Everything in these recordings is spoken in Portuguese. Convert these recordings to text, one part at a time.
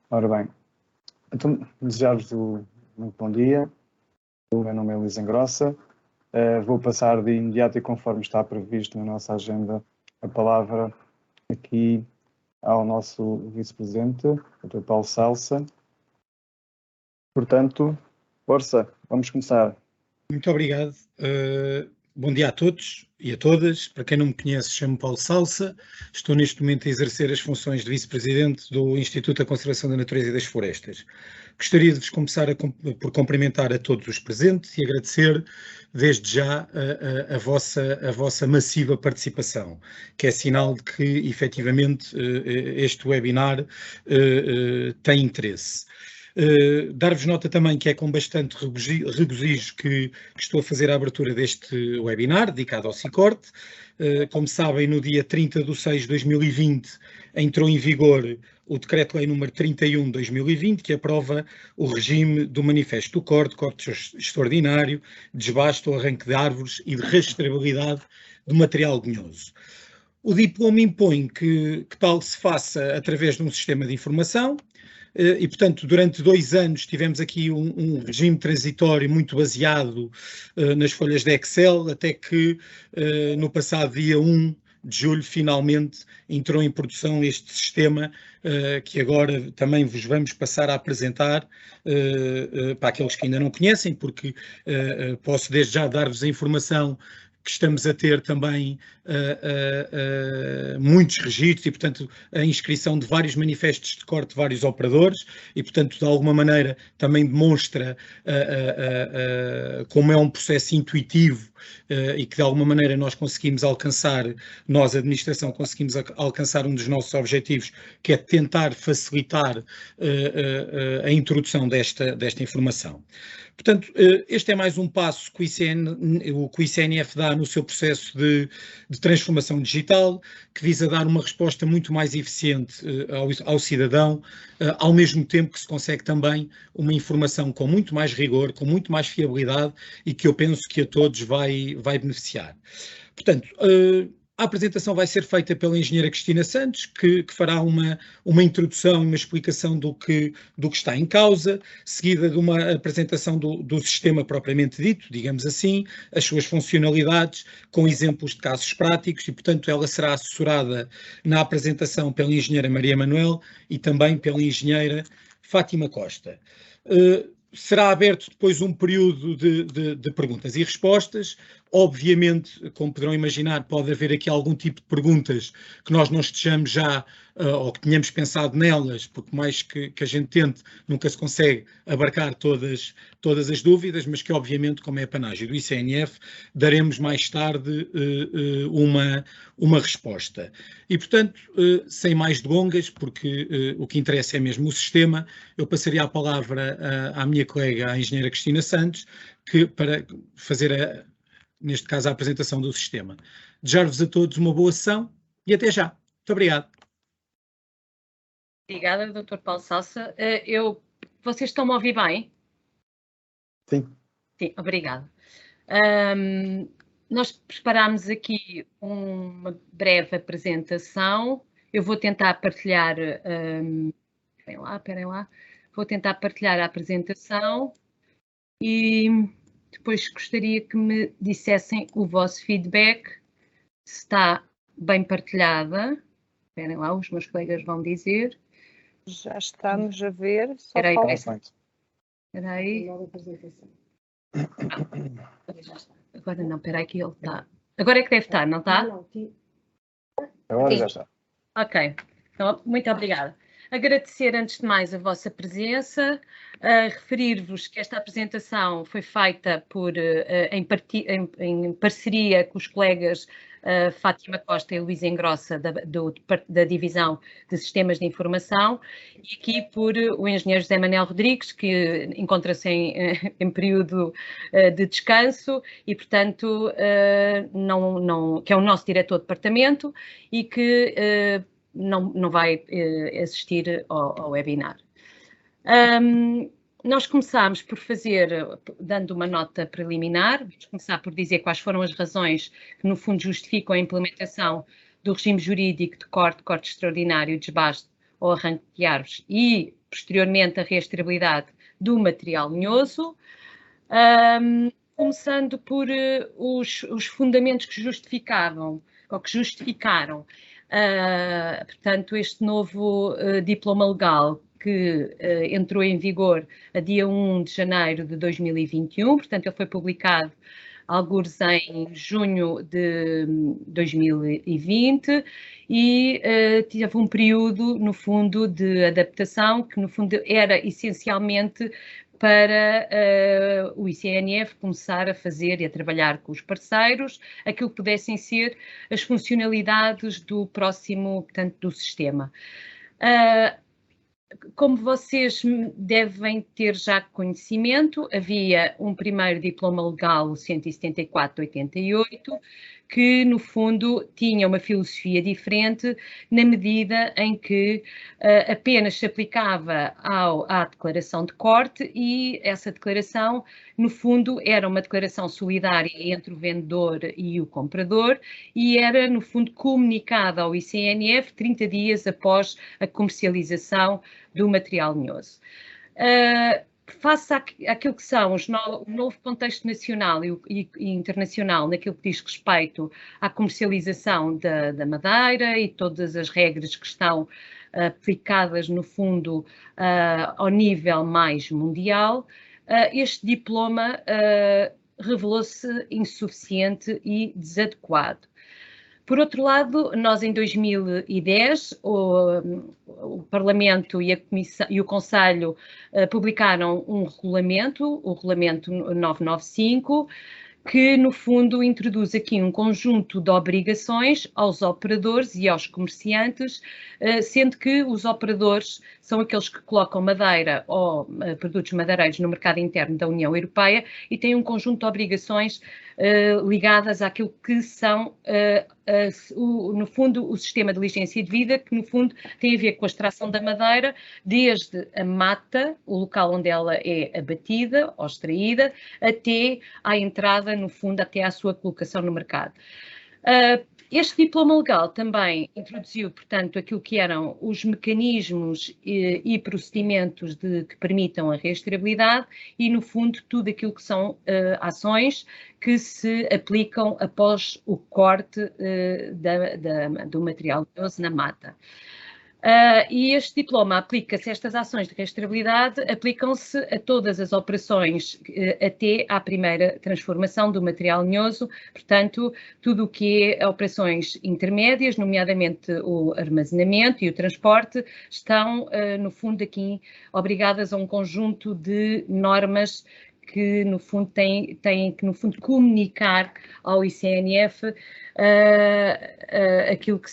Ora bem, então desejar-vos muito bom dia. O meu nome é Luís Engrossa. Vou passar de imediato e conforme está previsto na nossa agenda a palavra aqui ao nosso vice-presidente, o Dr. Paulo Salsa. Portanto, força, vamos começar. Muito obrigado. Bom dia a todos e a todas. Para quem não me conhece, chamo-me Paulo Salsa. Estou neste momento a exercer as funções de vice-presidente do Instituto da Conservação da Natureza e das Florestas. Gostaria de vos começar por cumprimentar a todos os presentes e agradecer desde já a vossa massiva participação, que é sinal de que efetivamente este webinar tem interesse. Dar-vos nota também que é com bastante regozijo que estou a fazer a abertura deste webinar dedicado ao Cicorte. Como sabem, no dia 30 de 6 de 2020 entrou em vigor o Decreto-Lei número 31 de 2020, que aprova o regime do manifesto do corte extraordinário, desbaste ou arranque de árvores e de rastreabilidade do material lenhoso. O diploma impõe que tal se faça através de um sistema de informação. E, portanto, durante 2 anos tivemos aqui um regime transitório muito baseado nas folhas de Excel, até que no passado dia 1 de julho, finalmente, entrou em produção este sistema que agora também vos vamos passar a apresentar para aqueles que ainda não conhecem, porque posso desde já dar-vos a informação que estamos a ter também muitos registros e, portanto, a inscrição de vários manifestos de corte de vários operadores e, portanto, de alguma maneira também demonstra como é um processo intuitivo e que, de alguma maneira, nós conseguimos alcançar, nós, a administração, conseguimos alcançar um dos nossos objetivos, que é tentar facilitar a introdução desta informação. Portanto, este é mais um passo que o ICNF dá no seu processo de transformação digital, que visa dar uma resposta muito mais eficiente ao cidadão, ao mesmo tempo que se consegue também uma informação com muito mais rigor, com muito mais fiabilidade e que eu penso que a todos vai beneficiar. Portanto, a apresentação vai ser feita pela engenheira Cristina Santos, que fará uma introdução e uma explicação do que está em causa, seguida de uma apresentação do sistema propriamente dito, digamos assim, as suas funcionalidades, com exemplos de casos práticos e, portanto, ela será assessorada na apresentação pela engenheira Maria Manuel e também pela engenheira Fátima Costa. Será aberto depois um período de perguntas e respostas. Obviamente, como poderão imaginar, pode haver aqui algum tipo de perguntas que nós não estejamos já, ou que tenhamos pensado nelas, porque mais que a gente tente, nunca se consegue abarcar todas as dúvidas, mas que obviamente, como é a panagem do ICNF, daremos mais tarde uma resposta. E, portanto, sem mais delongas, porque o que interessa é mesmo o sistema, eu passaria a palavra à minha colega, a engenheira Cristina Santos, para fazer, neste caso, a apresentação do sistema. Desejar-vos a todos uma boa sessão e até já. Muito obrigado. Obrigada, Dr. Paulo Salsa. Vocês estão-me a ouvir bem? Sim. Sim, obrigada. Nós preparámos aqui uma breve apresentação. Eu vou tentar partilhar... Esperem lá. Vou tentar partilhar a apresentação e depois gostaria que me dissessem o vosso feedback, se está bem partilhada. Esperem lá, os meus colegas vão dizer. Já estamos a ver. Espera aí. Agora não, espera aí que ele está. Agora é que deve estar, não está? Agora já está. Ok. Então, muito obrigada. Agradecer, antes de mais, a vossa presença, referir-vos que esta apresentação foi feita em parceria com os colegas Fátima Costa e Luís Engrossa, da Divisão de Sistemas de Informação, e aqui por o engenheiro José Manuel Rodrigues, que encontra-se em período de descanso e, portanto, que é o nosso diretor de departamento e que não vai assistir ao webinar. Nós começámos por dando uma nota preliminar, vamos começar por dizer quais foram as razões que, no fundo, justificam a implementação do regime jurídico de corte extraordinário, desbaste ao arranque de árvores e, posteriormente, a rastreabilidade do material lenhoso, começando por os fundamentos que justificaram, portanto, este novo diploma legal que entrou em vigor a dia 1 de janeiro de 2021, portanto, ele foi publicado algures em junho de 2020 e teve um período, no fundo, de adaptação, que no fundo era essencialmente para o ICNF começar a fazer e a trabalhar com os parceiros aquilo que pudessem ser as funcionalidades do próximo, portanto, do sistema. Como vocês devem ter já conhecimento, havia um primeiro diploma legal, o 174/88, que, no fundo, tinha uma filosofia diferente na medida em que apenas se aplicava à declaração de corte e essa declaração, no fundo, era uma declaração solidária entre o vendedor e o comprador e era, no fundo, comunicada ao ICNF 30 dias após a comercialização do material lenhoso. Face àquilo que são o novo contexto nacional e internacional naquilo que diz respeito à comercialização da madeira e todas as regras que estão aplicadas, no fundo, ao nível mais mundial, este diploma revelou-se insuficiente e desadequado. Por outro lado, nós em 2010, o Parlamento e o Conselho publicaram um regulamento, o Regulamento 995, que no fundo introduz aqui um conjunto de obrigações aos operadores e aos comerciantes, sendo que os operadores são aqueles que colocam madeira ou produtos madeireiros no mercado interno da União Europeia e têm um conjunto de obrigações ligadas àquilo que são, no fundo, o sistema de licença de vida, que no fundo tem a ver com a extração da madeira, desde a mata, o local onde ela é abatida ou extraída, até à entrada, no fundo, até à sua colocação no mercado. Este diploma legal também introduziu, portanto, aquilo que eram os mecanismos e procedimentos que permitam a rastreabilidade e, no fundo, tudo aquilo que são ações que se aplicam após o corte do material lenhoso na mata. E este diploma aplica-se, estas ações de rastreabilidade aplicam-se a todas as operações até à primeira transformação do material lenhoso, portanto, tudo o que é operações intermédias, nomeadamente o armazenamento e o transporte, estão, no fundo, aqui obrigadas a um conjunto de normas que, no fundo, têm que, no fundo, comunicar ao ICNF aquilo que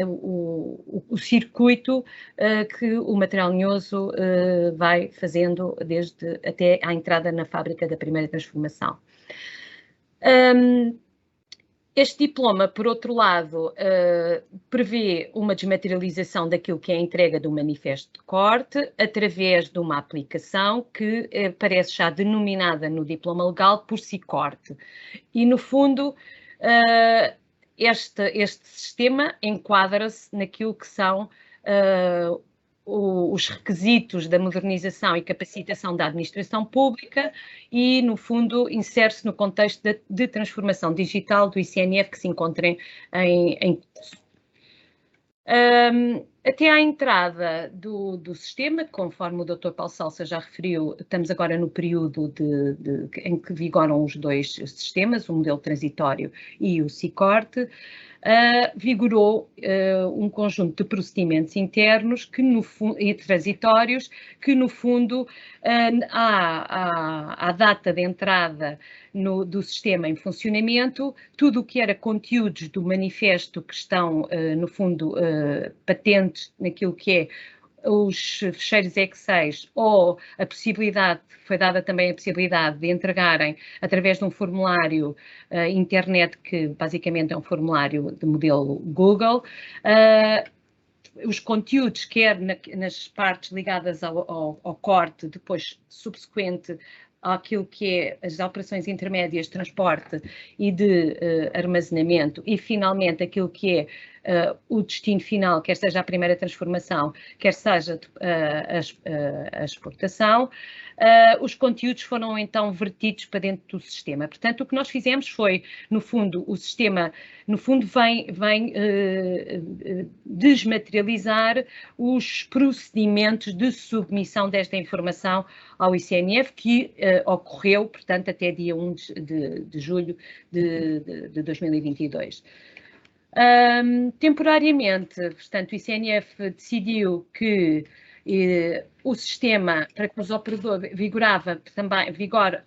o circuito que o material lenhoso vai fazendo desde até à entrada na fábrica da primeira transformação. Este diploma, por outro lado, prevê uma desmaterialização daquilo que é a entrega do manifesto de corte através de uma aplicação que aparece já denominada no diploma legal por SICORTE. E, no fundo, este sistema enquadra-se naquilo que são os requisitos da modernização e capacitação da administração pública e, no fundo, insere-se no contexto de transformação digital do ICNF que se encontra em curso. Até à entrada do sistema, conforme o Dr. Paulo Salsa já referiu, estamos agora no período em que vigoram os dois sistemas, o modelo transitório e o SICORTE, vigorou um conjunto de procedimentos internos e transitórios que, no fundo, à data de entrada do sistema em funcionamento, tudo o que era conteúdos do manifesto que estão, no fundo, patentes naquilo que é os fecheiros Excel ou a possibilidade, foi dada também a possibilidade de entregarem através de um formulário internet que basicamente é um formulário de modelo Google, os conteúdos, quer nas partes ligadas ao corte, depois subsequente àquilo que é as operações intermédias de transporte e de armazenamento e finalmente aquilo que é o destino final, quer seja a primeira transformação, quer seja a exportação, os conteúdos foram então vertidos para dentro do sistema. Portanto, o que nós fizemos foi, no fundo, o sistema, no fundo, vem desmaterializar os procedimentos de submissão desta informação ao ICNF, que ocorreu, portanto, até dia 1 de julho de 2022. Temporariamente, portanto, o ICNF decidiu que o sistema, para que os operadores vigora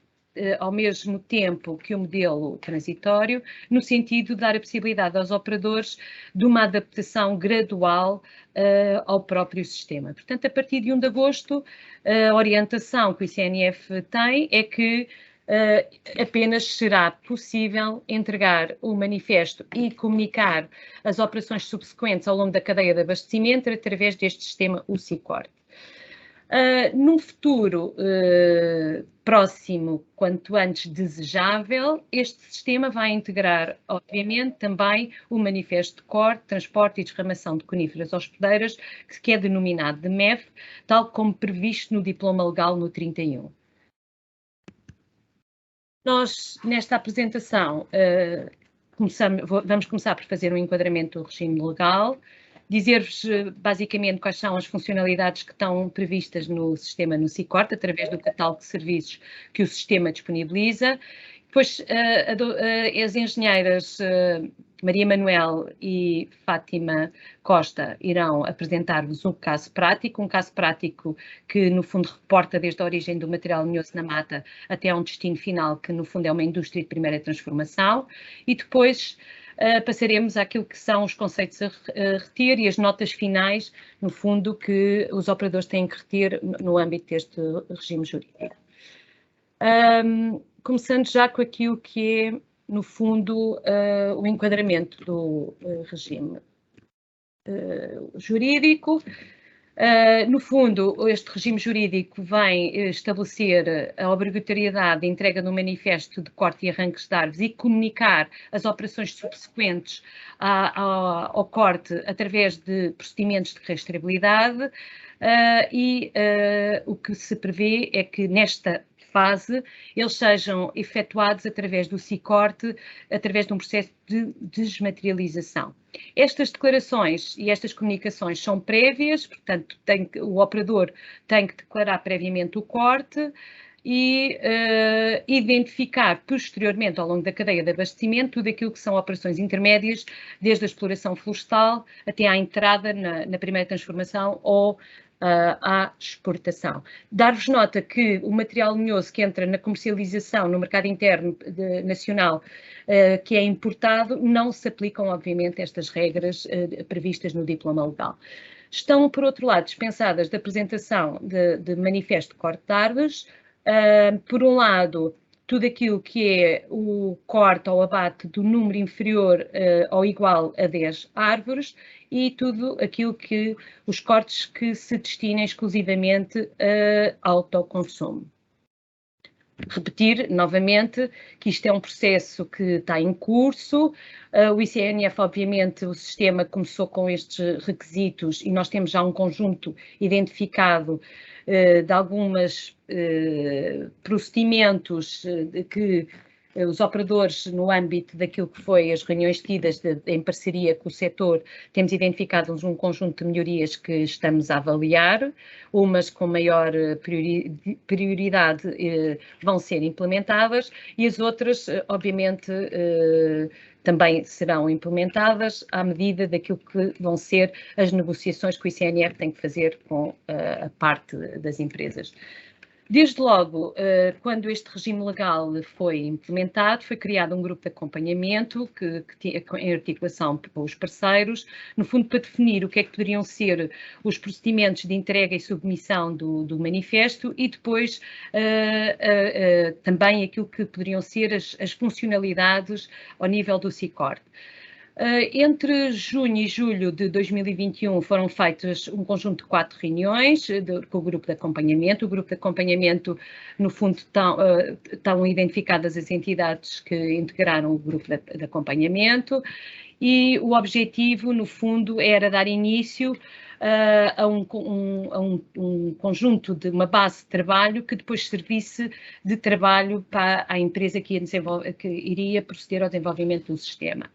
ao mesmo tempo que o modelo transitório, no sentido de dar a possibilidade aos operadores de uma adaptação gradual ao próprio sistema. Portanto, a partir de 1 de agosto, a orientação que o ICNF tem é que apenas será possível entregar o manifesto e comunicar as operações subsequentes ao longo da cadeia de abastecimento através deste sistema UCICORT. Num futuro próximo, quanto antes desejável, este sistema vai integrar, obviamente, também o manifesto de corte, transporte e desramação de coníferas hospedeiras, que é denominado de MEF, tal como previsto no diploma legal no 31. Nós, nesta apresentação, vamos começar por fazer um enquadramento do regime legal, dizer-vos basicamente quais são as funcionalidades que estão previstas no sistema no CICORT, através do catálogo de serviços que o sistema disponibiliza. Depois, as engenheiras Maria Manuel e Fátima Costa irão apresentar-vos um caso prático que, no fundo, reporta desde a origem do material lenhoso na mata até a um destino final, que, no fundo, é uma indústria de primeira transformação. E depois passaremos àquilo que são os conceitos a reter e as notas finais, no fundo, que os operadores têm que reter no âmbito deste regime jurídico. Começando já com aquilo que é, no fundo, o enquadramento do regime jurídico. No fundo, este regime jurídico vem estabelecer a obrigatoriedade de entrega do manifesto de corte e arranques de árvores e comunicar as operações subsequentes ao corte através de procedimentos de rastreabilidade o que se prevê é que nesta fase, eles sejam efetuados através do CICORT, através de um processo de desmaterialização. Estas declarações e estas comunicações são prévias, portanto, o operador tem que declarar previamente o corte e identificar posteriormente, ao longo da cadeia de abastecimento, tudo aquilo que são operações intermédias, desde a exploração florestal até à entrada na primeira transformação ou à exportação. Dar-vos nota que o material lenhoso que entra na comercialização no mercado interno nacional, que é importado, não se aplicam, obviamente, estas regras previstas no diploma legal. Estão, por outro lado, dispensadas da apresentação de manifesto de corte de árvores. Por um lado, tudo aquilo que é o corte ou abate do número inferior ou igual a 10 árvores e tudo aquilo que os cortes que se destinem exclusivamente a autoconsumo. Repetir novamente que isto é um processo que está em curso. O ICNF, obviamente, o sistema começou com estes requisitos e nós temos já um conjunto identificado de alguns procedimentos que os operadores, no âmbito daquilo que foi as reuniões tidas em parceria com o setor, temos identificado um conjunto de melhorias que estamos a avaliar, umas com maior prioridade vão ser implementadas e as outras, obviamente, também serão implementadas à medida daquilo que vão ser as negociações que o ICNF tem que fazer com a parte das empresas. Desde logo, quando este regime legal foi implementado, foi criado um grupo de acompanhamento em articulação com os parceiros, no fundo para definir o que é que poderiam ser os procedimentos de entrega e submissão do manifesto e depois também aquilo que poderiam ser as funcionalidades ao nível do CICORT. Entre junho e julho de 2021 foram feitas um conjunto de 4 reuniões com o grupo de acompanhamento. O grupo de acompanhamento, no fundo, estão identificadas as entidades que integraram o grupo de acompanhamento e o objetivo, no fundo, era dar início a um conjunto de uma base de trabalho que depois servisse de trabalho para a empresa que iria proceder ao desenvolvimento do sistema.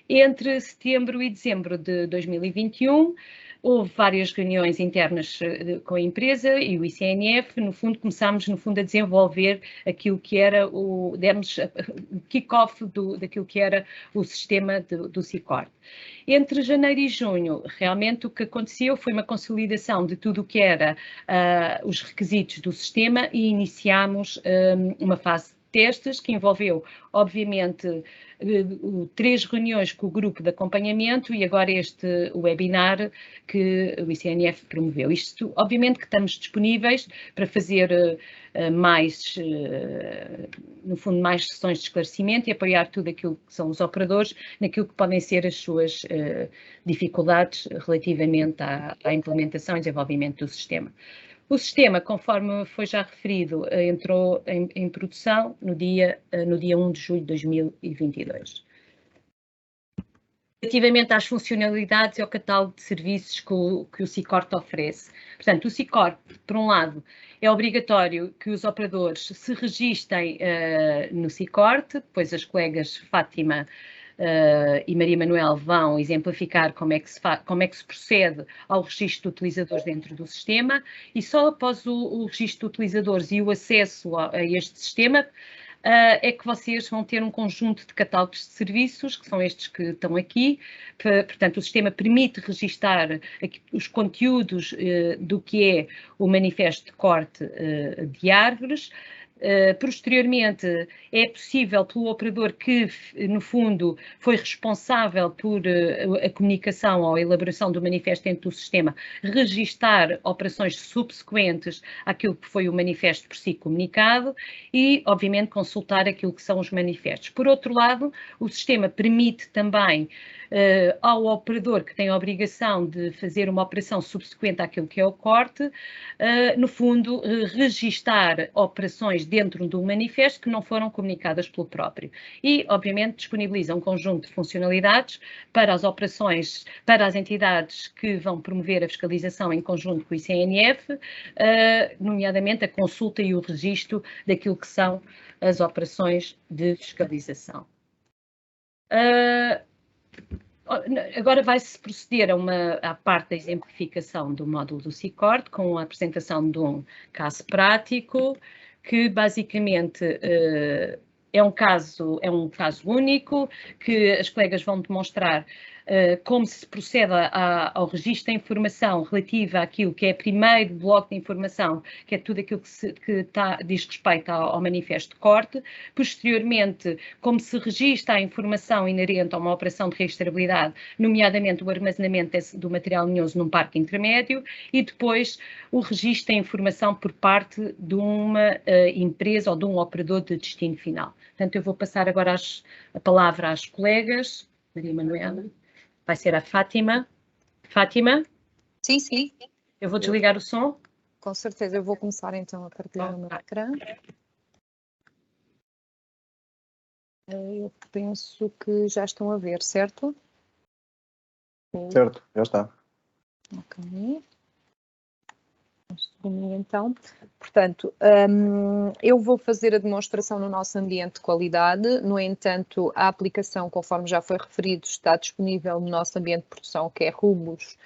Entre setembro e dezembro de 2021, houve várias reuniões internas com a empresa e o ICNF. No fundo, começámos a desenvolver aquilo que era demos o kick-off daquilo que era o sistema do SICORT. Entre janeiro e junho, realmente o que aconteceu foi uma consolidação de tudo o que era os requisitos do sistema e iniciámos uma fase de testes que envolveu, obviamente, 3 reuniões com o grupo de acompanhamento e agora este webinar que o ICNF promoveu. Isto, obviamente, que estamos disponíveis para fazer no fundo, mais sessões de esclarecimento e apoiar tudo aquilo que são os operadores naquilo que podem ser as suas dificuldades relativamente à implementação e desenvolvimento do sistema. O sistema, conforme foi já referido, entrou em produção no dia 1 de julho de 2022. Relativamente às funcionalidades e ao catálogo de serviços que o SICORT oferece. Portanto, o SICORT, por um lado, é obrigatório que os operadores se registrem no SICORT, depois as colegas Fátima e Maria Manuel vão exemplificar como é que se procede ao registro de utilizadores dentro do sistema e só após o registro de utilizadores e o acesso a este sistema é que vocês vão ter um conjunto de catálogos de serviços, que são estes que estão aqui. Portanto, o sistema permite registar os conteúdos do que é o manifesto de corte de árvores. Posteriormente, é possível pelo operador que, no fundo, foi responsável por a comunicação ou a elaboração do manifesto dentro do sistema, registar operações subsequentes àquilo que foi o manifesto por si comunicado e, obviamente, consultar aquilo que são os manifestos. Por outro lado, o sistema permite também ao operador que tem a obrigação de fazer uma operação subsequente àquilo que é o corte, no fundo, registar operações dentro do manifesto que não foram comunicadas pelo próprio. E, obviamente, disponibiliza um conjunto de funcionalidades para as operações, para as entidades que vão promover a fiscalização em conjunto com o ICNF, nomeadamente a consulta e o registro daquilo que são as operações de fiscalização. Agora vai-se proceder à parte da exemplificação do módulo do SICORT, com a apresentação de um caso prático, que basicamente é um caso único, que as colegas vão demonstrar como se procede ao registro da informação relativa àquilo que é o primeiro bloco de informação, que é tudo aquilo que diz respeito ao manifesto de corte. Posteriormente, como se registra a informação inerente a uma operação de registrabilidade, nomeadamente o armazenamento do material lenhoso num parque intermédio, e depois o registro da informação por parte de uma empresa ou de um operador de destino final. Portanto, eu vou passar agora a palavra às colegas. Maria Manuela. Vai ser a Fátima. Fátima? Sim, sim. Eu vou desligar o som. Com certeza, eu vou começar então a partilhar o meu ecrã. Eu penso que já estão a ver, certo? Certo, já está. Ok. Então, portanto, eu vou fazer a demonstração no nosso ambiente de qualidade. No entanto, a aplicação, conforme já foi referido, está disponível no nosso ambiente de produção, que é rubus.icnf.pt.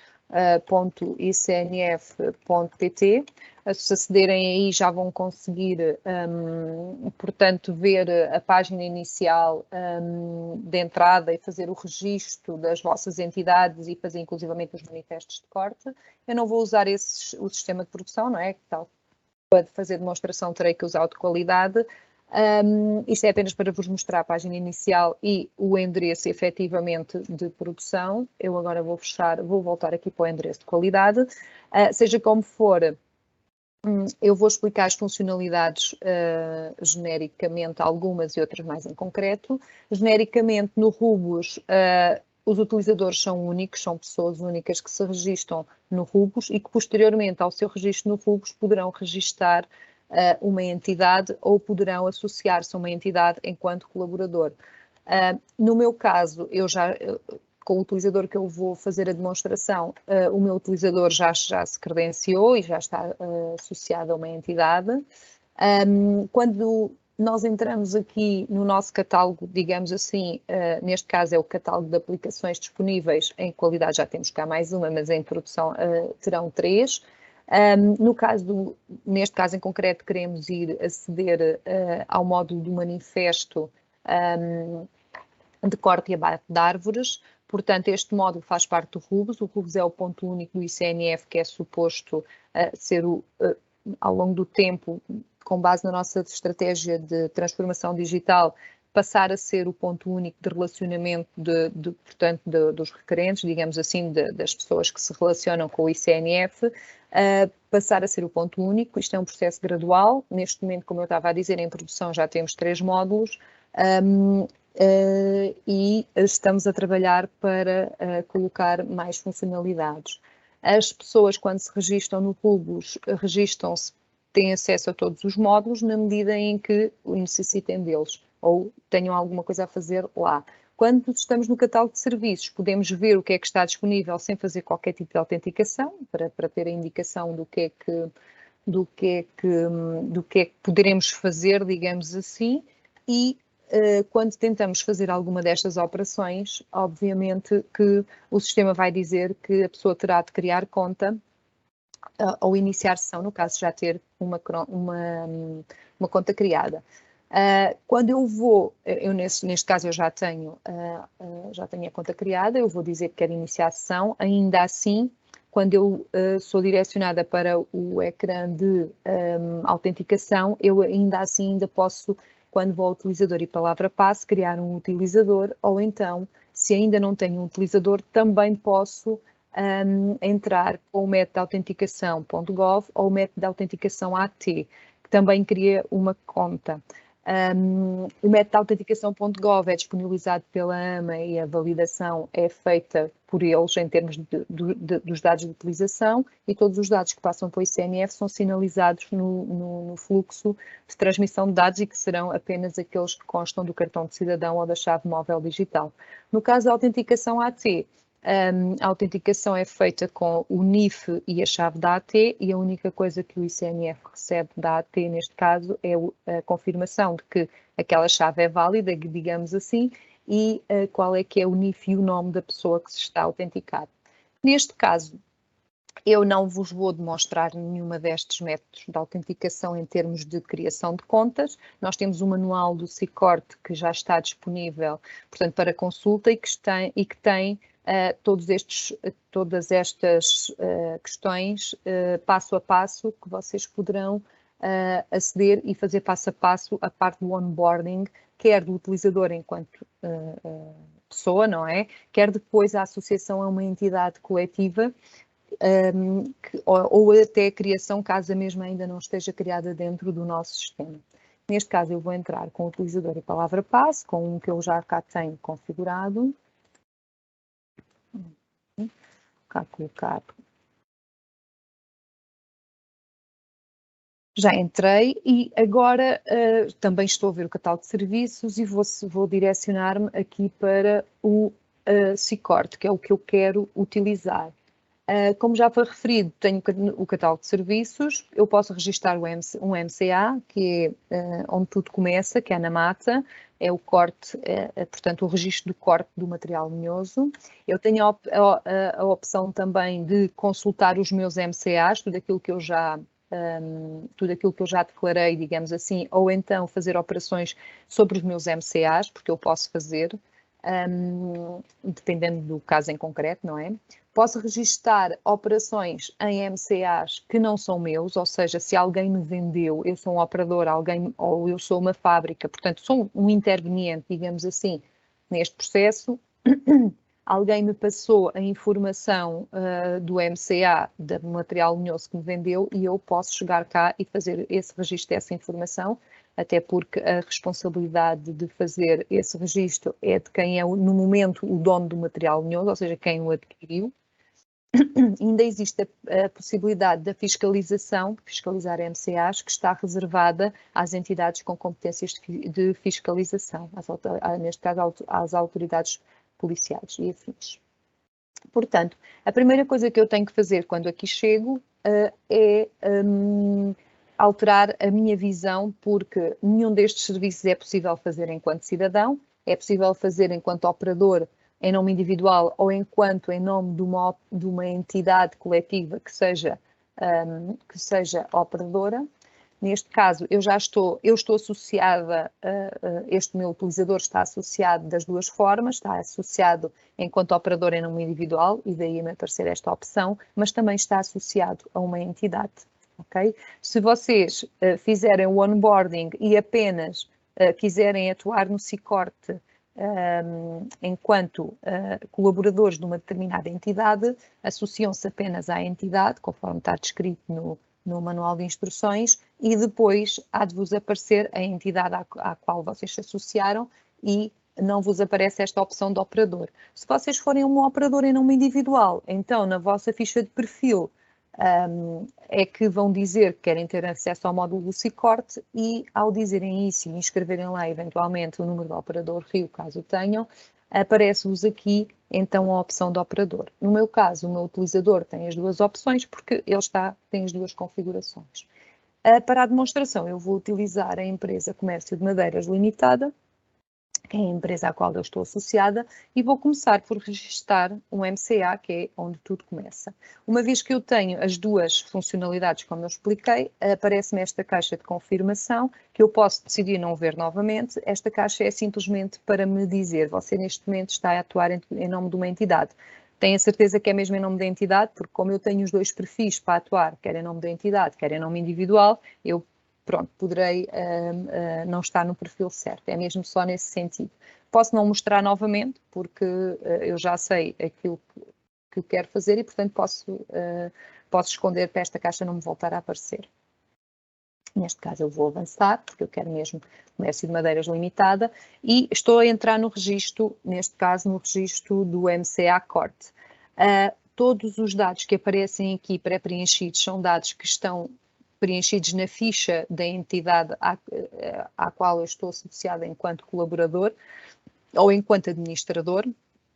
Se acederem aí já vão conseguir, portanto, ver a página inicial de entrada e fazer o registro das vossas entidades e fazer inclusivamente os manifestos de corte. Eu não vou usar o sistema de produção, não é? Tal, para fazer demonstração terei que usar o de qualidade. Isto é apenas para vos mostrar a página inicial e o endereço efetivamente de produção. Eu agora vou voltar aqui para o endereço de qualidade. Seja como for, eu vou explicar as funcionalidades genericamente, algumas e outras mais em concreto. Genericamente, no Rubus, os utilizadores são únicos, são pessoas únicas que se registram no Rubus e que posteriormente ao seu registro no Rubus poderão registar uma entidade ou poderão associar-se a uma entidade enquanto colaborador. No meu caso, com o utilizador que eu vou fazer a demonstração, o meu utilizador já se credenciou e já está associado a uma entidade. Quando nós entramos aqui no nosso catálogo, digamos assim, neste caso é o catálogo de aplicações disponíveis, em qualidade já temos cá mais uma, mas em produção terão 3. Neste caso em concreto, queremos ir aceder ao módulo do manifesto de corte e abate de árvores. Portanto, este módulo faz parte do Rubus. O Rubus é o ponto único do ICNF que é suposto ser, ao longo do tempo, com base na nossa estratégia de transformação digital, passar a ser o ponto único de relacionamento portanto, dos requerentes, digamos assim, das pessoas que se relacionam com o ICNF, passar a ser o ponto único. Isto é um processo gradual. Neste momento, como eu estava a dizer, em produção já temos 3 módulos. E estamos a trabalhar para colocar mais funcionalidades. As pessoas, quando se registram no Rubus, registram-se, têm acesso a todos os módulos na medida em que necessitem deles ou tenham alguma coisa a fazer lá. Quando estamos no catálogo de serviços, podemos ver o que é que está disponível sem fazer qualquer tipo de autenticação, para ter a indicação do que é que poderemos fazer, digamos assim, e quando tentamos fazer alguma destas operações, obviamente que o sistema vai dizer que a pessoa terá de criar conta ou iniciar sessão, no caso já ter uma conta criada. Quando neste caso eu já tenho a conta criada, eu vou dizer que quero iniciar sessão. Ainda assim, quando eu sou direcionada para o ecrã de autenticação, eu ainda assim posso, quando vou ao utilizador e palavra-passe, criar um utilizador, ou então, se ainda não tenho um utilizador, também posso entrar com o método de autenticação.gov ou o método de autenticação AT, que também cria uma conta. O método de autenticação.gov é disponibilizado pela AMA e a validação é feita por eles em termos dos dados de utilização, e todos os dados que passam pelo ICNF são sinalizados no fluxo de transmissão de dados e que serão apenas aqueles que constam do cartão de cidadão ou da chave móvel digital. No caso da autenticação AT, a autenticação é feita com o NIF e a chave da AT, e a única coisa que o ICNF recebe da AT, neste caso, é a confirmação de que aquela chave é válida, digamos assim, e qual é que é o NIF e o nome da pessoa que se está a autenticar. Neste caso, eu não vos vou demonstrar nenhuma destes métodos de autenticação em termos de criação de contas. Nós temos o manual do SICORT que já está disponível, portanto, para consulta, e que tem todas estas questões passo a passo que vocês poderão aceder e fazer passo a passo a parte do onboarding, quer do utilizador enquanto pessoa, não é? Quer depois a associação a uma entidade coletiva, ou até a criação, caso a mesma ainda não esteja criada dentro do nosso sistema. Neste caso, eu vou entrar com o utilizador e palavra-passe, com um que eu já cá tenho configurado. Cá colocar. Já entrei e agora também estou a ver o catálogo de serviços e vou direcionar-me aqui para o SICORT, que é o que eu quero utilizar. Como já foi referido, tenho o catálogo de serviços, eu posso registrar um MCA, que é onde tudo começa, que é na mata, é o corte, portanto, o registro do corte do material lenhoso. Eu tenho a opção também de consultar os meus MCAs, tudo aquilo que eu já declarei, digamos assim, ou então fazer operações sobre os meus MCAs, porque eu posso fazer, dependendo do caso em concreto, não é? Posso registar operações em MCAs que não são meus, ou seja, se alguém me vendeu, eu sou um operador, ou eu sou uma fábrica, portanto, sou um interveniente, digamos assim, neste processo. Alguém me passou a informação do MCA, do material lenhoso que me vendeu, e eu posso chegar cá e fazer esse registro dessa informação. até porque a responsabilidade de fazer esse registro é de quem é, no momento, o dono do material lenhoso, ou seja, quem o adquiriu. Ainda existe a possibilidade da fiscalização, fiscalizar MCAs, que está reservada às entidades com competências de fiscalização, neste caso às autoridades policiais e afins. Portanto, a primeira coisa que eu tenho que fazer quando aqui chego é alterar a minha visão, porque nenhum destes serviços é possível fazer enquanto cidadão, é possível fazer enquanto operador em nome individual ou enquanto em nome de uma entidade coletiva que seja operadora. Neste caso, eu estou associada, este meu utilizador está associado das duas formas, está associado enquanto operador em nome individual, e daí me aparecer esta opção, mas também está associado a uma entidade, ok? Se vocês fizerem o onboarding e apenas quiserem atuar no Sicorte enquanto colaboradores de uma determinada entidade, associam-se apenas à entidade, conforme está descrito no manual de instruções, e depois há de vos aparecer a entidade à qual vocês se associaram e não vos aparece esta opção de operador. Se vocês forem um operador em nome individual, então na vossa ficha de perfil é que vão dizer que querem ter acesso ao módulo do Sicorte, e ao dizerem isso e inscreverem lá eventualmente o número do operador RIO, caso tenham, aparece-vos aqui então a opção de operador. No meu caso, o meu utilizador tem as duas opções porque ele tem as duas configurações. Para a demonstração, eu vou utilizar a empresa Comércio de Madeiras Limitada, que é a empresa à qual eu estou associada, e vou começar por registar um MCA, que é onde tudo começa. Uma vez que eu tenho as duas funcionalidades, como eu expliquei, aparece-me esta caixa de confirmação, que eu posso decidir não ver novamente. Esta caixa é simplesmente para me dizer: você neste momento está a atuar em nome de uma entidade. Tenho a certeza que é mesmo em nome da entidade, porque como eu tenho os dois perfis para atuar, quer em nome da entidade, quer em nome individual, eu poderei não estar no perfil certo, é mesmo só nesse sentido. Posso não mostrar novamente, porque eu já sei aquilo que quero fazer e, portanto, posso esconder para esta caixa não me voltar a aparecer. Neste caso eu vou avançar, porque eu quero mesmo Comércio de Madeiras Limitada, e estou a entrar no registro, neste caso no registro do MCA Corte. Todos os dados que aparecem aqui pré-preenchidos são dados que estão preenchidos na ficha da entidade à qual eu estou associada enquanto colaborador ou enquanto administrador.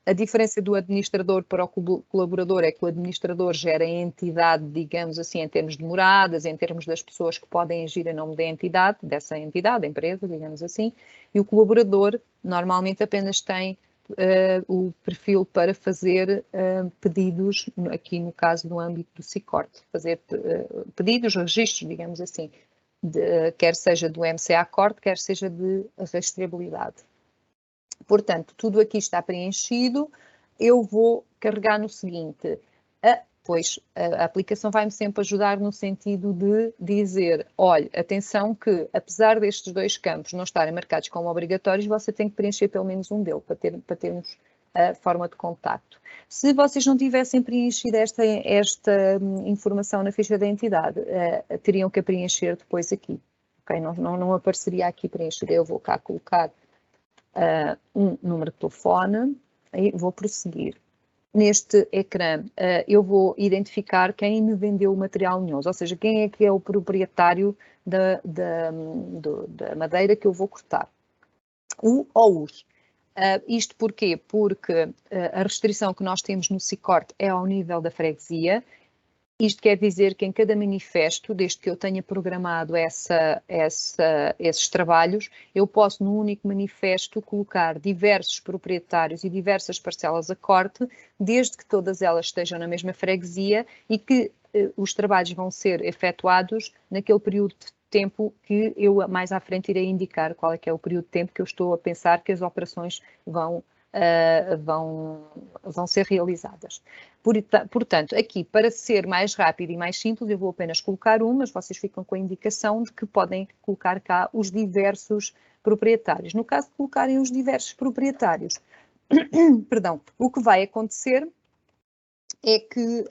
A diferença do administrador para o colaborador é que o administrador gera a entidade, digamos assim, em termos de moradas, em termos das pessoas que podem agir em nome da entidade, dessa entidade, da empresa, digamos assim, e o colaborador normalmente apenas tem o perfil para fazer pedidos, aqui no caso no âmbito do Sicorte, fazer pedidos, registros, digamos assim, quer seja do MCA Corte, quer seja de rastreabilidade. Portanto, tudo aqui está preenchido. Eu vou carregar no seguinte, pois a aplicação vai-me sempre ajudar no sentido de dizer: olha, atenção que apesar destes dois campos não estarem marcados como obrigatórios, você tem que preencher pelo menos um deles para termos a forma de contacto. Se vocês não tivessem preenchido esta informação na ficha da entidade, teriam que preencher depois aqui. Okay? Não apareceria aqui preencher. Eu vou cá colocar um número de telefone e vou prosseguir. Neste ecrã, eu vou identificar quem me vendeu o material lenhoso, ou seja, quem é que é o proprietário da madeira que eu vou cortar. O ou os. Isto porquê? Porque a restrição que nós temos no Sicorte é ao nível da freguesia. Isto quer dizer que em cada manifesto, desde que eu tenha programado esses trabalhos, eu posso num único manifesto colocar diversos proprietários e diversas parcelas a corte, desde que todas elas estejam na mesma freguesia e que os trabalhos vão ser efetuados naquele período de tempo que eu mais à frente irei indicar qual é que é o período de tempo que eu estou a pensar que as operações vão ser realizadas. Portanto, aqui, para ser mais rápido e mais simples, eu vou apenas colocar mas vocês ficam com a indicação de que podem colocar cá os diversos proprietários. No caso de colocarem os diversos proprietários, perdão, o que vai acontecer é que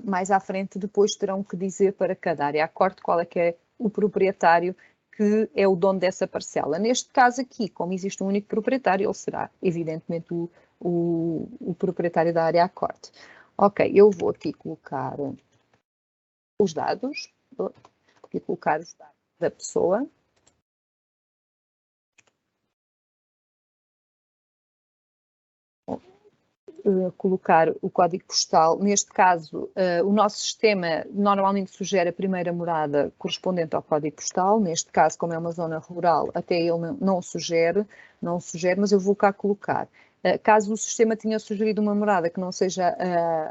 mais à frente depois terão que dizer para cada área a corte qual é que é o proprietário que é o dono dessa parcela. Neste caso aqui, como existe um único proprietário, ele será, evidentemente, o proprietário da área à corte. Ok, eu vou aqui colocar os dados, vou aqui colocar os dados da pessoa. Colocar o código postal. Neste caso, o nosso sistema normalmente sugere a primeira morada correspondente ao código postal. Neste caso, como é uma zona rural, até ele não sugere, mas eu vou cá colocar. Caso o sistema tenha sugerido uma morada que não seja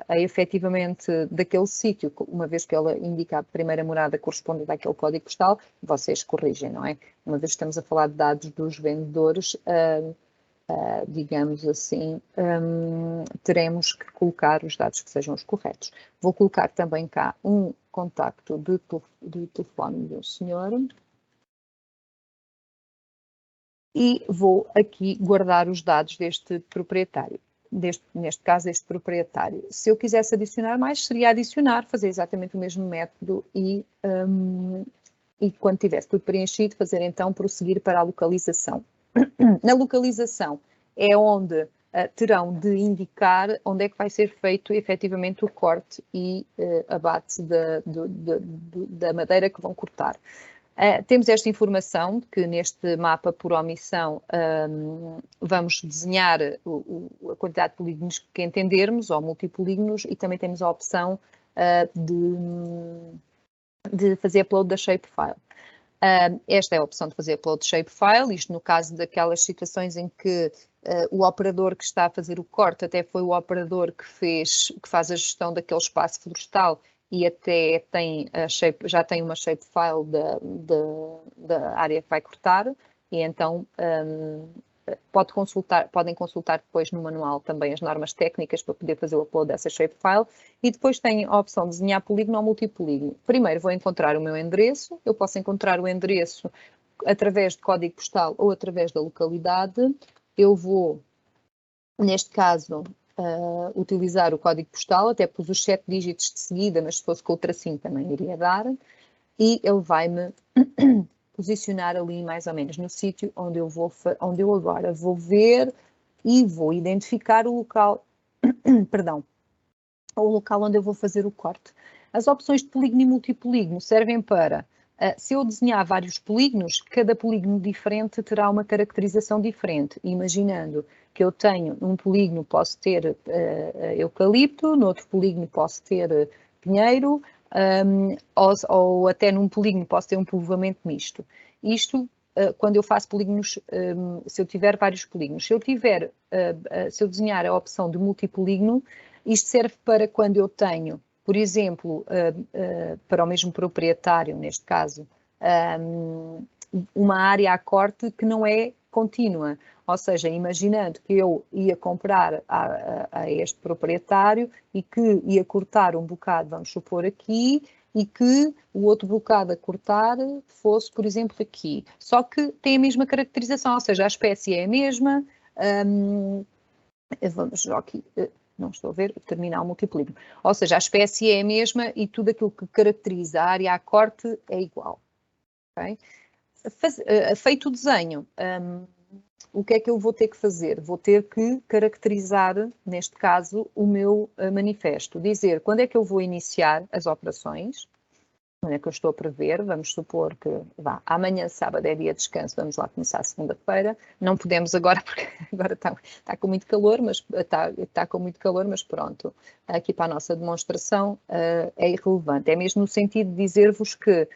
efetivamente daquele sítio, uma vez que ela indica a primeira morada correspondente àquele código postal, vocês corrigem, não é? Uma vez que estamos a falar de dados dos vendedores, digamos assim, teremos que colocar os dados que sejam os corretos. Vou colocar também cá um contacto de telefone do senhor e vou aqui guardar os dados deste proprietário. Neste caso, este proprietário. Se eu quisesse adicionar mais, seria adicionar, fazer exatamente o mesmo método e quando tivesse tudo preenchido, fazer então prosseguir para a localização. Na localização é onde terão de indicar onde é que vai ser feito efetivamente o corte e abate da madeira que vão cortar. Temos esta informação que neste mapa por omissão vamos desenhar a quantidade de polígonos que entendermos, ou multipolígonos, e também temos a opção de fazer upload da shapefile. Esta é a opção de fazer upload de shapefile, isto no caso daquelas situações em que o operador que está a fazer o corte até foi o operador que faz a gestão daquele espaço florestal e até já tem uma shapefile da área que vai cortar, e então podem consultar depois no manual também as normas técnicas para poder fazer o upload dessa shapefile, e depois tem a opção de desenhar polígono ou multipolígono. Primeiro vou encontrar o meu endereço, eu posso encontrar o endereço através de código postal ou através da localidade. Eu vou, neste caso, utilizar o código postal, até pus os 7 dígitos de seguida, mas se fosse com o tracinho também iria dar, e ele vai-me posicionar ali mais ou menos no sítio onde eu agora vou ver e vou identificar o local, perdão, o local onde eu vou fazer o corte. As opções de polígono e multipolígono servem para, se eu desenhar vários polígonos, cada polígono diferente terá uma caracterização diferente. Imaginando que eu tenho, num polígono posso ter eucalipto, no outro polígono posso ter pinheiro, ou até num polígono posso ter um povoamento misto. Isto, quando eu faço polígonos, se eu tiver vários polígonos. Se eu desenhar a opção de multipolígono, isto serve para quando eu tenho, por exemplo, para o mesmo proprietário, neste caso, uma área à corte que não é contínua. Ou seja, imaginando que eu ia comprar a este proprietário e que ia cortar um bocado, vamos supor aqui, e que o outro bocado a cortar fosse, por exemplo, aqui. Só que tem a mesma caracterização, ou seja, a espécie é a mesma. Vamos aqui, não estou a ver, terminar o multipolígono. Ou seja, a espécie é a mesma e tudo aquilo que caracteriza a área à corte é igual. Okay? Feito o desenho, o que é que eu vou ter que fazer? Vou ter que caracterizar, neste caso, o meu manifesto. Dizer quando é que eu vou iniciar as operações, quando é que eu estou a prever. Vamos supor que amanhã, sábado, é dia de descanso, vamos lá começar segunda-feira. Não podemos agora, porque agora está com muito calor, mas está com muito calor, mas pronto, aqui para a nossa demonstração é irrelevante. É mesmo no sentido de dizer-vos que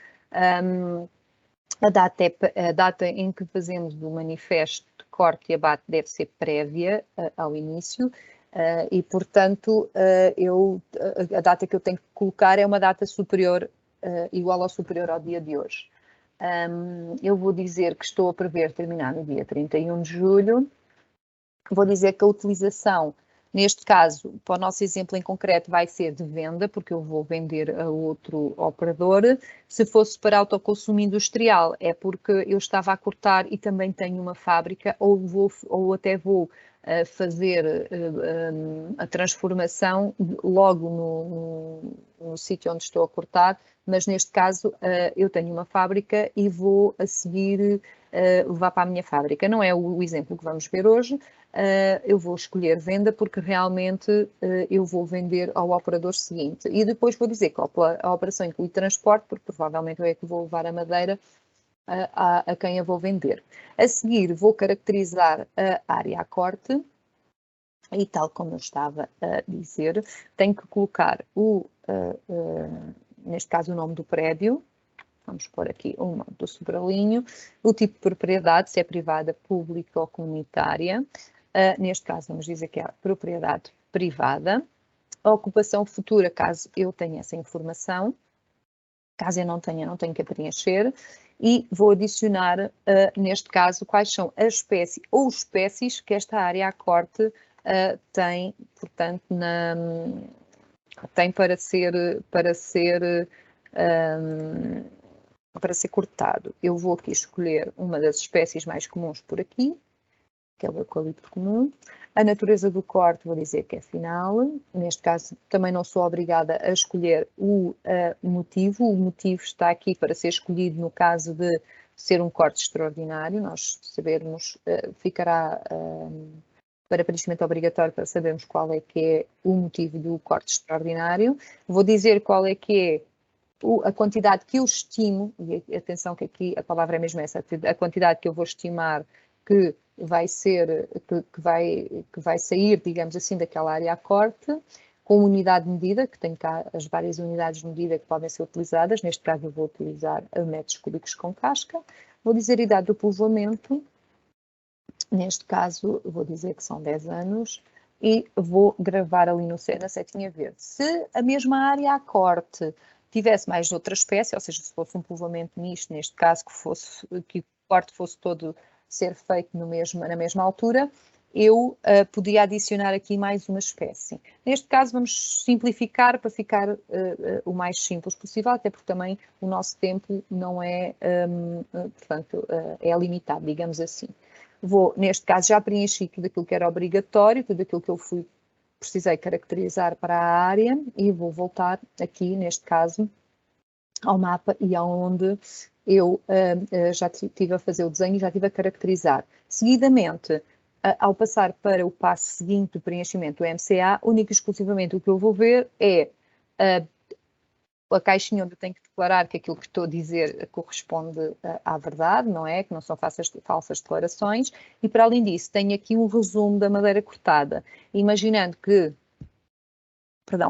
a data em que fazemos o manifesto de corte e abate deve ser prévia ao início e, portanto, a data que eu tenho que colocar é uma data superior, igual ou superior ao dia de hoje. Eu vou dizer que estou a prever terminar no dia 31 de julho. Vou dizer que a utilização, neste caso, para o nosso exemplo em concreto, vai ser de venda, porque eu vou vender a outro operador. Se fosse para autoconsumo industrial, é porque eu estava a cortar e também tenho uma fábrica, ou até vou fazer a transformação logo no no sítio onde estou a cortar, mas neste caso eu tenho uma fábrica e vou a seguir levar para a minha fábrica. Não é o exemplo que vamos ver hoje, eu vou escolher venda porque realmente eu vou vender ao operador seguinte. E depois vou dizer que a operação inclui transporte, porque provavelmente eu é que vou levar a madeira a quem a vou vender. A seguir vou caracterizar a área a corte e, tal como eu estava a dizer, tenho que colocar neste caso o nome do prédio. Vamos pôr aqui o nome do sobrelinho, o tipo de propriedade, se é privada, pública ou comunitária. Neste caso vamos dizer que é propriedade privada. A ocupação futura, caso eu tenha essa informação. Caso eu não tenha, não tenho que preencher. E vou adicionar, neste caso, quais são as espécies ou espécies que esta área a corte tem, portanto, tem para ser cortado. Eu vou aqui escolher uma das espécies mais comuns por aqui, que é o eucalipto comum. A natureza do corte, vou dizer que é final. Neste caso, também não sou obrigada a escolher o motivo. O motivo está aqui para ser escolhido no caso de ser um corte extraordinário. Nós sabermos, ficará para preenchimento obrigatório para sabermos qual é que é o motivo do corte extraordinário. Vou dizer qual é que é a quantidade que eu estimo, e atenção que aqui a palavra é mesmo essa, a quantidade que eu vou estimar que vai ser, que vai sair, digamos assim, daquela área a corte, com unidade de medida, que tem cá as várias unidades de medida que podem ser utilizadas. Neste caso eu vou utilizar metros cúbicos com casca. Vou dizer a idade do povoamento, neste caso vou dizer que são 10 anos, e vou gravar ali na setinha verde. Se a mesma área a corte tivesse mais de outra espécie, ou seja, se fosse um povoamento misto, neste caso que o corte fosse todo ser feito na mesma altura, eu podia adicionar aqui mais uma espécie. Neste caso vamos simplificar para ficar o mais simples possível, até porque também o nosso tempo não é, portanto, é limitado, digamos assim. Neste caso, já preenchi tudo aquilo que era obrigatório, tudo aquilo que eu precisei caracterizar para a área, e vou voltar aqui, neste caso, ao mapa e aonde eu já estive a fazer o desenho e já estive a caracterizar. Seguidamente, ao passar para o passo seguinte do preenchimento do MCA, único e exclusivamente o que eu vou ver é a caixinha onde eu tenho que declarar que aquilo que estou a dizer corresponde à verdade, não é? Que não são falsas declarações. E, para além disso, tenho aqui um resumo da madeira cortada. Imaginando que,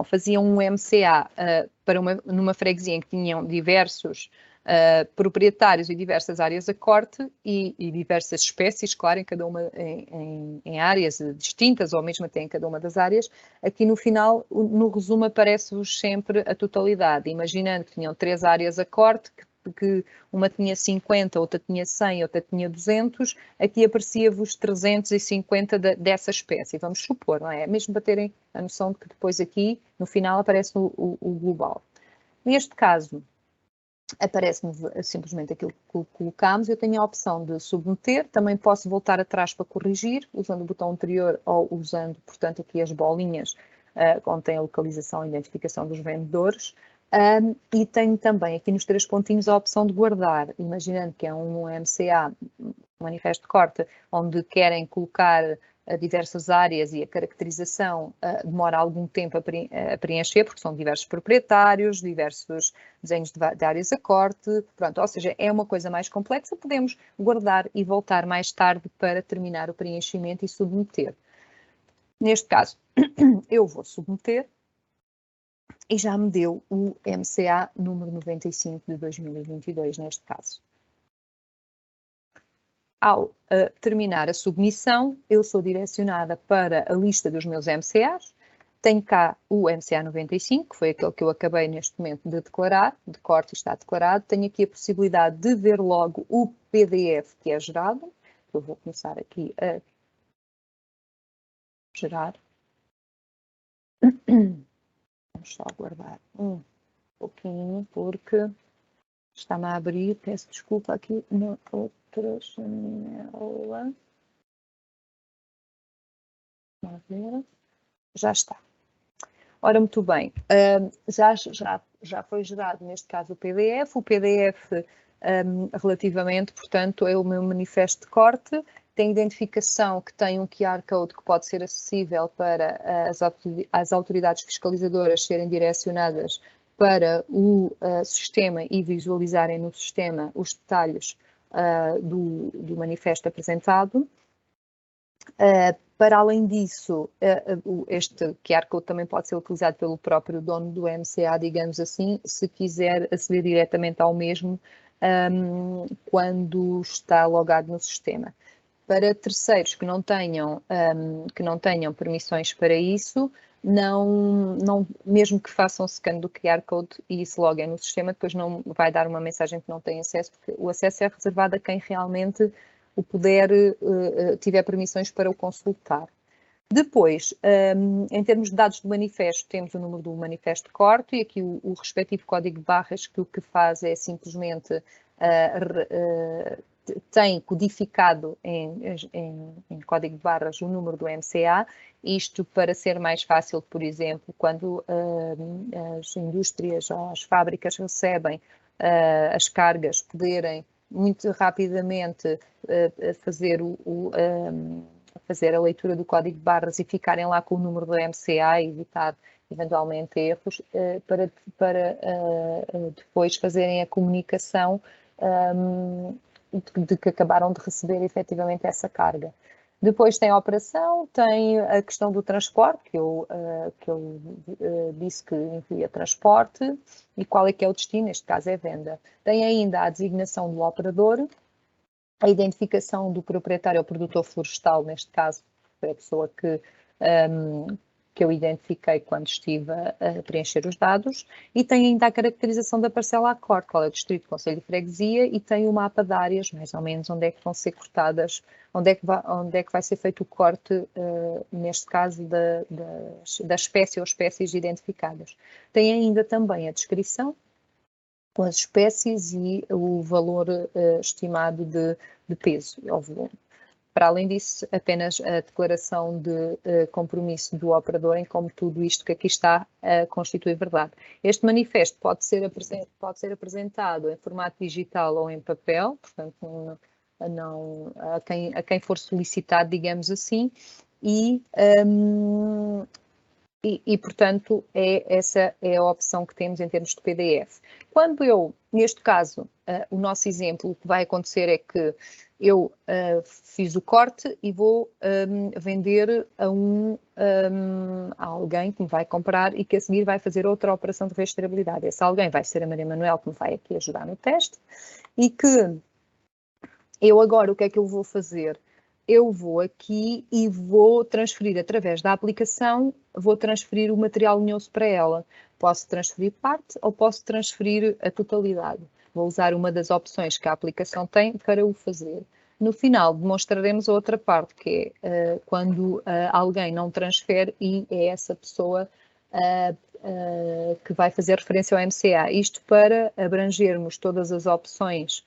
faziam um MCA numa freguesia em que tinham diversos proprietários e diversas áreas a corte e diversas espécies, claro, em cada uma em áreas distintas ou mesmo até em cada uma das áreas. Aqui no final, no resumo, aparece-vos sempre a totalidade, imaginando que tinham 3 áreas a corte, que uma tinha 50, outra tinha 100, outra tinha 200, aqui aparecia-vos 350 dessa espécie, vamos supor, não é? Mesmo para terem a noção de que depois aqui, no final, aparece o global. Neste caso, aparece-me simplesmente aquilo que colocámos. Eu tenho a opção de submeter, também posso voltar atrás para corrigir, usando o botão anterior ou usando, portanto, aqui as bolinhas onde tem a localização e identificação dos vendedores. E tenho também aqui nos 3 pontinhos a opção de guardar, imaginando que é um MCA, um manifesto de corte, onde querem colocar diversas áreas e a caracterização demora algum tempo a preencher, porque são diversos proprietários, diversos desenhos de áreas a corte, pronto, ou seja, é uma coisa mais complexa, podemos guardar e voltar mais tarde para terminar o preenchimento e submeter. Neste caso, eu vou submeter e já me deu o MCA número 95 de 2022, neste caso. Ao terminar a submissão, eu sou direcionada para a lista dos meus MCAs. Tenho cá o MCA 95, que foi aquele que eu acabei neste momento de declarar, de corte está declarado. Tenho aqui a possibilidade de ver logo o PDF que é gerado. Eu vou começar aqui a gerar. Vamos só aguardar um pouquinho, porque está-me a abrir, peço desculpa aqui na outra janela. Vamos ver. Já está. Ora, muito bem, já foi gerado, neste caso, o PDF. O PDF, relativamente, portanto, é o meu manifesto de corte, tem identificação que tem um QR Code que pode ser acessível para as autoridades fiscalizadoras serem direcionadas para o sistema e visualizarem no sistema os detalhes do manifesto apresentado. Para além disso, este QR Code também pode ser utilizado pelo próprio dono do MCA, digamos assim, se quiser aceder diretamente ao mesmo quando está logado no sistema. Para terceiros que não tenham permissões para isso, mesmo que façam scan do QR Code e se loguem no sistema, depois não vai dar uma mensagem que não tem acesso, porque o acesso é reservado a quem realmente o puder, tiver permissões para o consultar. Depois, em termos de dados do manifesto, temos o número do manifesto de corte e aqui o respectivo código de barras, que o que faz é simplesmente tem codificado em código de barras o número do MCA, isto para ser mais fácil, por exemplo, quando as indústrias ou as fábricas recebem as cargas, poderem muito rapidamente fazer a leitura do código de barras e ficarem lá com o número do MCA e evitar eventualmente erros, para depois fazerem a comunicação de que acabaram de receber efetivamente essa carga. Depois tem a operação, tem a questão do transporte, que eu disse que incluía transporte, e qual é que é o destino, neste caso é venda. Tem ainda a designação do operador, a identificação do proprietário ou produtor florestal, neste caso foi a pessoa que eu identifiquei quando estive a preencher os dados, e tem ainda a caracterização da parcela a corte, qual é o distrito, concelho e freguesia, e tem o mapa de áreas, mais ou menos, onde é que vão ser cortadas, onde é que vai ser feito o corte, neste caso, da espécie ou espécies identificadas. Tem ainda também a descrição, com as espécies e o valor estimado de peso ou volume. Para além disso, apenas a declaração de compromisso do operador em como tudo isto que aqui está constitui verdade. Este manifesto pode ser apresentado em formato digital ou em papel, portanto, a quem for solicitado, digamos assim, e, portanto, essa é a opção que temos em termos de PDF. Quando eu, neste caso, o nosso exemplo, o que vai acontecer é que eu fiz o corte e vou vender a alguém que me vai comprar e que a seguir vai fazer outra operação de rastreabilidade. Esse alguém vai ser a Maria Manuel, que me vai aqui ajudar no teste, e que eu agora, o que é que eu vou fazer? Eu vou aqui e vou transferir através da aplicação, vou transferir o material linhoso para ela. Posso transferir parte ou posso transferir a totalidade. Vou usar uma das opções que a aplicação tem para o fazer. No final, demonstraremos a outra parte, que é quando alguém não transfere e é essa pessoa que vai fazer referência ao MCA. Isto para abrangermos todas as opções.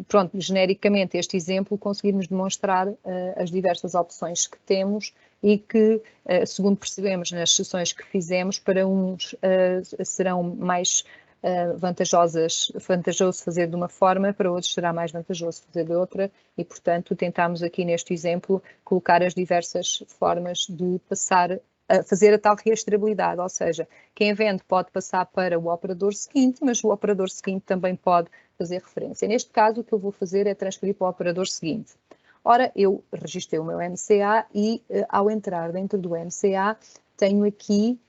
Pronto, genericamente este exemplo, conseguirmos demonstrar as diversas opções que temos e que, segundo percebemos nas sessões que fizemos, para uns serão mais vantajoso fazer de uma forma, para outros será mais vantajoso fazer de outra, e portanto tentámos aqui neste exemplo colocar as diversas formas de passar a fazer a tal rastreabilidade, ou seja, quem vende pode passar para o operador seguinte, mas o operador seguinte também pode fazer referência. Neste caso, o que eu vou fazer é transferir para o operador seguinte. Ora, eu registrei o meu MCA e, ao entrar dentro do MCA, tenho aqui,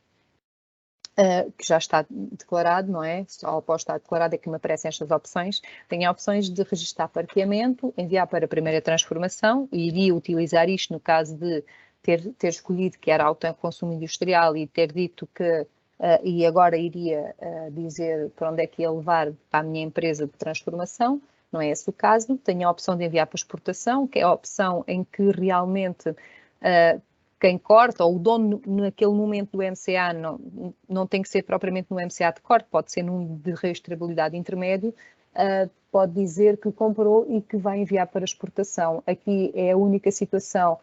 que já está declarado, não é? Só após estar declarado é que me aparecem estas opções. Tenho opções de registrar parqueamento, enviar para a primeira transformação, e iria utilizar isto no caso de ter escolhido que era autoconsumo industrial e ter dito que e agora iria dizer para onde é que ia levar para a minha empresa de transformação. Não é esse o caso. Tenho a opção de enviar para exportação, que é a opção em que realmente quem corta, ou o dono naquele momento do MCA, não tem que ser propriamente no MCA de corte, pode ser num de rastreabilidade intermédio, pode dizer que comprou e que vai enviar para exportação. Aqui é a única situação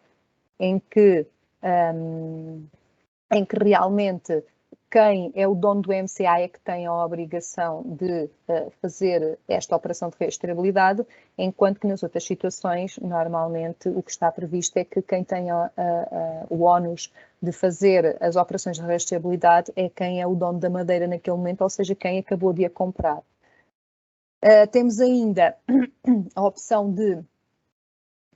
em que em que realmente quem é o dono do MCA é que tem a obrigação de fazer esta operação de rastreabilidade, enquanto que nas outras situações, normalmente, o que está previsto é que quem tem o ónus de fazer as operações de rastreabilidade é quem é o dono da madeira naquele momento, ou seja, quem acabou de a comprar. Temos ainda a opção de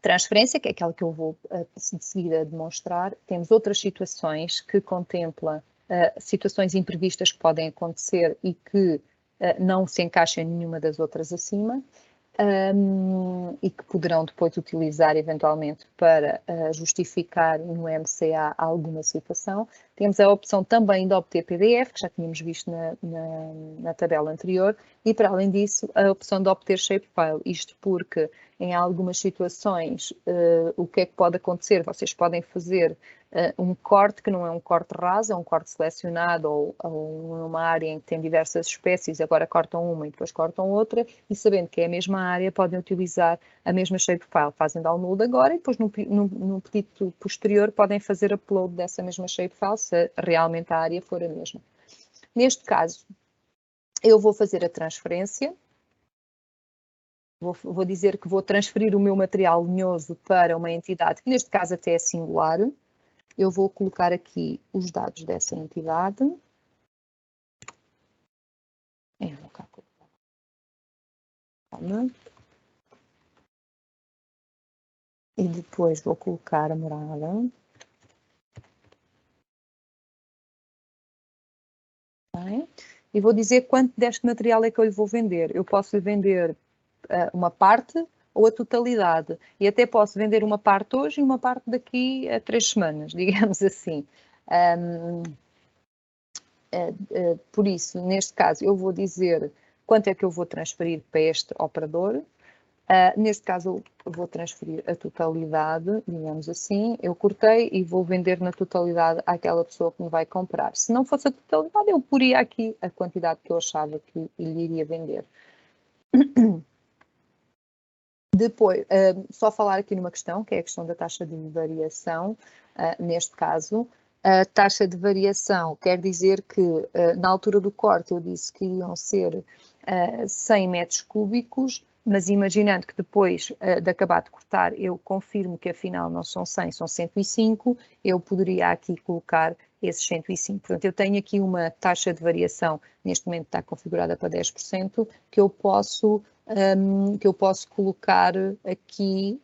transferência, que é aquela que eu vou de seguida demonstrar. Temos outras situações que contempla situações imprevistas que podem acontecer e que não se encaixam em nenhuma das outras acima, e que poderão depois utilizar eventualmente para justificar no MCA alguma situação. Temos a opção também de obter PDF, que já tínhamos visto na tabela anterior, e para além disso a opção de obter shapefile, isto porque em algumas situações o que é que pode acontecer? Vocês podem fazer um corte que não é um corte raso, é um corte selecionado ou numa área em que tem diversas espécies, agora cortam uma e depois cortam outra, e sabendo que é a mesma área, podem utilizar a mesma shapefile. Fazem download agora e depois no pedido posterior podem fazer upload dessa mesma shapefile se realmente a área for a mesma. Neste caso, eu vou fazer a transferência. Vou dizer que vou transferir o meu material linhoso para uma entidade, que neste caso até é singular. Eu vou colocar aqui os dados dessa entidade. E depois vou colocar a morada. Bem. E vou dizer quanto deste material é que eu lhe vou vender. Eu posso lhe vender uma parte ou a totalidade. E até posso vender uma parte hoje e uma parte daqui a 3 semanas, digamos assim. Por isso, neste caso, eu vou dizer quanto é que eu vou transferir para este operador. Neste caso, eu vou transferir a totalidade, digamos assim. Eu cortei e vou vender na totalidade àquela pessoa que me vai comprar. Se não fosse a totalidade, eu poria aqui a quantidade que eu achava que lhe iria vender. Depois, só falar aqui numa questão, que é a questão da taxa de variação. Neste caso, a taxa de variação quer dizer que, na altura do corte, eu disse que iam ser 100 metros cúbicos, mas imaginando que depois de acabar de cortar, eu confirmo que afinal não são 100, são 105, eu poderia aqui colocar esses 105. Portanto, eu tenho aqui uma taxa de variação, neste momento está configurada para 10%, que eu posso colocar aqui,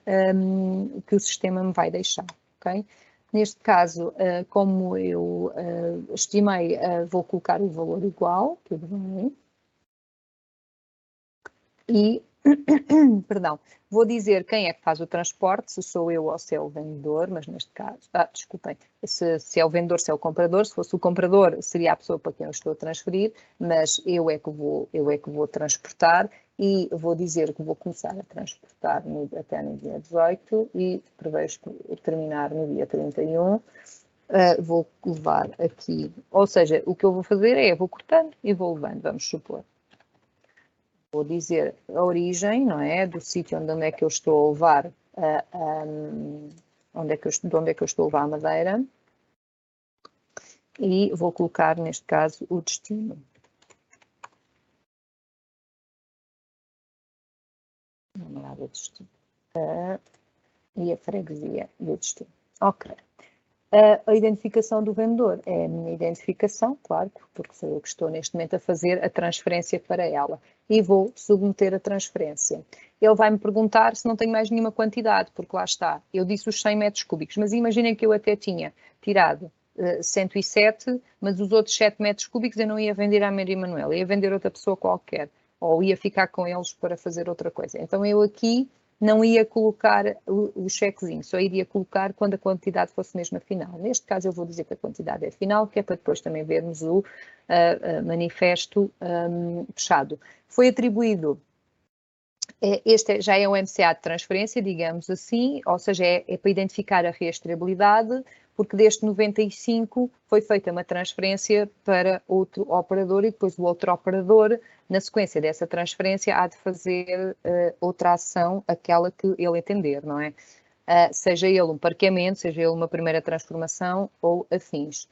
que o sistema me vai deixar, ok? Neste caso, como eu estimei, vou colocar o valor igual, tudo bem. E, perdão, vou dizer quem é que faz o transporte, se sou eu ou se é o vendedor, mas neste caso, desculpem, se é o vendedor, se é o comprador. Se fosse o comprador, seria a pessoa para quem eu estou a transferir, mas eu é que vou transportar, e vou dizer que vou começar a transportar até no dia 18 e prevejo terminar no dia 31. Vou levar aqui, ou seja, o que eu vou fazer é, vou cortando e vou levando, vamos supor. Vou dizer a origem, não é? Do sítio onde é que eu estou a levar, de onde é que eu estou a levar a madeira. E vou colocar, neste caso, o destino. A morada de destino. E a freguesia do destino. Ok. A identificação do vendedor é a minha identificação, claro, porque sou eu que estou neste momento a fazer a transferência para ela. E vou submeter a transferência. Ele vai-me perguntar se não tenho mais nenhuma quantidade, porque lá está. Eu disse os 100 metros cúbicos, mas imaginem que eu até tinha tirado 107, mas os outros 7 metros cúbicos eu não ia vender à Maria Manuela, ia vender a outra pessoa qualquer, ou ia ficar com eles para fazer outra coisa. Então eu aqui não ia colocar o chequezinho, só iria colocar quando a quantidade fosse mesmo a final. Neste caso eu vou dizer que a quantidade é final, que é para depois também vermos o manifesto fechado. Foi atribuído, este já é um MCA de transferência, digamos assim, ou seja, é para identificar a rastreabilidade, porque deste 95 foi feita uma transferência para outro operador e depois o outro operador, na sequência dessa transferência, há de fazer outra ação, aquela que ele entender, não é? Seja ele um parqueamento, seja ele uma primeira transformação ou afins.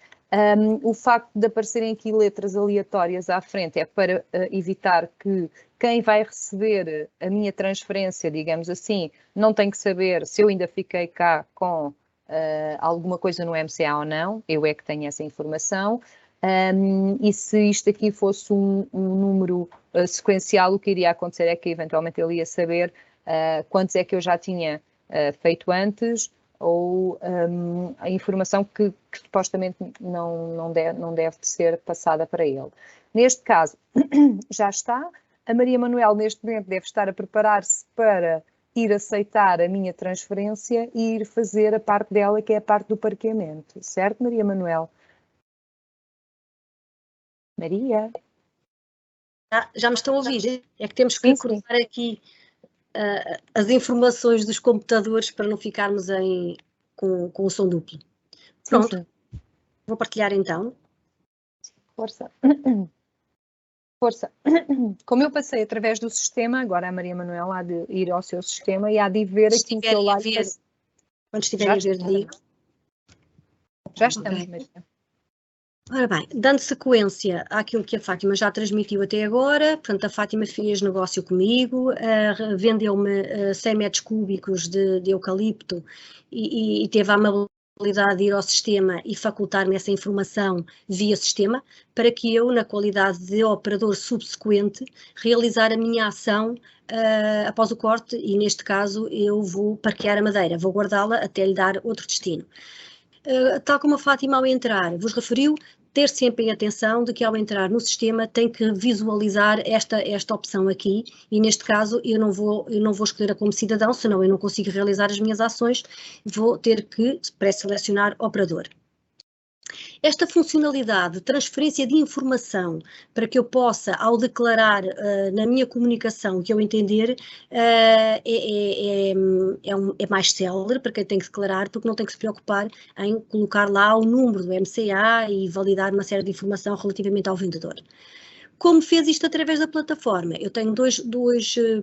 O facto de aparecerem aqui letras aleatórias à frente é para evitar que quem vai receber a minha transferência, digamos assim, não tem que saber se eu ainda fiquei cá com alguma coisa no MCA ou não, eu é que tenho essa informação. E se isto aqui fosse um número sequencial, o que iria acontecer é que eventualmente ele ia saber quantos é que eu já tinha feito antes, ou a informação que supostamente não deve ser passada para ele. Neste caso, já está. A Maria Manuel, neste momento, deve estar a preparar-se para ir aceitar a minha transferência e ir fazer a parte dela, que é a parte do parqueamento. Certo, Maria Manuel? Maria? Já me estão a ouvir? É que temos que cruzar aqui as informações dos computadores para não ficarmos com o som duplo. Pronto, sim. Vou partilhar então. Força. Força. Como eu passei através do sistema, agora a Maria Manuela há de ir ao seu sistema e há de ver aqui o seu lado. Quando estiverem a ver, digo. Já estamos, Maria. Ora bem, dando sequência àquilo que a Fátima já transmitiu até agora, portanto, a Fátima fez negócio comigo, vendeu-me 100 metros cúbicos de eucalipto e teve a amabilidade de ir ao sistema e facultar-me essa informação via sistema, para que eu, na qualidade de operador subsequente, realizar a minha ação após o corte, e neste caso eu vou parquear a madeira, vou guardá-la até lhe dar outro destino. Tal como a Fátima ao entrar vos referiu, ter sempre em atenção de que ao entrar no sistema tem que visualizar esta opção aqui, e neste caso eu não vou escolher como cidadão, senão eu não consigo realizar as minhas ações, vou ter que pré-selecionar operador. Esta funcionalidade de transferência de informação para que eu possa, ao declarar na minha comunicação o que eu entender, é mais célere para quem tem que declarar, porque não tem que se preocupar em colocar lá o número do MCA e validar uma série de informação relativamente ao vendedor. Como fez isto através da plataforma? Eu tenho dois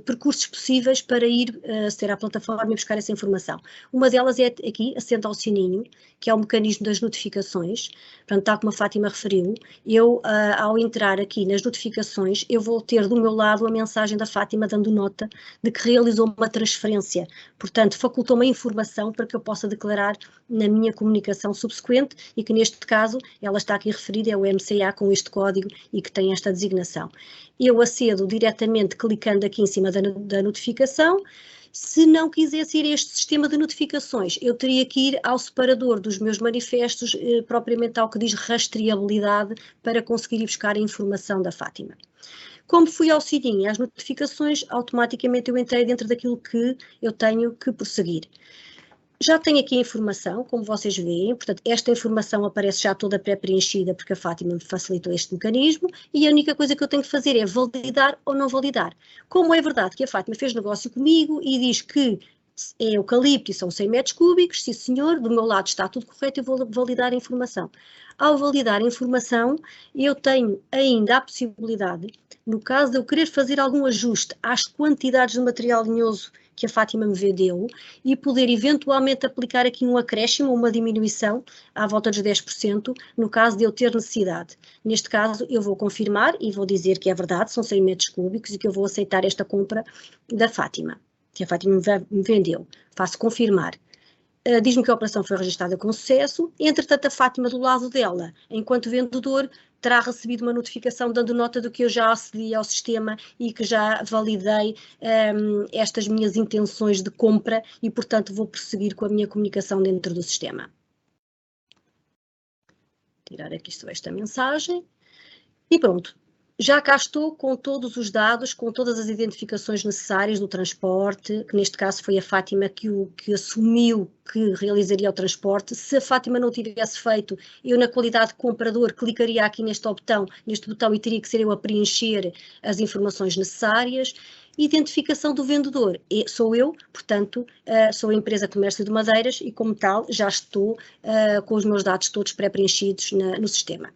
percursos possíveis para ir aceder à plataforma e buscar essa informação. Uma delas é aqui, assenta ao sininho, que é o mecanismo das notificações. Portanto, tal como a Fátima referiu, eu, ao entrar aqui nas notificações, eu vou ter do meu lado a mensagem da Fátima dando nota de que realizou uma transferência. Portanto, facultou-me a informação para que eu possa declarar na minha comunicação subsequente e que, neste caso, ela está aqui referida, é o MCA com este código e que tem esta designação. Eu acedo diretamente clicando aqui em cima da notificação. Se não quisesse ir a este sistema de notificações, eu teria que ir ao separador dos meus manifestos, propriamente ao que diz rastreabilidade, para conseguir ir buscar a informação da Fátima. Como fui ao sininho às notificações, automaticamente eu entrei dentro daquilo que eu tenho que prosseguir. Já tenho aqui a informação, como vocês veem, portanto, esta informação aparece já toda pré-preenchida porque a Fátima me facilitou este mecanismo e a única coisa que eu tenho que fazer é validar ou não validar. Como é verdade que a Fátima fez negócio comigo e diz que é eucalipto e são 100 metros cúbicos, sim senhor, do meu lado está tudo correto, eu vou validar a informação. Ao validar a informação, eu tenho ainda a possibilidade, no caso de eu querer fazer algum ajuste às quantidades de material linhoso que a Fátima me vendeu e poder eventualmente aplicar aqui um acréscimo ou uma diminuição à volta dos 10%, no caso de eu ter necessidade. Neste caso, eu vou confirmar e vou dizer que é verdade, são 100 metros cúbicos e que eu vou aceitar esta compra da Fátima, que a Fátima me vendeu. Faço confirmar. Diz-me que a operação foi registrada com sucesso, entretanto a Fátima do lado dela, enquanto vendedor, terá recebido uma notificação dando nota do que eu já acedi ao sistema e que já validei estas minhas intenções de compra e, portanto, vou prosseguir com a minha comunicação dentro do sistema. Tirar aqui só esta mensagem e pronto. Já cá estou com todos os dados, com todas as identificações necessárias do transporte, que neste caso foi a Fátima que assumiu que realizaria o transporte. Se a Fátima não tivesse feito, eu na qualidade de comprador clicaria aqui neste botão e teria que ser eu a preencher as informações necessárias. Identificação do vendedor, sou eu, portanto, sou a empresa Comércio de Madeiras e como tal já estou com os meus dados todos pré-preenchidos no sistema.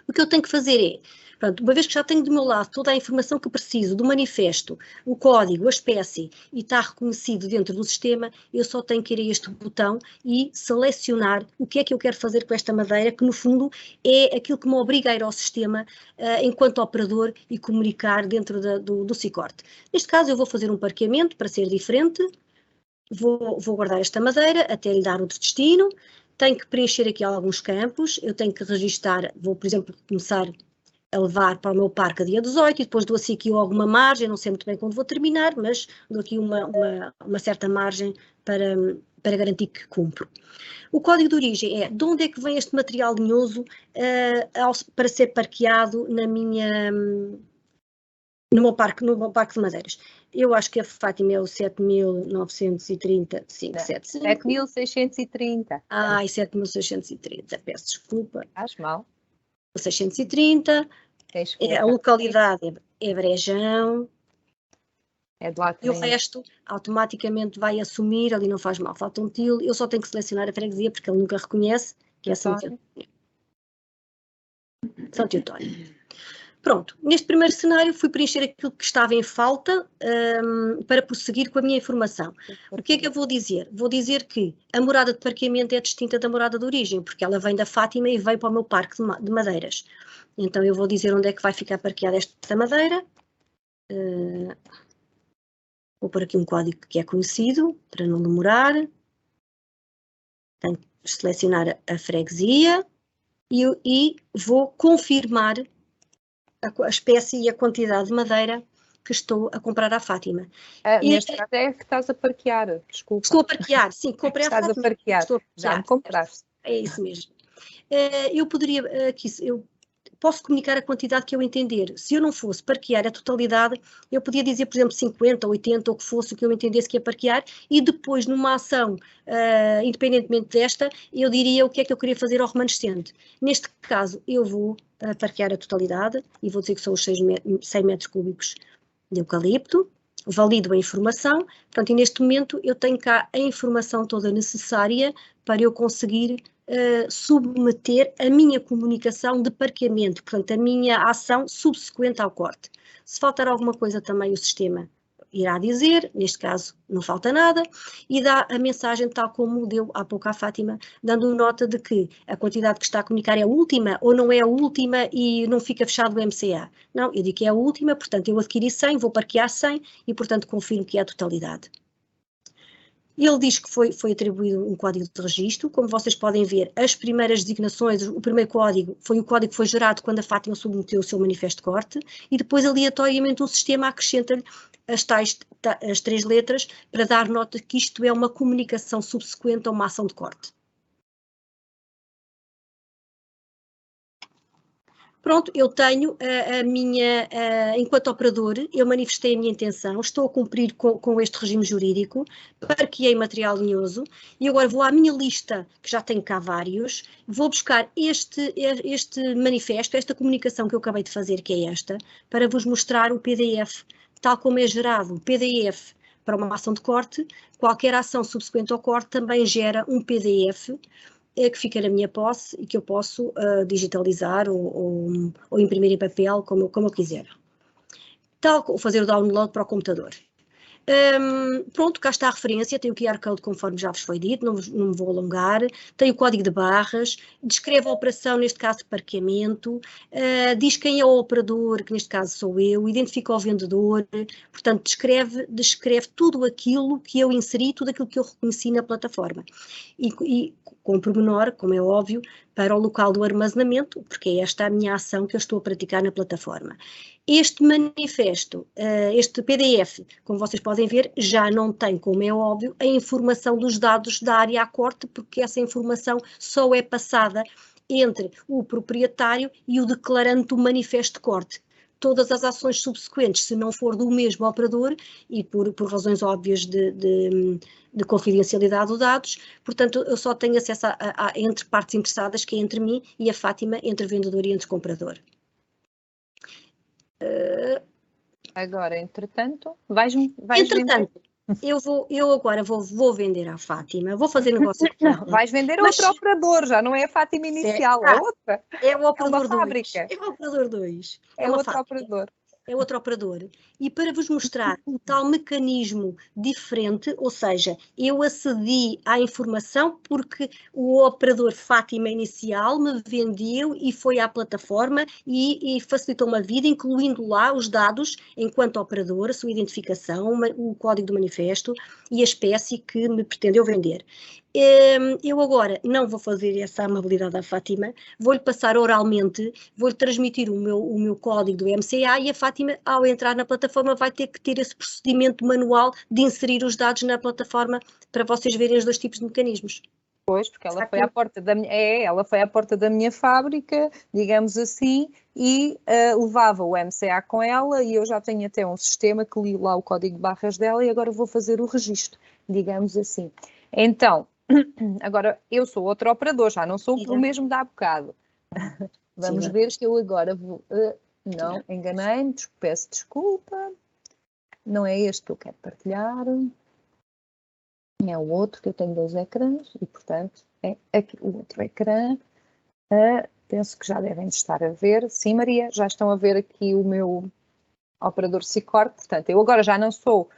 O que eu tenho que fazer é, pronto, uma vez que já tenho do meu lado toda a informação que preciso do manifesto, o código, a espécie, e está reconhecido dentro do sistema, eu só tenho que ir a este botão e selecionar o que é que eu quero fazer com esta madeira, que no fundo é aquilo que me obriga a ir ao sistema enquanto operador e comunicar dentro do Sicorte. Neste caso eu vou fazer um parqueamento para ser diferente, vou guardar esta madeira até lhe dar outro destino, tenho que preencher aqui alguns campos, eu tenho que registar, vou por exemplo começar a levar para o meu parque a dia 18 e depois dou assim aqui alguma margem, não sei muito bem quando vou terminar, mas dou aqui uma certa margem para garantir que cumpro. O código de origem é de onde é que vem este material linhoso para ser parqueado no meu parque de madeiras. Eu acho que a Fátima é o 7.930, 575. 7.630. Ai, 7.630, peço desculpa. Faz mal. 630, a localidade é Brejão. É de lá que e o resto automaticamente vai assumir, ali não faz mal, falta um tilde, eu só tenho que selecionar a freguesia porque ele nunca reconhece, que é Santo Teotónio. Pronto, neste primeiro cenário fui preencher aquilo que estava em falta para prosseguir com a minha informação. O que é que eu vou dizer? Vou dizer que a morada de parqueamento é distinta da morada de origem, porque ela vem da Fátima e veio para o meu parque de madeiras. Então eu vou dizer onde é que vai ficar parqueada esta madeira. Vou pôr aqui um código que é conhecido, para não demorar. Tenho que selecionar a freguesia e vou confirmar a espécie e a quantidade de madeira que estou a comprar à Fátima. Neste caso é que estás a parquear, desculpa. Estou a parquear, sim, comprei à Fátima. Estás a parquear, estou a parquear, já me compraste. É isso mesmo. Eu poderia, eu posso comunicar a quantidade que eu entender. Se eu não fosse parquear a totalidade, eu podia dizer, por exemplo, 50 ou 80, ou o que fosse o que eu entendesse que ia parquear, e depois, numa ação, independentemente desta, eu diria o que é que eu queria fazer ao remanescente. Neste caso, eu vou parquear a totalidade, e vou dizer que são os 100 metros cúbicos de eucalipto, valido a informação, portanto, e neste momento eu tenho cá a informação toda necessária para eu conseguir submeter a minha comunicação de parqueamento, portanto, a minha ação subsequente ao corte. Se faltar alguma coisa também o sistema irá dizer, neste caso não falta nada, e dá a mensagem tal como deu há pouco à Fátima, dando nota de que a quantidade que está a comunicar é a última ou não é a última e não fica fechado o MCA. Não, eu digo que é a última, portanto eu adquiri 100, vou parquear 100 e portanto confirmo que é a totalidade. Ele diz que foi atribuído um código de registro, como vocês podem ver, as primeiras designações, o primeiro código foi o código que foi gerado quando a Fátima submeteu o seu manifesto de corte e depois aleatoriamente o sistema acrescenta-lhe as 3 letras para dar nota que isto é uma comunicação subsequente a uma ação de corte. Pronto, eu tenho enquanto operador, eu manifestei a minha intenção, estou a cumprir com este regime jurídico, parqueei material linhoso e agora vou à minha lista, que já tenho cá vários, vou buscar este manifesto, esta comunicação que eu acabei de fazer, que é esta, para vos mostrar o PDF, tal como é gerado o PDF para uma ação de corte, qualquer ação subsequente ao corte também gera um PDF, que fica na minha posse e que eu posso digitalizar ou imprimir em papel, como eu quiser. Ou fazer o download para o computador. Pronto, cá está a referência, tem o QR Code conforme já vos foi dito, não me vou alongar, tem o código de barras, descreve a operação, neste caso de parqueamento, diz quem é o operador, que neste caso sou eu, identifica o vendedor, portanto descreve tudo aquilo que eu inseri, tudo aquilo que eu reconheci na plataforma. E com pormenor, como é óbvio, para o local do armazenamento, porque é esta a minha ação que eu estou a praticar na plataforma. Este manifesto, este PDF, como vocês podem ver, já não tem, como é óbvio, a informação dos dados da área à corte, porque essa informação só é passada entre o proprietário e o declarante do manifesto de corte. Todas as ações subsequentes, se não for do mesmo operador, e por razões óbvias de confidencialidade dos dados, portanto, eu só tenho acesso entre partes interessadas, que é entre mim e a Fátima, entre vendedor e entre comprador. Agora, entretanto, entretanto, eu agora vou vender à Fátima, vou fazer negócio com ela. Não, vais vender a outro operador, já não é a Fátima inicial, é outra. É o operador 2. fábrica. É o operador 2. É outro operador. É outro operador. E para vos mostrar o tal mecanismo diferente, ou seja, eu acedi à informação porque o operador Fátima inicial me vendeu e foi à plataforma e facilitou-me a vida, incluindo lá os dados enquanto operador, a sua identificação, o código do manifesto e a espécie que me pretendeu vender. Eu agora não vou fazer essa amabilidade à Fátima, vou-lhe passar oralmente, vou-lhe transmitir o meu código do MCA e a Fátima, ao entrar na plataforma, vai ter que ter esse procedimento manual de inserir os dados na plataforma para vocês verem os dois tipos de mecanismos. Pois, porque ela foi à porta da minha, ela foi à porta da minha fábrica, digamos assim, e levava o MCA com ela e eu já tenho até um sistema que li lá o código de barras dela e agora vou fazer o registro, digamos assim. Então, agora eu sou outro operador, já não sou o mesmo de há bocado. Vamos ver se eu agora vou... não, enganei-me, peço desculpa. Não é este que eu quero partilhar. É o outro, que eu tenho 2 ecrãs e, portanto, é aqui o outro ecrã. Penso que já devem estar a ver. Sim, Maria, já estão a ver aqui o meu operador Sicorp. Portanto, eu agora já não sou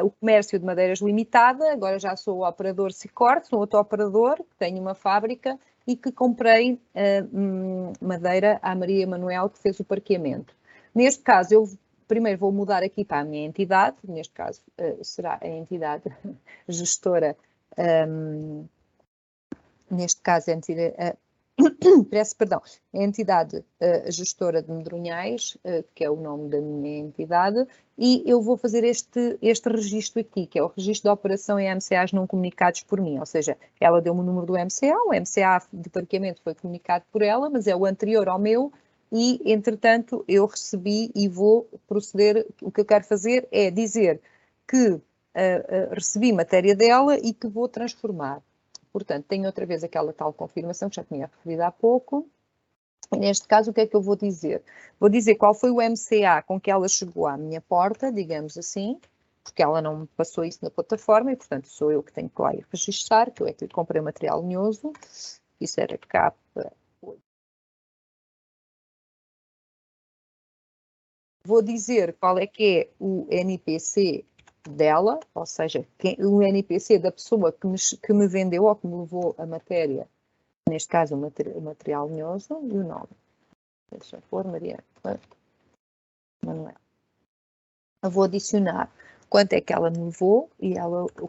o comércio de madeiras limitada, agora já sou o operador Sicorp, sou outro operador que tenho uma fábrica e que comprei madeira à Maria Manuel, que fez o parqueamento. Neste caso, eu primeiro vou mudar aqui para a minha entidade, neste caso será a entidade gestora, neste caso a entidade, peço perdão, a entidade gestora de Medronhais, que é o nome da minha entidade, e eu vou fazer este registro aqui, que é o registro da operação em MCAs não comunicados por mim, ou seja, ela deu-me o número do MCA, o MCA de parqueamento foi comunicado por ela, mas é o anterior ao meu, e entretanto eu recebi e vou proceder, o que eu quero fazer é dizer que recebi matéria dela e que vou transformar. Portanto, tenho outra vez aquela tal confirmação que já tinha referido há pouco. E neste caso, o que é que eu vou dizer? Vou dizer qual foi o MCA com que ela chegou à minha porta, digamos assim, porque ela não me passou isso na plataforma e, portanto, sou eu que tenho que lá ir registrar, que eu é que comprei material linhoso. Isso era capa 8. Vou dizer qual é que é o NPC dela, ou seja, o NPC da pessoa que me vendeu ou que me levou a matéria, neste caso o material linhoso, e o nome. Deixa eu pôr Maria Manuel. Eu vou adicionar quanto é que ela me levou e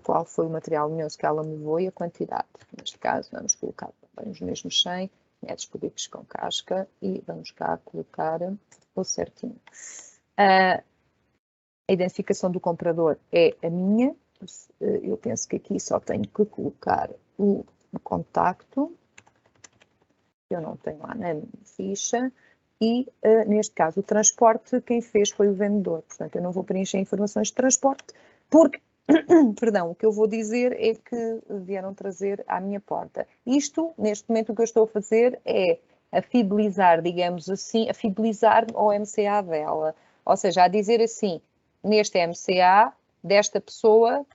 qual foi o material linhoso que ela me levou e a quantidade. Neste caso, vamos colocar também os mesmos 100 metros cúbicos com casca e vamos cá colocar o certinho. A identificação do comprador é a minha. Eu penso que aqui só tenho que colocar o contacto, que eu não tenho lá na minha ficha, e neste caso o transporte, quem fez foi o vendedor. Portanto, eu não vou preencher informações de transporte, porque, perdão, o que eu vou dizer é que vieram trazer à minha porta. Isto, neste momento, o que eu estou a fazer é a fidelizar, digamos assim, a fidelizar ao MCA dela. Ou seja, a dizer assim, neste MCA desta pessoa,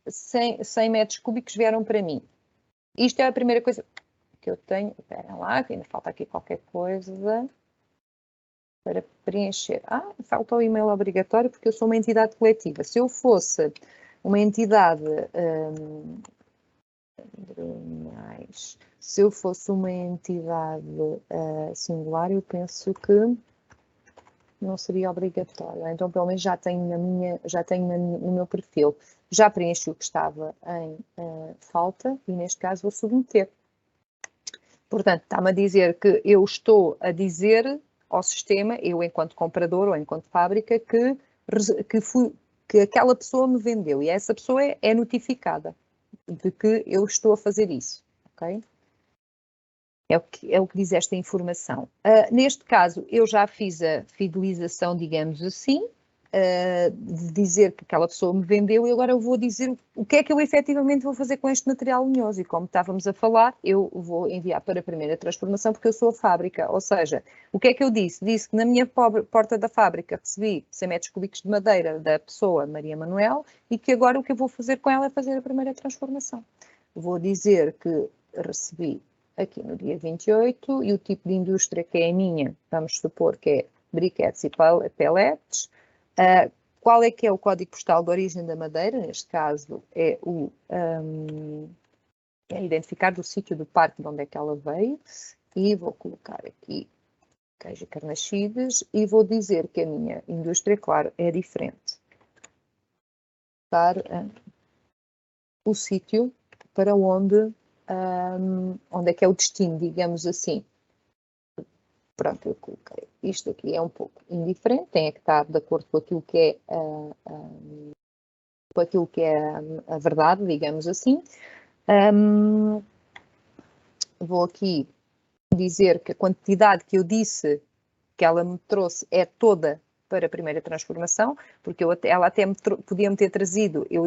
100 metros cúbicos vieram para mim. Isto é a primeira coisa que eu tenho. Espera lá, que ainda falta aqui qualquer coisa para preencher. Falta o e-mail obrigatório porque eu sou uma entidade coletiva. Se eu fosse uma entidade... se eu fosse uma entidade singular, eu penso que não seria obrigatório. Então, pelo menos já tenho no meu perfil. Já preenchi o que estava em falta e, neste caso, vou submeter. Portanto, está-me a dizer que eu estou a dizer ao sistema, eu enquanto comprador ou enquanto fábrica, que aquela pessoa me vendeu e essa pessoa é notificada de que eu estou a fazer isso. Ok? É o que diz esta informação. Neste caso, eu já fiz a fidelização, digamos assim, de dizer que aquela pessoa me vendeu, e agora eu vou dizer o que é que eu efetivamente vou fazer com este material lenhoso. E como estávamos a falar, eu vou enviar para a primeira transformação porque eu sou a fábrica. Ou seja, o que é que eu disse? Disse que na minha porta da fábrica recebi 100 metros cúbicos de madeira da pessoa Maria Manuel e que agora o que eu vou fazer com ela é fazer a primeira transformação. Vou dizer que recebi aqui no dia 28 e o tipo de indústria que é a minha, vamos supor que é briquetes e pellets. Qual é que é o código postal de origem da madeira? Neste caso é identificar do sítio do parque de onde é que ela veio, e vou colocar aqui queijo e carnaxides e vou dizer que a minha indústria, claro, é diferente. Para o sítio para onde é que é o destino, digamos assim. Pronto, eu coloquei. Isto aqui é um pouco indiferente, tem que estar de acordo com aquilo que é, a verdade, digamos assim. Vou aqui dizer que a quantidade que eu disse que ela me trouxe é toda para a primeira transformação, porque ela até podia-me ter trazido, eu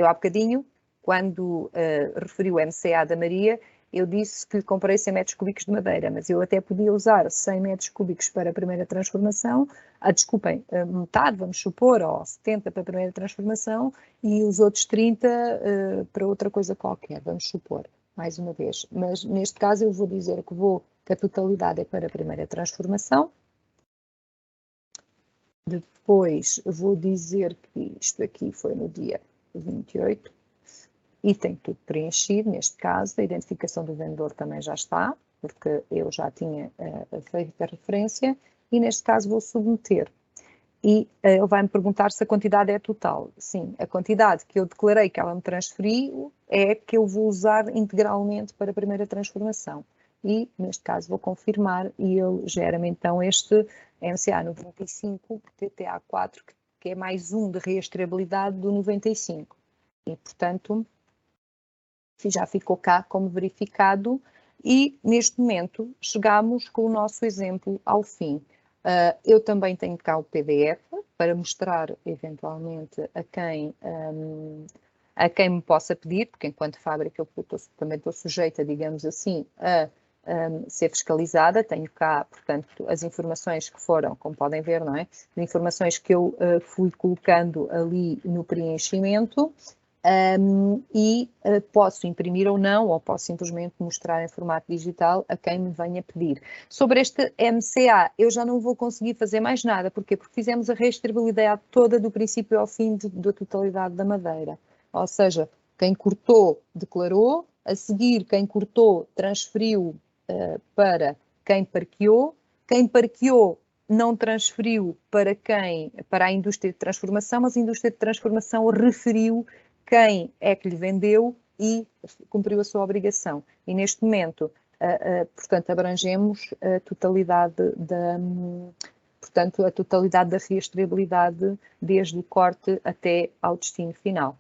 há bocadinho, quando referi o MCA da Maria, eu disse que lhe comprei 100 metros cúbicos de madeira, mas eu até podia usar 100 metros cúbicos para a primeira transformação, desculpem, metade, vamos supor, ou 70 para a primeira transformação, e os outros 30 para outra coisa qualquer, vamos supor, mais uma vez. Mas neste caso eu vou dizer que a totalidade é para a primeira transformação. Depois vou dizer que isto aqui foi no dia 28, e tem tudo preenchido, neste caso, a identificação do vendedor também já está, porque eu já tinha feito a referência, e neste caso vou submeter. E ele vai-me perguntar se a quantidade é total. Sim, a quantidade que eu declarei que ela me transferiu é que eu vou usar integralmente para a primeira transformação. E, neste caso, vou confirmar, e ele gera-me então este MCA 95 TTA4, que é mais um de rastreabilidade do 95. E, portanto, já ficou cá como verificado, e neste momento chegamos com o nosso exemplo ao fim. Eu também tenho cá o PDF para mostrar eventualmente a quem me possa pedir, porque enquanto fábrica eu também estou sujeita, digamos assim, a ser fiscalizada. Tenho cá, portanto, as informações que foram, como podem ver, não é? As informações que eu fui colocando ali no preenchimento. Posso imprimir ou não, ou posso simplesmente mostrar em formato digital a quem me venha pedir. Sobre este MCA, eu já não vou conseguir fazer mais nada. Porquê? Porque fizemos a rastreabilidade toda do princípio ao fim da totalidade da madeira. Ou seja, quem cortou, declarou, a seguir quem cortou, transferiu para quem parqueou não transferiu para a indústria de transformação, mas a indústria de transformação referiu quem é que lhe vendeu e cumpriu a sua obrigação. E neste momento, portanto, abrangemos a totalidade da rastreabilidade desde o corte até ao destino final.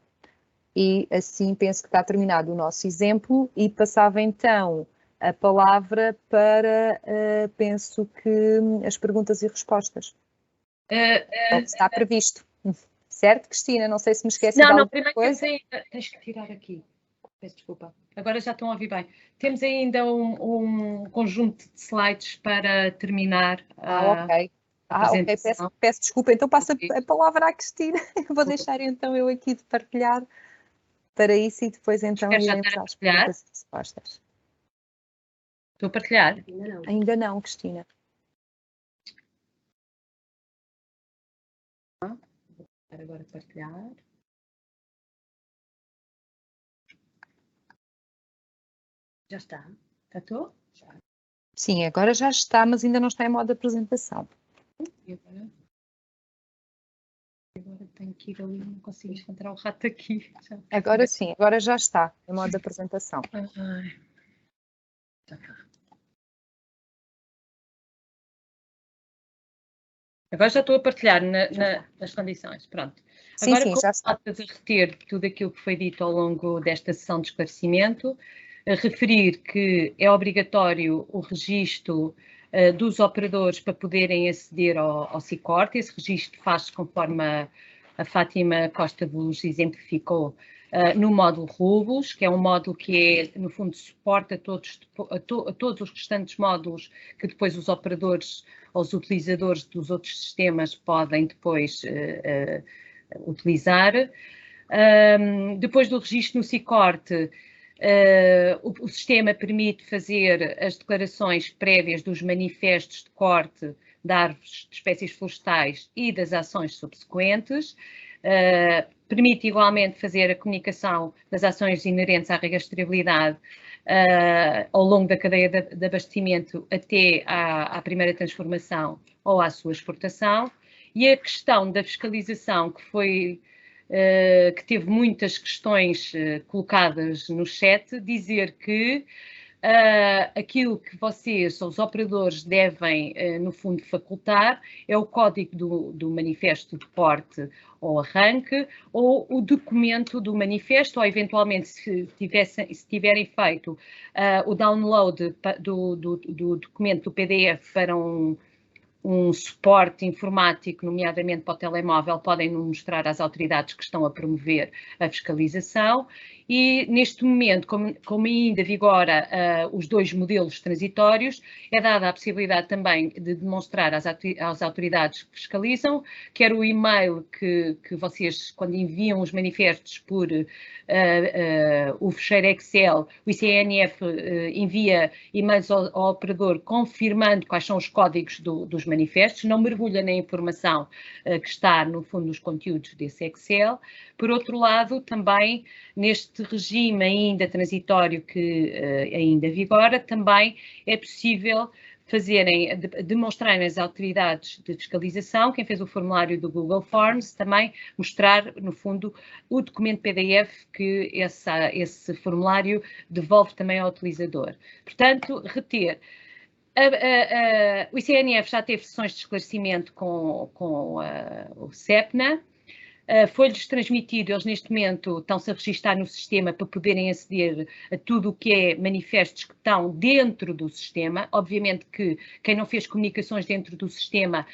E assim penso que está terminado o nosso exemplo, e passava então a palavra para, penso que, as perguntas e respostas. Está previsto. Certo, Cristina? Não sei se me esqueci de alguma coisa. Tens que tirar aqui. Peço desculpa. Agora já estão a ouvir bem. Temos ainda um conjunto de slides para terminar. Ok. Peço desculpa. Então passo a palavra à Cristina. Vou deixar então eu aqui de partilhar para isso, e depois então iremos às perguntas e respostas. Estou a partilhar? Ainda não, Cristina. Agora partilhar. Já está? Já estou? Já. Sim, agora já está, mas ainda não está em modo de apresentação. E agora tenho que ir ali, não consigo encontrar o rato aqui. Agora sim, agora já está em modo de apresentação. Já está. Agora já estou a partilhar nas condições, pronto. Sim, agora, sim, já está. Notas a reter tudo aquilo que foi dito ao longo desta sessão de esclarecimento, a referir que é obrigatório o registro dos operadores para poderem aceder ao SICORT. Esse registro faz-se conforme a Fátima Costa vos exemplificou, no módulo Rubus, que é um módulo que no fundo, suporta a todos os restantes módulos que depois os operadores ou os utilizadores dos outros sistemas podem depois utilizar. Depois do registro no SICORT, o sistema permite fazer as declarações prévias dos manifestos de corte de árvores de espécies florestais e das ações subsequentes. Permite igualmente fazer a comunicação das ações inerentes à rastreabilidade ao longo da cadeia de abastecimento até à primeira transformação ou à sua exportação. E a questão da fiscalização, que teve muitas questões colocadas no chat, dizer que aquilo que vocês, os operadores, devem, no fundo, facultar é o código do manifesto de porte ou arranque, ou o documento do manifesto, ou eventualmente, se tiverem feito o download do documento do PDF para um suporte informático, nomeadamente para o telemóvel, podem mostrar às autoridades que estão a promover a fiscalização. E, neste momento, como ainda vigora os 2 modelos transitórios, é dada a possibilidade também de demonstrar às autoridades que fiscalizam, quer o e-mail que vocês, quando enviam os manifestos por o fecheiro Excel, o ICNF envia e-mails ao operador confirmando quais são os códigos dos manifestos, não mergulha na informação que está, no fundo, nos conteúdos desse Excel. Por outro lado, também, neste regime ainda transitório que ainda vigora, também é possível demonstrarem às autoridades de fiscalização, quem fez o formulário do Google Forms, também mostrar, no fundo, o documento PDF que esse formulário devolve também ao utilizador. Portanto, reter. O ICNF já teve sessões de esclarecimento com o CEPNA. Foi-lhes transmitido, eles neste momento estão-se a registrar no sistema para poderem aceder a tudo o que é manifestos que estão dentro do sistema. Obviamente que quem não fez comunicações dentro do sistema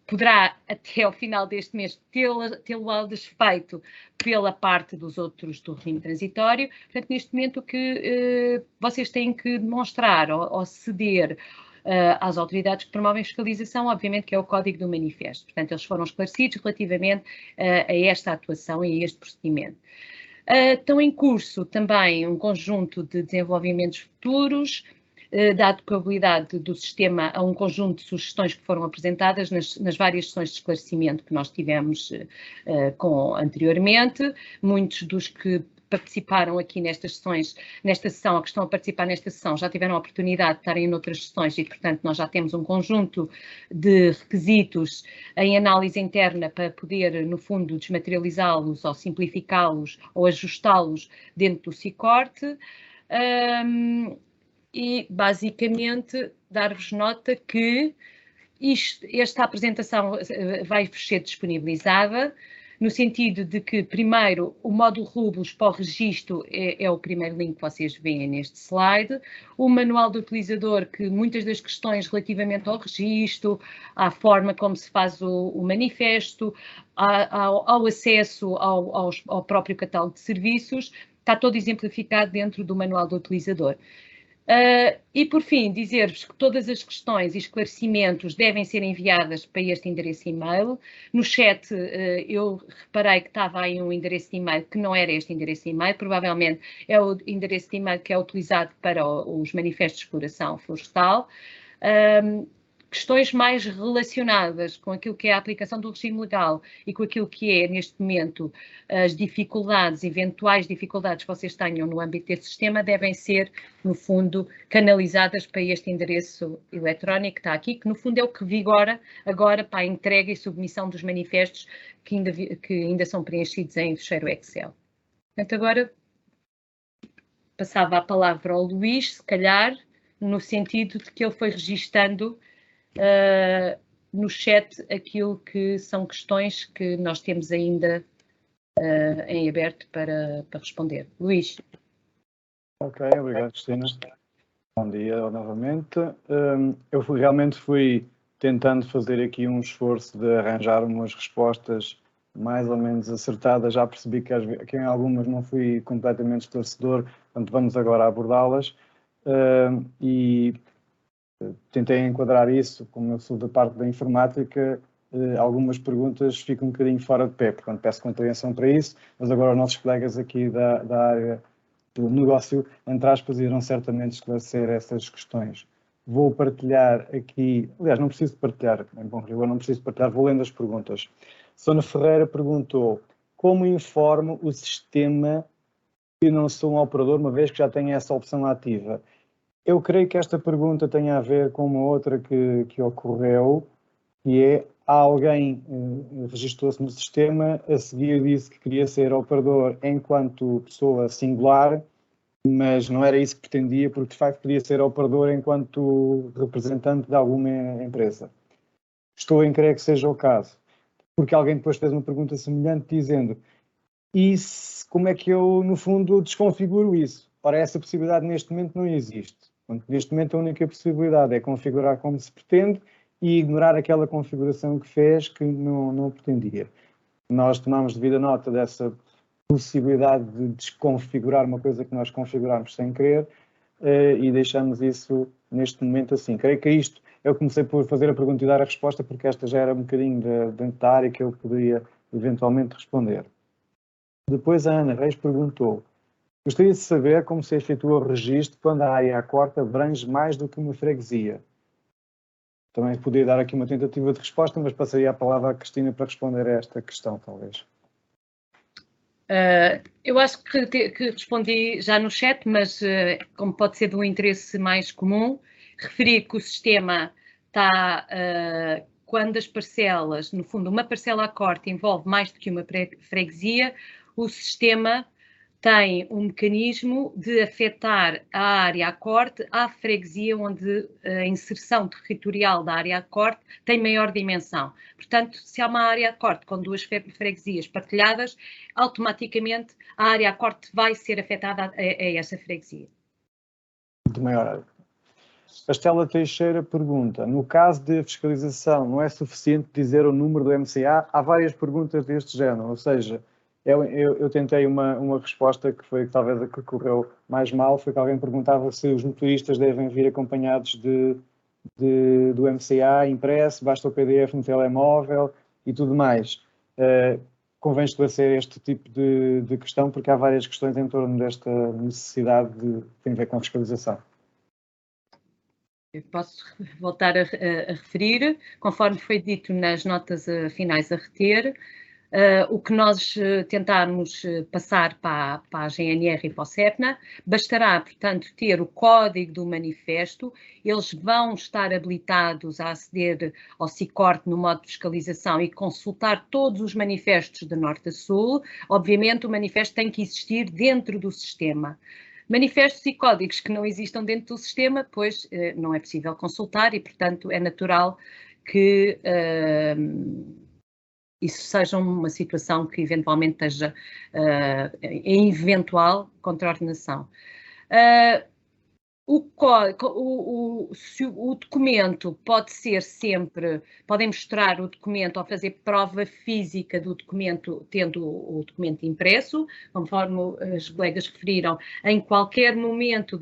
poderá, até ao final deste mês, tê-lo desfeito pela parte dos outros do regime transitório. Portanto, neste momento o que vocês têm que demonstrar ou ceder às autoridades que promovem fiscalização, obviamente que é o código do manifesto. Portanto, eles foram esclarecidos relativamente a esta atuação e a este procedimento. Estão em curso também um conjunto de desenvolvimentos futuros, da adequabilidade do sistema a um conjunto de sugestões que foram apresentadas nas várias sessões de esclarecimento que nós tivemos anteriormente. Muitos dos que participaram aqui nesta sessão, ou que estão a participar nesta sessão, já tiveram a oportunidade de estarem em outras sessões e, portanto, nós já temos um conjunto de requisitos em análise interna para poder, no fundo, desmaterializá-los ou simplificá-los ou ajustá-los dentro do SICORT. E, basicamente, dar-vos nota que esta apresentação vai ser disponibilizada, no sentido de que, primeiro, o módulo Rubus para o registro é o primeiro link que vocês veem neste slide, o manual do utilizador, que muitas das questões relativamente ao registro, à forma como se faz o manifesto, ao acesso ao próprio catálogo de serviços, está todo exemplificado dentro do manual do utilizador. E, por fim, dizer-vos que todas as questões e esclarecimentos devem ser enviadas para este endereço e-mail. No chat, eu reparei que estava aí um endereço de e-mail que não era este endereço de e-mail, provavelmente é o endereço de e-mail que é utilizado para os manifestos de exploração florestal. Questões mais relacionadas com aquilo que é a aplicação do regime legal e com aquilo que é, neste momento, as dificuldades, eventuais dificuldades que vocês tenham no âmbito deste sistema, devem ser, no fundo, canalizadas para este endereço eletrónico que está aqui, que no fundo é o que vigora agora para a entrega e submissão dos manifestos que ainda são preenchidos em fecheiro Excel. Portanto, agora passava a palavra ao Luís, se calhar, no sentido de que ele foi registando no chat aquilo que são questões que nós temos ainda em aberto para responder. Luís. Ok, obrigado, Cristina. Bom dia novamente. Eu realmente fui tentando fazer aqui um esforço de arranjar umas respostas mais ou menos acertadas. Já percebi que em algumas não fui completamente esclarecedor, portanto vamos agora abordá-las. E tentei enquadrar isso, como eu sou da parte da informática, algumas perguntas ficam um bocadinho fora de pé, portanto peço compreensão para isso, mas agora os nossos colegas aqui da área do negócio, entre aspas, irão certamente esclarecer essas questões. Vou partilhar aqui, aliás, não preciso partilhar, em bom rigor, não preciso partilhar, vou lendo as perguntas. Sônia Ferreira perguntou: como informo o sistema que não sou um operador, uma vez que já tenho essa opção ativa? Eu creio que esta pergunta tem a ver com uma outra que ocorreu, que é, alguém registrou-se no sistema, a seguir disse que queria ser operador enquanto pessoa singular, mas não era isso que pretendia, porque de facto queria ser operador enquanto representante de alguma empresa. Estou em crer que seja o caso, porque alguém depois fez uma pergunta semelhante dizendo: como é que eu, no fundo, desconfiguro isso? Ora, essa possibilidade neste momento não existe. Portanto, neste momento a única possibilidade é configurar como se pretende e ignorar aquela configuração que fez que não pretendia. Nós tomamos devida nota dessa possibilidade de desconfigurar uma coisa que nós configuramos sem querer e deixamos isso neste momento assim. Creio que isto, eu comecei por fazer a pergunta e dar a resposta, porque esta já era um bocadinho dentro da área que eu poderia eventualmente responder. Depois a Ana Reis perguntou: gostaria de saber como se efetua o registro quando a área à corte abrange mais do que uma freguesia. Também poderia dar aqui uma tentativa de resposta, mas passaria a palavra à Cristina para responder a esta questão, talvez. Eu acho que respondi já no chat, mas como pode ser de um interesse mais comum, referi que o sistema está, quando as parcelas, no fundo, uma parcela à corte envolve mais do que uma freguesia, o sistema tem um mecanismo de afetar a área à corte à freguesia onde a inserção territorial da área à corte tem maior dimensão. Portanto, se há uma área à corte com duas freguesias partilhadas, automaticamente a área à corte vai ser afetada a essa freguesia. De maior área. A Estela Teixeira pergunta: no caso de fiscalização, não é suficiente dizer o número do MCA? Há várias perguntas deste género, ou seja, eu tentei uma resposta que foi talvez a que correu mais mal, foi que alguém perguntava se os motoristas devem vir acompanhados do MCA impresso, basta o PDF no telemóvel e tudo mais. Convém esclarecer este tipo de questão, porque há várias questões em torno desta necessidade que tem a ver com a fiscalização. Eu posso voltar a referir, conforme foi dito nas notas finais a reter, o que nós tentarmos passar para a GNR e para o CEPNA, bastará, portanto, ter o código do manifesto, eles vão estar habilitados a aceder ao SICORT no modo de fiscalização e consultar todos os manifestos de norte a sul. Obviamente, o manifesto tem que existir dentro do sistema. Manifestos e códigos que não existam dentro do sistema, pois não é possível consultar e, portanto, é natural que isso seja uma situação que eventualmente esteja em eventual contraordenação. O documento pode ser sempre, podem mostrar o documento ou fazer prova física do documento, tendo o documento impresso, conforme os colegas referiram, em qualquer momento,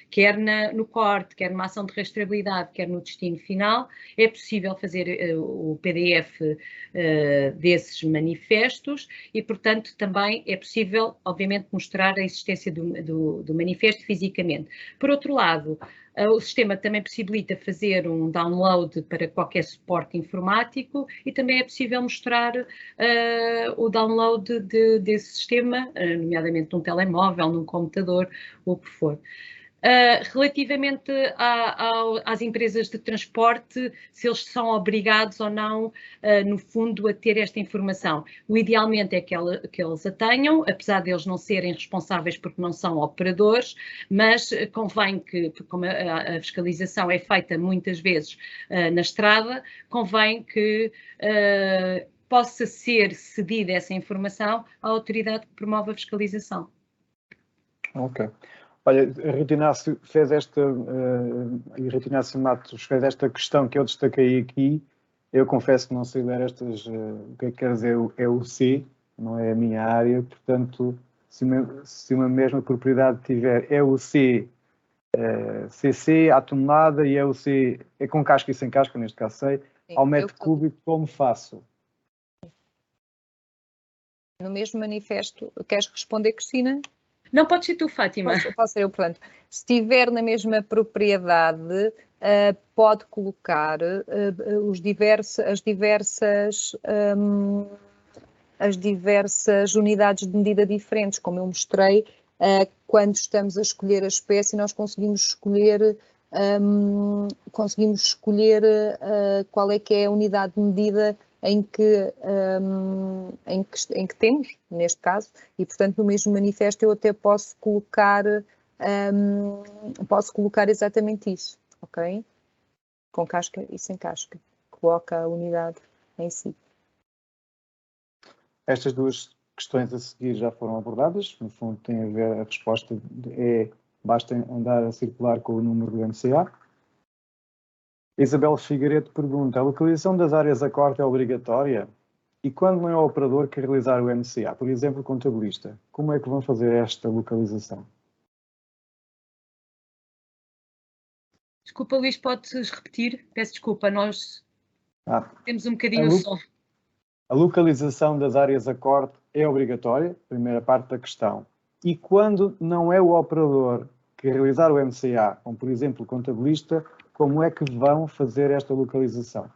quer no corte, quer numa ação de rastreabilidade, quer no destino final, é possível fazer o PDF desses manifestos e, portanto, também é possível, obviamente, mostrar a existência do manifesto fisicamente. Por outro lado, o sistema também possibilita fazer um download para qualquer suporte informático e também é possível mostrar o download desse sistema, nomeadamente num telemóvel, num computador, ou o que for. Relativamente às empresas de transporte, se eles são obrigados ou não, no fundo, a ter esta informação. O idealmente é que eles a tenham, apesar de eles não serem responsáveis porque não são operadores, mas convém que, como a fiscalização é feita muitas vezes na estrada, convém que possa ser cedida essa informação à autoridade que promove a fiscalização. Ok. Olha, a Rita Inácio fez e Rita Inácio Matos fez esta questão que eu destaquei aqui. Eu confesso que não sei ler o que é que quer dizer EUC, não é a minha área, portanto, se uma mesma propriedade tiver EUC, CC, à tonelada, e EUC é com casca e sem casca, neste caso sei, ao metro cúbico, como faço? No mesmo manifesto, queres responder, Cristina? Não, pode ser tu, Fátima. Posso ser eu, portanto. Se estiver na mesma propriedade, pode colocar as diversas unidades de medida diferentes, como eu mostrei, quando estamos a escolher a espécie, nós conseguimos escolher qual é que é a unidade de medida em que temos, neste caso, e portanto no mesmo manifesto eu até posso colocar exatamente isso, ok? Com casca e sem casca, coloca a unidade em si. Estas duas questões a seguir já foram abordadas, no fundo tem a ver, a resposta basta andar a circular com o número do MCA. Isabel Figueiredo pergunta: a localização das áreas a corte é obrigatória? E quando não é o operador que realizar o MCA, por exemplo, o contabilista, como é que vão fazer esta localização? Desculpa, Luís, podes repetir? Peço desculpa, nós temos um bocadinho o som. A localização das áreas a corte é obrigatória, primeira parte da questão. E quando não é o operador que realizar o MCA, como por exemplo o contabilista, como é que vão fazer esta localização?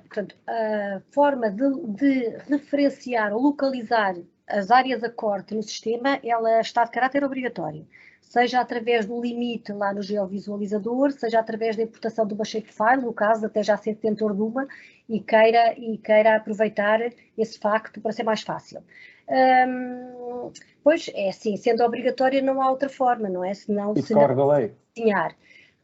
Portanto, a forma de referenciar ou localizar as áreas a corte no sistema, ela está de caráter obrigatório. Seja através do limite lá no geovisualizador, seja através da importação de uma shapefile, no caso até já ser detentor de uma, e queira aproveitar esse facto para ser mais fácil. Pois é assim, sendo obrigatória não há outra forma, não é? Senão decorre da lei.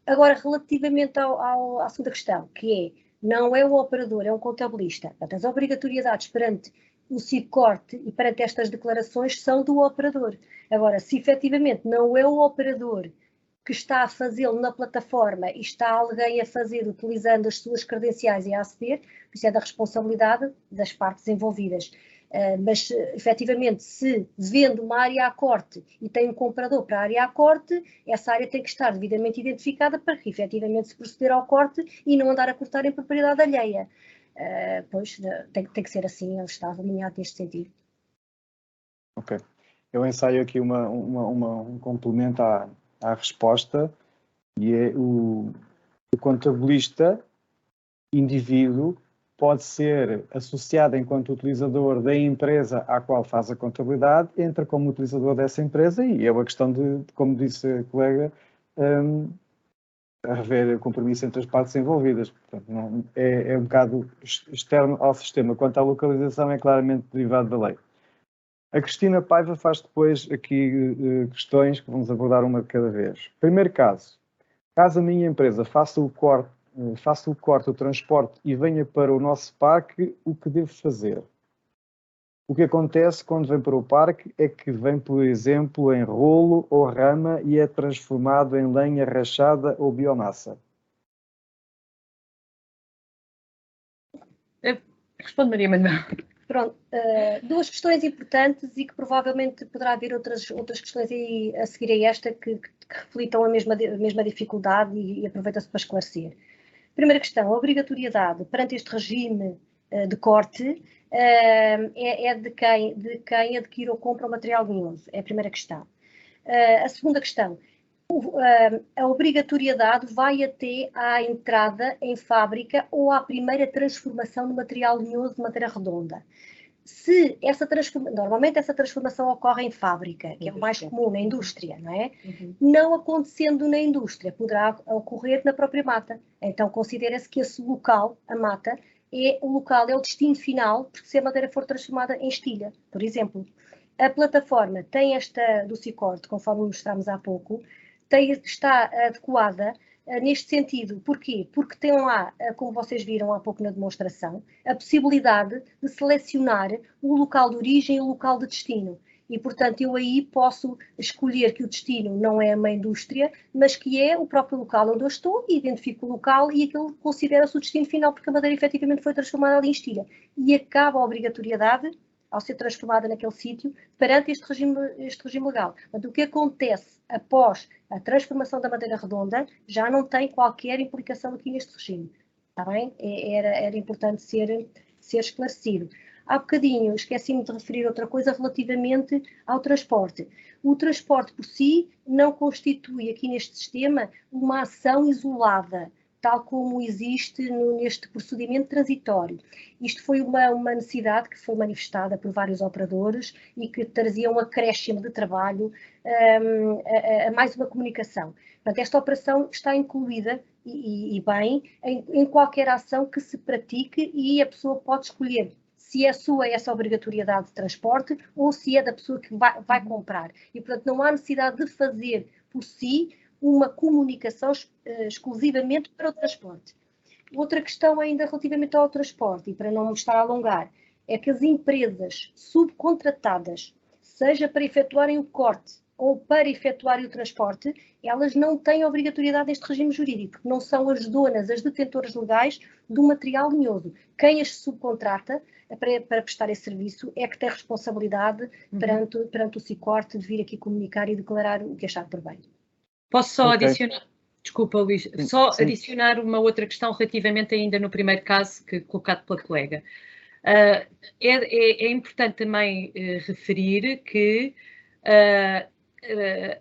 Agora, relativamente à segunda questão, que é, não é o operador, é um contabilista. Portanto, as obrigatoriedades perante o CICORT e perante estas declarações são do operador. Agora, se efetivamente não é o operador que está a fazê-lo na plataforma e está alguém a fazer utilizando as suas credenciais e a aceder, isso é da responsabilidade das partes envolvidas. Mas, efetivamente, se vende uma área a corte e tem um comprador para a área a corte, essa área tem que estar devidamente identificada para que, efetivamente, se proceder ao corte e não andar a cortar em propriedade alheia. Pois, tem que ser assim, está alinhado neste sentido. Ok. Eu ensaio aqui um complemento à resposta, e é o contabilista indivíduo pode ser associado enquanto utilizador da empresa à qual faz a contabilidade, entra como utilizador dessa empresa e é uma questão de, como disse a colega, haver compromisso entre as partes envolvidas. Portanto, não, é um bocado externo ao sistema. Quanto à localização, é claramente derivado da lei. A Cristina Paiva faz depois aqui questões que vamos abordar uma de cada vez. Primeiro caso a minha empresa faça o corte, o transporte e venha para o nosso parque, o que devo fazer? O que acontece quando vem para o parque é que vem, por exemplo, em rolo ou rama e é transformado em lenha rachada ou biomassa. Responde, Maria Manuel. Pronto, duas questões importantes e que provavelmente poderá haver outras questões aí a seguir a esta que reflitam a mesma dificuldade e aproveita-se para esclarecer. Primeira questão, a obrigatoriedade perante este regime de corte é de quem adquire ou compra o material lenhoso, é a primeira questão. A segunda questão, a obrigatoriedade vai até à entrada em fábrica ou à primeira transformação do material lenhoso de madeira redonda. Se normalmente essa transformação ocorre em fábrica, que é o mais comum na indústria, não é? Não acontecendo na indústria, poderá ocorrer na própria mata. Então considera-se que esse local, a mata, é o destino final, porque se a madeira for transformada em estilha, por exemplo. A plataforma tem esta do CICORT, conforme mostramos há pouco, está adequada neste sentido. Porquê? Porque tem lá, como vocês viram há pouco na demonstração, a possibilidade de selecionar o local de origem e o local de destino. E, portanto, eu aí posso escolher que o destino não é uma indústria, mas que é o próprio local onde eu estou, e identifico o local e aquilo considera-se o destino final, porque a madeira efetivamente foi transformada ali em estilha. E acaba a obrigatoriedade, ao ser transformada naquele sítio, perante este regime legal. Portanto, o que acontece após a transformação da madeira redonda já não tem qualquer implicação aqui neste regime. Está bem? Era importante ser esclarecido. Há bocadinho esqueci-me de referir outra coisa relativamente ao transporte. O transporte por si não constitui aqui neste sistema uma ação isolada, tal como existe neste procedimento transitório. Isto foi uma necessidade que foi manifestada por vários operadores e que trazia um acréscimo de trabalho a mais uma comunicação. Portanto, esta operação está incluída e bem em qualquer ação que se pratique, e a pessoa pode escolher se é sua essa obrigatoriedade de transporte ou se é da pessoa que vai comprar. E, portanto, não há necessidade de fazer por si uma comunicação exclusivamente para o transporte. Outra questão ainda relativamente ao transporte, e para não me estar a alongar, é que as empresas subcontratadas, seja para efetuarem o corte ou para efetuarem o transporte, elas não têm obrigatoriedade neste regime jurídico, porque não são as donas, as detentoras legais do material lenhoso. Quem as subcontrata para prestar esse serviço é que tem responsabilidade perante o SICORTE de vir aqui comunicar e declarar o que achar por bem. Posso só adicionar, desculpa Luís, adicionar uma outra questão relativamente ainda no primeiro caso colocado pela colega. É importante também referir que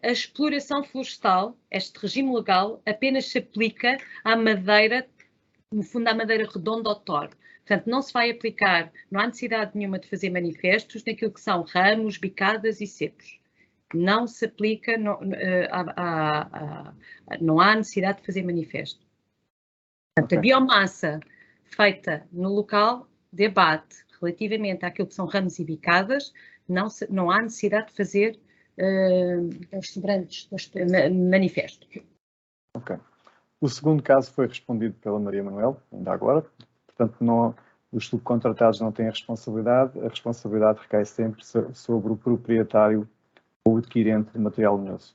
a exploração florestal, este regime legal, apenas se aplica à madeira, no fundo à madeira redonda ou torre. Portanto, não se vai aplicar, não há necessidade nenhuma de fazer manifestos naquilo que são ramos, bicadas e cepos. Não se aplica, não há necessidade de fazer manifesto. Portanto, a biomassa feita no local de abate relativamente àquilo que são ramos e bicadas, não há necessidade de fazer manifesto. Ok. O segundo caso foi respondido pela Maria Manuel, ainda agora. Portanto, os subcontratados não têm a responsabilidade recai sempre sobre o proprietário ou adquirente de material lenhoso.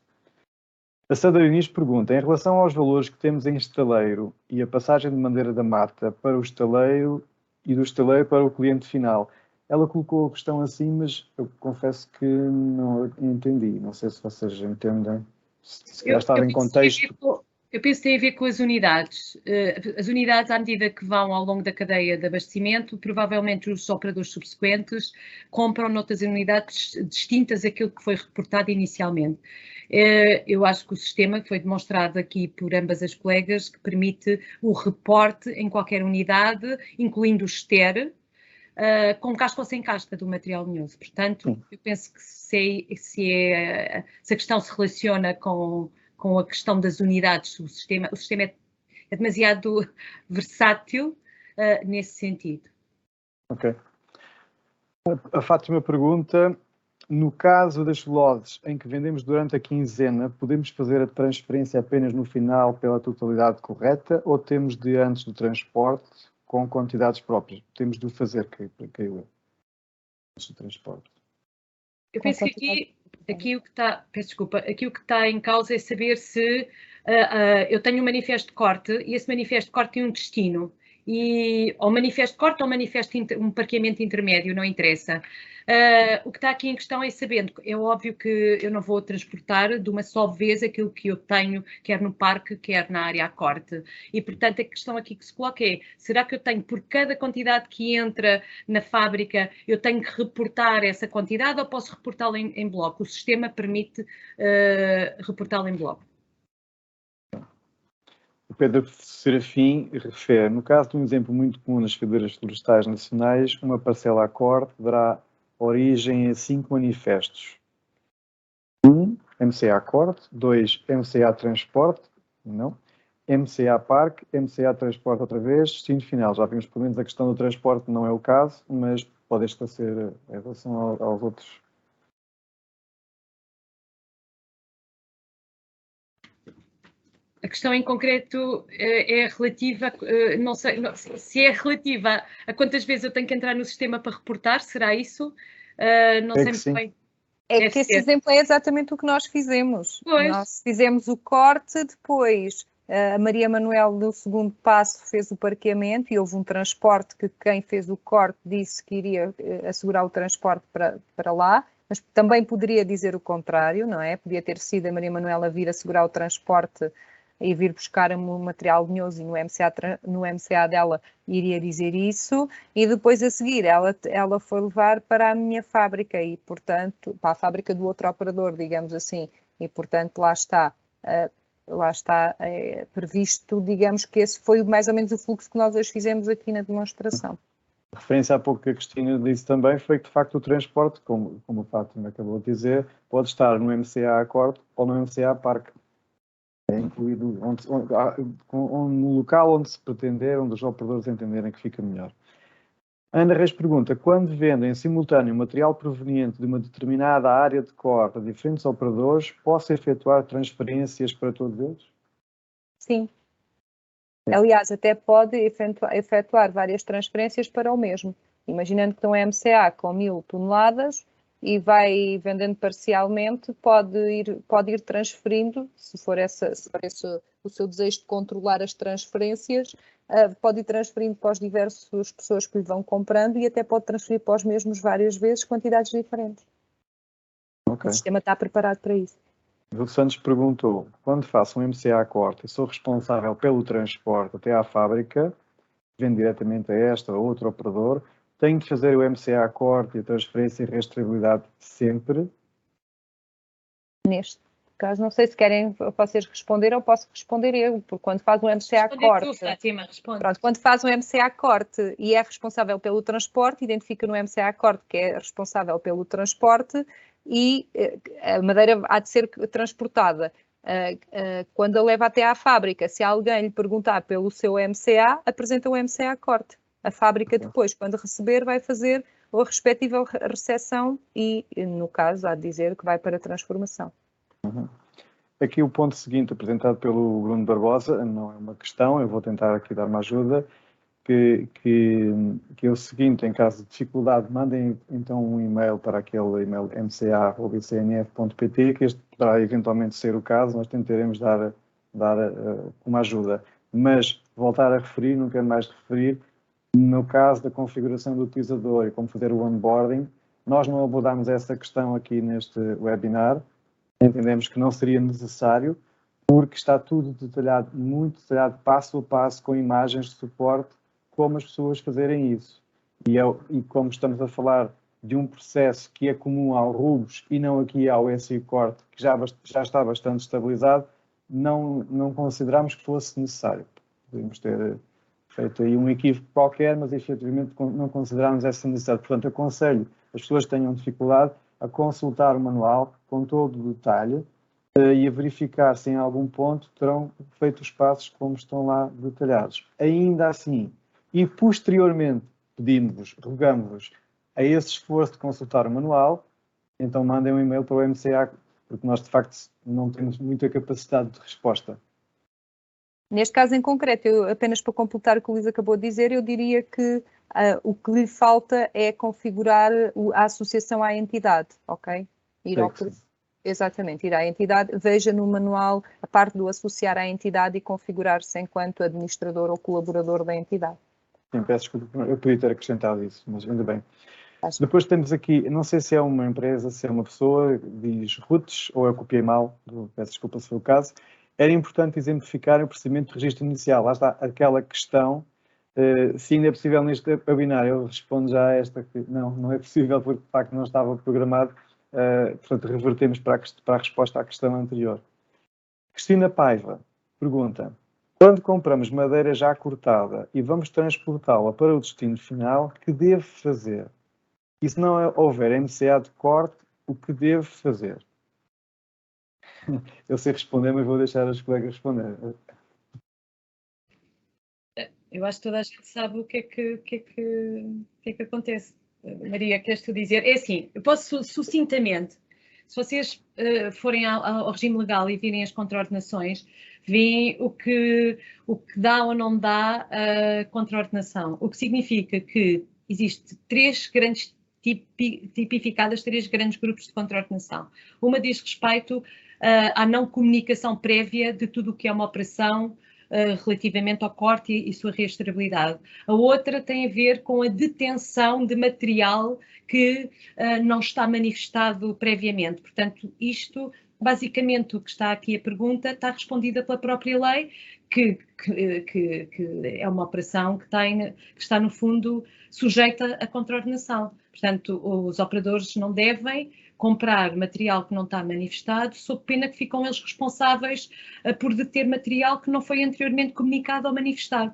A Sandra Inês pergunta, em relação aos valores que temos em estaleiro e a passagem de madeira da mata para o estaleiro e do estaleiro para o cliente final, ela colocou a questão assim, mas eu confesso que não entendi. Não sei se vocês entendem, se calhar estava em contexto. Eu penso que tem a ver com as unidades. As unidades, à medida que vão ao longo da cadeia de abastecimento, provavelmente os operadores subsequentes compram noutras unidades distintas daquilo que foi reportado inicialmente. Eu acho que o sistema que foi demonstrado aqui por ambas as colegas, que permite o reporte em qualquer unidade, incluindo o STER, com casca ou sem casca do material lenhoso. Portanto, eu penso que se a questão se relaciona com a questão das unidades, o sistema é demasiado versátil nesse sentido. Ok. A Fátima pergunta, no caso das lotes em que vendemos durante a quinzena, podemos fazer a transferência apenas no final pela totalidade correta ou temos de antes do transporte com quantidades próprias? Temos de o fazer, creio eu, antes do transporte. Eu penso que aqui o que está em causa é saber se eu tenho um manifesto de corte e esse manifesto de corte tem um destino. E ou manifesto de corte ou um parqueamento intermédio, não interessa. O que está aqui em questão é saber, é óbvio que eu não vou transportar de uma só vez aquilo que eu tenho, quer no parque, quer na área a corte. E, portanto, a questão aqui que se coloca é, será que eu tenho, por cada quantidade que entra na fábrica, eu tenho que reportar essa quantidade ou posso reportá-la em bloco? O sistema permite reportá-la em bloco. O Pedro Serafim refere, no caso de um exemplo muito comum nas feiras florestais nacionais, uma parcela a corte dará origem a 5 manifestos. 1, MCA corte, 2, MCA transporte, não, MCA parque, MCA transporte outra vez, destino final. Já vimos pelo menos a questão do transporte, não é o caso, mas pode esclarecer em relação aos outros. A questão em concreto é relativa, não sei se é relativa a quantas vezes eu tenho que entrar no sistema para reportar, será isso? Não sei muito bem. É que esse exemplo é exatamente o que nós fizemos. Pois. Nós fizemos o corte, depois a Maria Manuel, no segundo passo, fez o parqueamento e houve um transporte que quem fez o corte disse que iria assegurar o transporte para lá, mas também poderia dizer o contrário, não é? Podia ter sido a Maria Manuel a vir assegurar o transporte e vir buscar o material linhoso e no MCA dela iria dizer isso, e depois a seguir ela foi levar para a minha fábrica e, portanto, para a fábrica do outro operador, digamos assim, e, portanto, lá está previsto, digamos que esse foi mais ou menos o fluxo que nós hoje fizemos aqui na demonstração. A referência há pouco que a Cristina disse também foi que, de facto, o transporte, como a Fátima acabou de dizer, pode estar no MCA Accord ou no MCA Parque. É incluído no local onde se pretender, onde os operadores entenderem que fica melhor. Ana Reis pergunta, quando vendem em simultâneo material proveniente de uma determinada área de corte a diferentes operadores, posso efetuar transferências para todos eles? Sim. Aliás, até pode efetuar várias transferências para o mesmo. Imaginando que tem um MCA com 1000 toneladas e vai vendendo parcialmente, pode ir transferindo, se for esse o seu desejo de controlar as transferências, pode ir transferindo para as diversas pessoas que lhe vão comprando e até pode transferir para os mesmos várias vezes, quantidades diferentes. Okay. O sistema está preparado para isso. O Santos perguntou, quando faço um MCA corte e sou responsável pelo transporte até à fábrica, vendo diretamente a esta ou outro operador, tenho de fazer o MCA corte e a transferência e rastreabilidade sempre? Neste caso, não sei se querem vocês responder ou posso responder eu, porque quando faz um MCA corte... Pronto, quando faz um MCA corte e é responsável pelo transporte, identifica no MCA corte que é responsável pelo transporte e a madeira há de ser transportada. Quando a leva até à fábrica, se alguém lhe perguntar pelo seu MCA, apresenta o MCA corte. A fábrica depois, quando receber, vai fazer a respectiva recepção e, no caso, há de dizer que vai para a transformação. Uhum. Aqui o ponto seguinte, apresentado pelo Bruno Barbosa, não é uma questão, eu vou tentar aqui dar uma ajuda, que é o seguinte, em caso de dificuldade, mandem então um e-mail para aquele e-mail mca@icnf.pt, que este poderá eventualmente ser o caso, nós tentaremos dar uma ajuda. Mas, voltar a referir, não quero mais referir, no caso da configuração do utilizador e como fazer o onboarding, nós não abordámos essa questão aqui neste webinar, entendemos que não seria necessário, porque está tudo detalhado, muito detalhado, passo a passo, com imagens de suporte, como as pessoas fazerem isso. E como estamos a falar de um processo que é comum ao Rubus e não aqui ao SI Corte, que já está bastante estabilizado, não consideramos que fosse necessário. Podemos ter feito aí um equívoco qualquer, mas efetivamente não consideramos essa necessidade. Portanto, aconselho as pessoas que tenham dificuldade a consultar o manual com todo o detalhe e a verificar se em algum ponto terão feito os passos como estão lá detalhados. Ainda assim, e posteriormente pedimos-vos, rogamos-vos a esse esforço de consultar o manual, então mandem um e-mail para o MCA, porque nós de facto não temos muita capacidade de resposta. Neste caso em concreto, apenas para completar o que o Luís acabou de dizer, eu diria que o que lhe falta é configurar a associação à entidade, ok? Exatamente, ir à entidade, veja no manual a parte do associar à entidade e configurar-se enquanto administrador ou colaborador da entidade. Sim, peço desculpa, eu podia ter acrescentado isso, mas ainda bem. Depois temos aqui, não sei se é uma empresa, se é uma pessoa, diz Roots, ou eu copiei mal, peço desculpa se foi o caso. Era importante exemplificar o procedimento de registro inicial. Lá está aquela questão, se ainda é possível neste webinar, eu respondo já a esta, que não é possível porque de facto não estava programado, portanto revertemos para a resposta à questão anterior. Cristina Paiva pergunta, quando compramos madeira já cortada e vamos transportá-la para o destino final, que devo fazer? E se não houver MCA de corte, o que devo fazer? Eu sei responder, mas vou deixar os colegas responder. Eu acho que toda a gente sabe o que é que acontece. Maria, queres tu dizer? É assim, eu posso sucintamente, se vocês forem ao regime legal e virem as contraordenações, veem o que dá ou não dá a contraordenação. O que significa que existem 3 grandes tipificadas 3 grandes grupos de contraordenação. Uma diz respeito à não comunicação prévia de tudo o que é uma operação relativamente ao corte e sua reestabilidade. A outra tem a ver com a detenção de material que não está manifestado previamente. Portanto, isto, basicamente, o que está aqui a pergunta está respondida pela própria lei, que é uma operação que está, no fundo, sujeita à contraordenação. Portanto, os operadores não devem comprar material que não está manifestado, sob pena que ficam eles responsáveis por deter material que não foi anteriormente comunicado ou manifestado.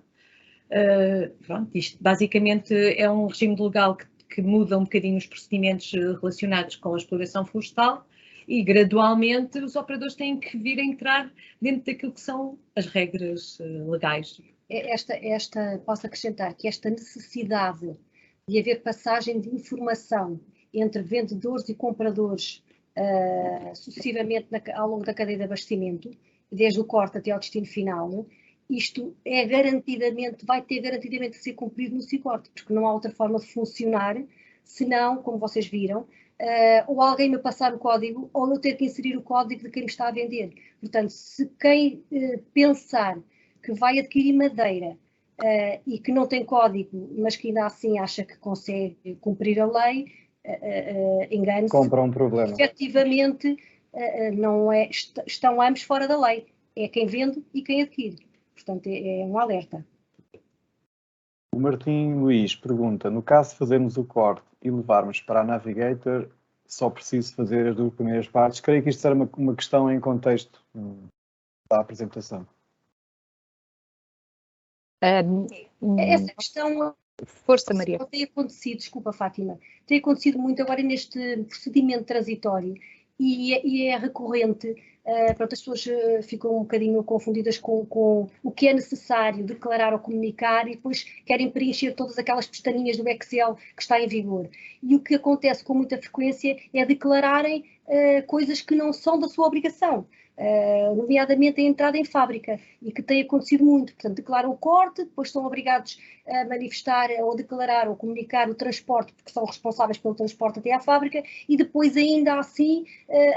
Pronto, isto basicamente é um regime legal que muda um bocadinho os procedimentos relacionados com a exploração florestal e, gradualmente, os operadores têm que vir a entrar dentro daquilo que são as regras legais. Posso acrescentar que esta necessidade de haver passagem de informação entre vendedores e compradores sucessivamente ao longo da cadeia de abastecimento, desde o corte até ao destino final, isto vai ter garantidamente de ser cumprido no Cicorte, porque não há outra forma de funcionar, senão, como vocês viram, ou alguém me passar o código, ou eu ter que inserir o código de quem me está a vender. Portanto, se quem pensar que vai adquirir madeira e que não tem código, mas que ainda assim acha que consegue cumprir a lei, engane-se. Compra um problema. Efetivamente, não é, estão ambos fora da lei. É quem vende e quem adquire. Portanto, é um alerta. O Martim Luís pergunta, no caso de fazermos o corte e levarmos para a Navigator, só preciso fazer as 2 primeiras partes? Creio que isto era uma questão em contexto da apresentação. Essa questão... Força, Maria. Tem acontecido, desculpa, Fátima, tem acontecido muito agora neste procedimento transitório e é recorrente. Pronto, as pessoas ficam um bocadinho confundidas com o que é necessário declarar ou comunicar e depois querem preencher todas aquelas pestaninhas do Excel que está em vigor. E o que acontece com muita frequência é declararem coisas que não são da sua obrigação. Nomeadamente a entrada em fábrica, e que tem acontecido muito. Portanto, declaram o corte, depois são obrigados a manifestar ou declarar ou comunicar o transporte, porque são responsáveis pelo transporte até à fábrica, e depois ainda assim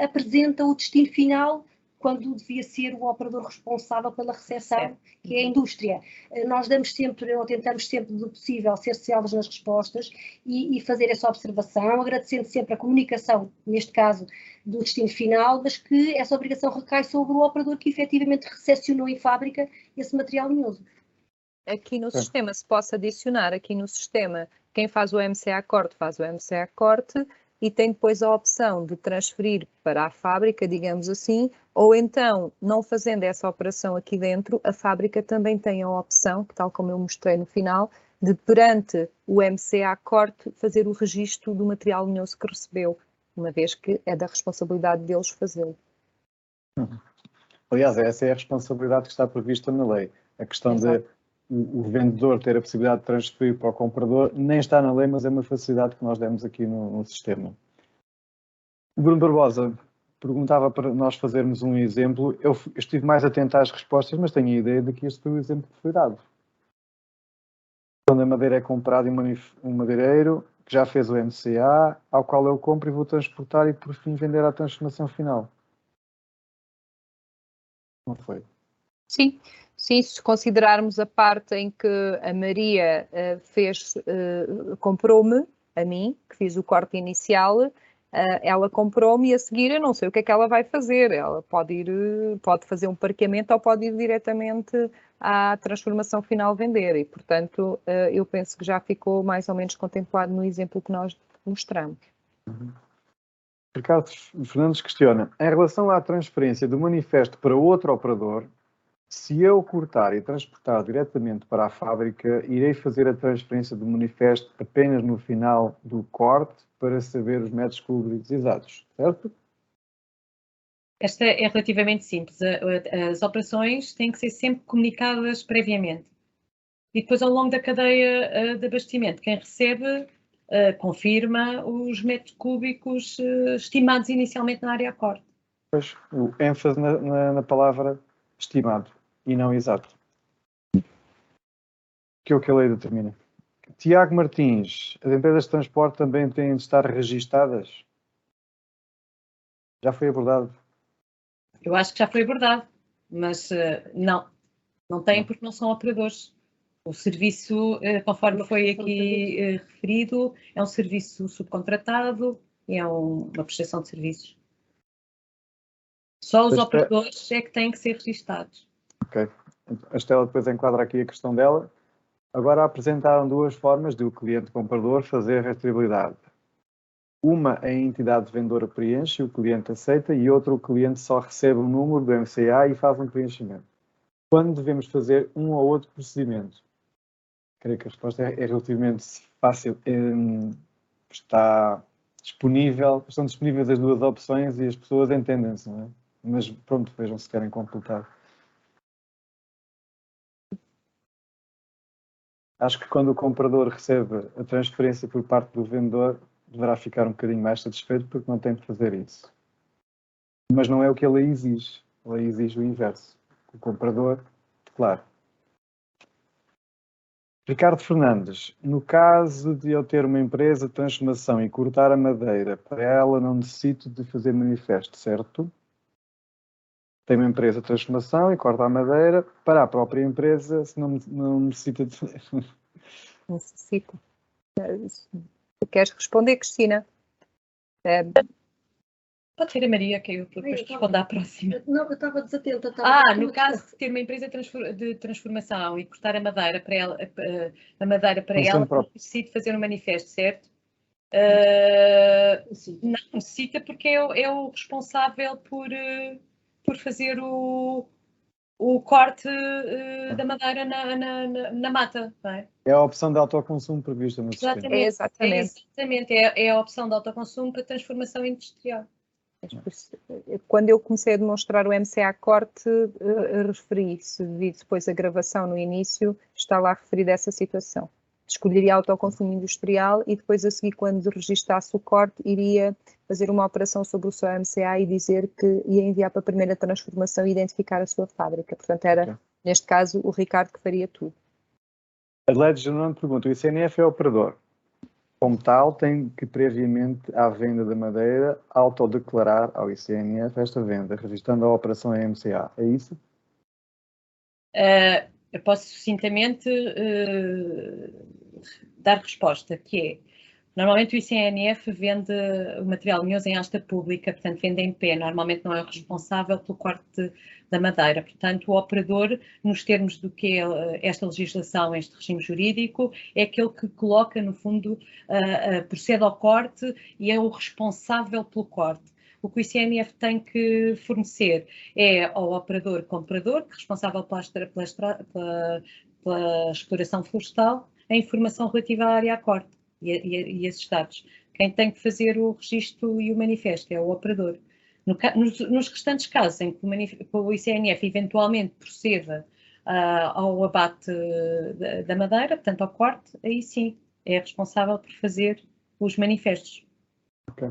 apresentam o destino final, quando devia ser o operador responsável pela recepção, que é a indústria. Nós damos sempre, ou tentamos sempre, do possível, ser célebres nas respostas e fazer essa observação, agradecendo sempre a comunicação, neste caso, do destino final, mas que essa obrigação recai sobre o operador que efetivamente recepcionou em fábrica esse material linhoso. Aqui no sistema, se posso adicionar, aqui no sistema, quem faz o MCA corte faz o MCA corte e tem depois a opção de transferir para a fábrica, digamos assim, ou então, não fazendo essa operação aqui dentro, a fábrica também tem a opção, que tal como eu mostrei no final, de perante o MCA corte fazer o registro do material linhoso que recebeu, uma vez que é da responsabilidade deles fazê-lo. Aliás, essa é a responsabilidade que está prevista na lei. A questão de o vendedor ter a possibilidade de transferir para o comprador nem está na lei, mas é uma facilidade que nós demos aqui no sistema. O Bruno Barbosa perguntava para nós fazermos um exemplo. Eu estive mais atento às respostas, mas tenho a ideia de que este foi o exemplo que foi dado. Quando a madeira é comprada em um madeireiro que já fez o MCA, ao qual eu compro e vou transportar e, por fim, vender à transformação final. Não foi? Sim, sim, se considerarmos a parte em que a Maria comprou-me, a mim, que fiz o corte inicial, ela comprou-me e a seguir eu não sei o que é que ela vai fazer. Ela pode fazer um parqueamento ou pode ir diretamente à transformação final vender e, portanto, eu penso que já ficou mais ou menos contemplado no exemplo que nós mostramos. Ricardo Fernandes questiona, em relação à transferência do manifesto para outro operador, se eu cortar e transportar diretamente para a fábrica, irei fazer a transferência do manifesto apenas no final do corte para saber os metros cúbicos exatos, certo? Esta é relativamente simples. As operações têm que ser sempre comunicadas previamente. E depois, ao longo da cadeia de abastecimento, quem recebe confirma os metros cúbicos estimados inicialmente na área a corte. Pois, o ênfase na palavra estimado e não exato. Que é o que a lei determina. Tiago Martins, as empresas de transporte também têm de estar registadas? Já foi abordado? Eu acho que já foi abordado, mas não têm porque não são operadores. O serviço, conforme foi aqui referido, é um serviço subcontratado, é uma prestação de serviços. Só os operadores é que têm que ser registados. Ok. A Estela depois enquadra aqui a questão dela. Agora apresentaram duas formas de o cliente comprador fazer a rastreabilidade. Uma, a entidade vendedora preenche, o cliente aceita, e outra, o cliente só recebe o número do MCA e faz um preenchimento. Quando devemos fazer um ou outro procedimento? Creio que a resposta é relativamente fácil. Estão disponíveis as duas opções e as pessoas entendem-se, não é? Mas pronto, vejam se querem completar. Acho que quando o comprador recebe a transferência por parte do vendedor, deverá ficar um bocadinho mais satisfeito porque não tem de fazer isso. Mas não é o que ele exige. Ele exige o inverso. O comprador, claro. Ricardo Fernandes, no caso de eu ter uma empresa de transformação e cortar a madeira, para ela não necessito de fazer manifesto, certo? Tem uma empresa de transformação e corta a madeira, para a própria empresa, se não necessita de... Necessita. Queres responder, Cristina? Pode ser a Maria, que eu depois respondo à próxima. Não, eu estava desatenta. No caso de ter uma empresa de transformação e cortar a madeira para ela, não necessita fazer um manifesto, certo? Não necessita porque é o responsável por fazer o corte da madeira na mata, não é? É a opção de autoconsumo prevista no sistema. Exatamente. É a opção de autoconsumo para transformação industrial. Quando eu comecei a demonstrar o MCA corte, referi, se vi depois a gravação no início, está lá referida essa situação. Escolheria autoconsumo industrial e depois a seguir, quando registasse o corte, iria fazer uma operação sobre o seu MCA e dizer que ia enviar para a primeira transformação e identificar a sua fábrica. Portanto, era, neste caso, o Ricardo que faria tudo. Adelaide Germano pergunta, o ICNF é operador. Como tal, tem que previamente à venda da madeira autodeclarar ao ICNF esta venda, registrando a operação em MCA. É isso? Eu posso sucintamente dar resposta, que é, normalmente o ICNF vende o material linhoso em asta pública, portanto vende em pé, normalmente não é o responsável pelo corte da madeira, portanto o operador, nos termos do que é esta legislação, este regime jurídico, é aquele que coloca, no fundo, procede ao corte e é o responsável pelo corte. O que o ICNF tem que fornecer é ao operador comprador, que é responsável pela exploração florestal, a informação relativa à área a corte e esses dados. Quem tem que fazer o registro e o manifesto é o operador. Nos restantes casos em que o ICNF eventualmente proceda ao abate da madeira, portanto ao corte, aí sim é responsável por fazer os manifestos. Ok.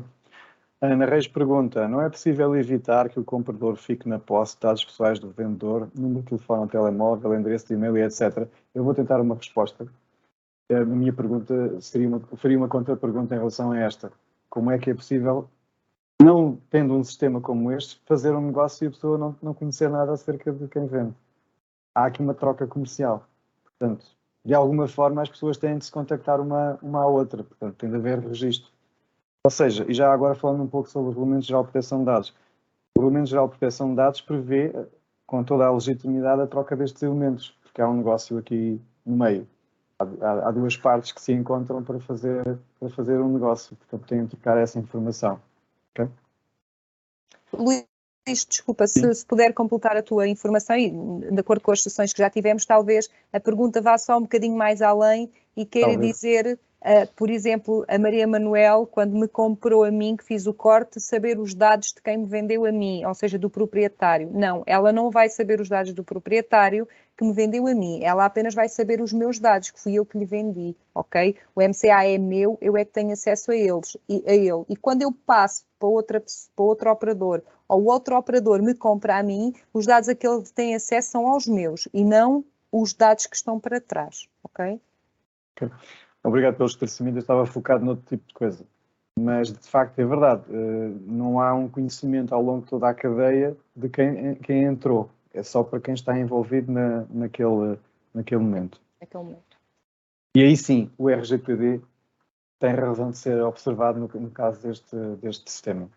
Ana Reis pergunta, não é possível evitar que o comprador fique na posse de dados pessoais do vendedor, número de telefone, telemóvel, endereço de e-mail e etc. Eu vou tentar uma resposta. A minha pergunta faria uma contra-pergunta em relação a esta. Como é que é possível, não tendo um sistema como este, fazer um negócio e a pessoa não conhecer nada acerca de quem vende? Há aqui uma troca comercial. Portanto, de alguma forma as pessoas têm de se contactar uma à outra. Portanto, tem de haver registro. Ou seja, e já agora falando um pouco sobre o Regulamento Geral de Proteção de Dados. O Regulamento Geral de Proteção de Dados prevê, com toda a legitimidade, a troca destes elementos, porque há um negócio aqui no meio. Há duas partes que se encontram para fazer um negócio, portanto têm de trocar essa informação. Okay? Luís, desculpa, se puder completar a tua informação e, de acordo com as sessões que já tivemos, talvez a pergunta vá só um bocadinho mais além e queira dizer, por exemplo, a Maria Manuel, quando me comprou a mim, que fiz o corte, saber os dados de quem me vendeu a mim, ou seja, do proprietário. Não, ela não vai saber os dados do proprietário que me vendeu a mim, ela apenas vai saber os meus dados, que fui eu que lhe vendi, ok? O MCA é meu, eu é que tenho acesso a ele. E quando eu passo para outro operador, ou o outro operador me compra a mim, os dados a que ele tem acesso são aos meus, e não os dados que estão para trás, ok? Obrigado pelo esclarecimento, eu estava focado noutro tipo de coisa. Mas, de facto, é verdade, não há um conhecimento ao longo de toda a cadeia de quem entrou. É só para quem está envolvido naquele momento. E aí sim, o RGPD tem razão de ser observado no caso deste sistema.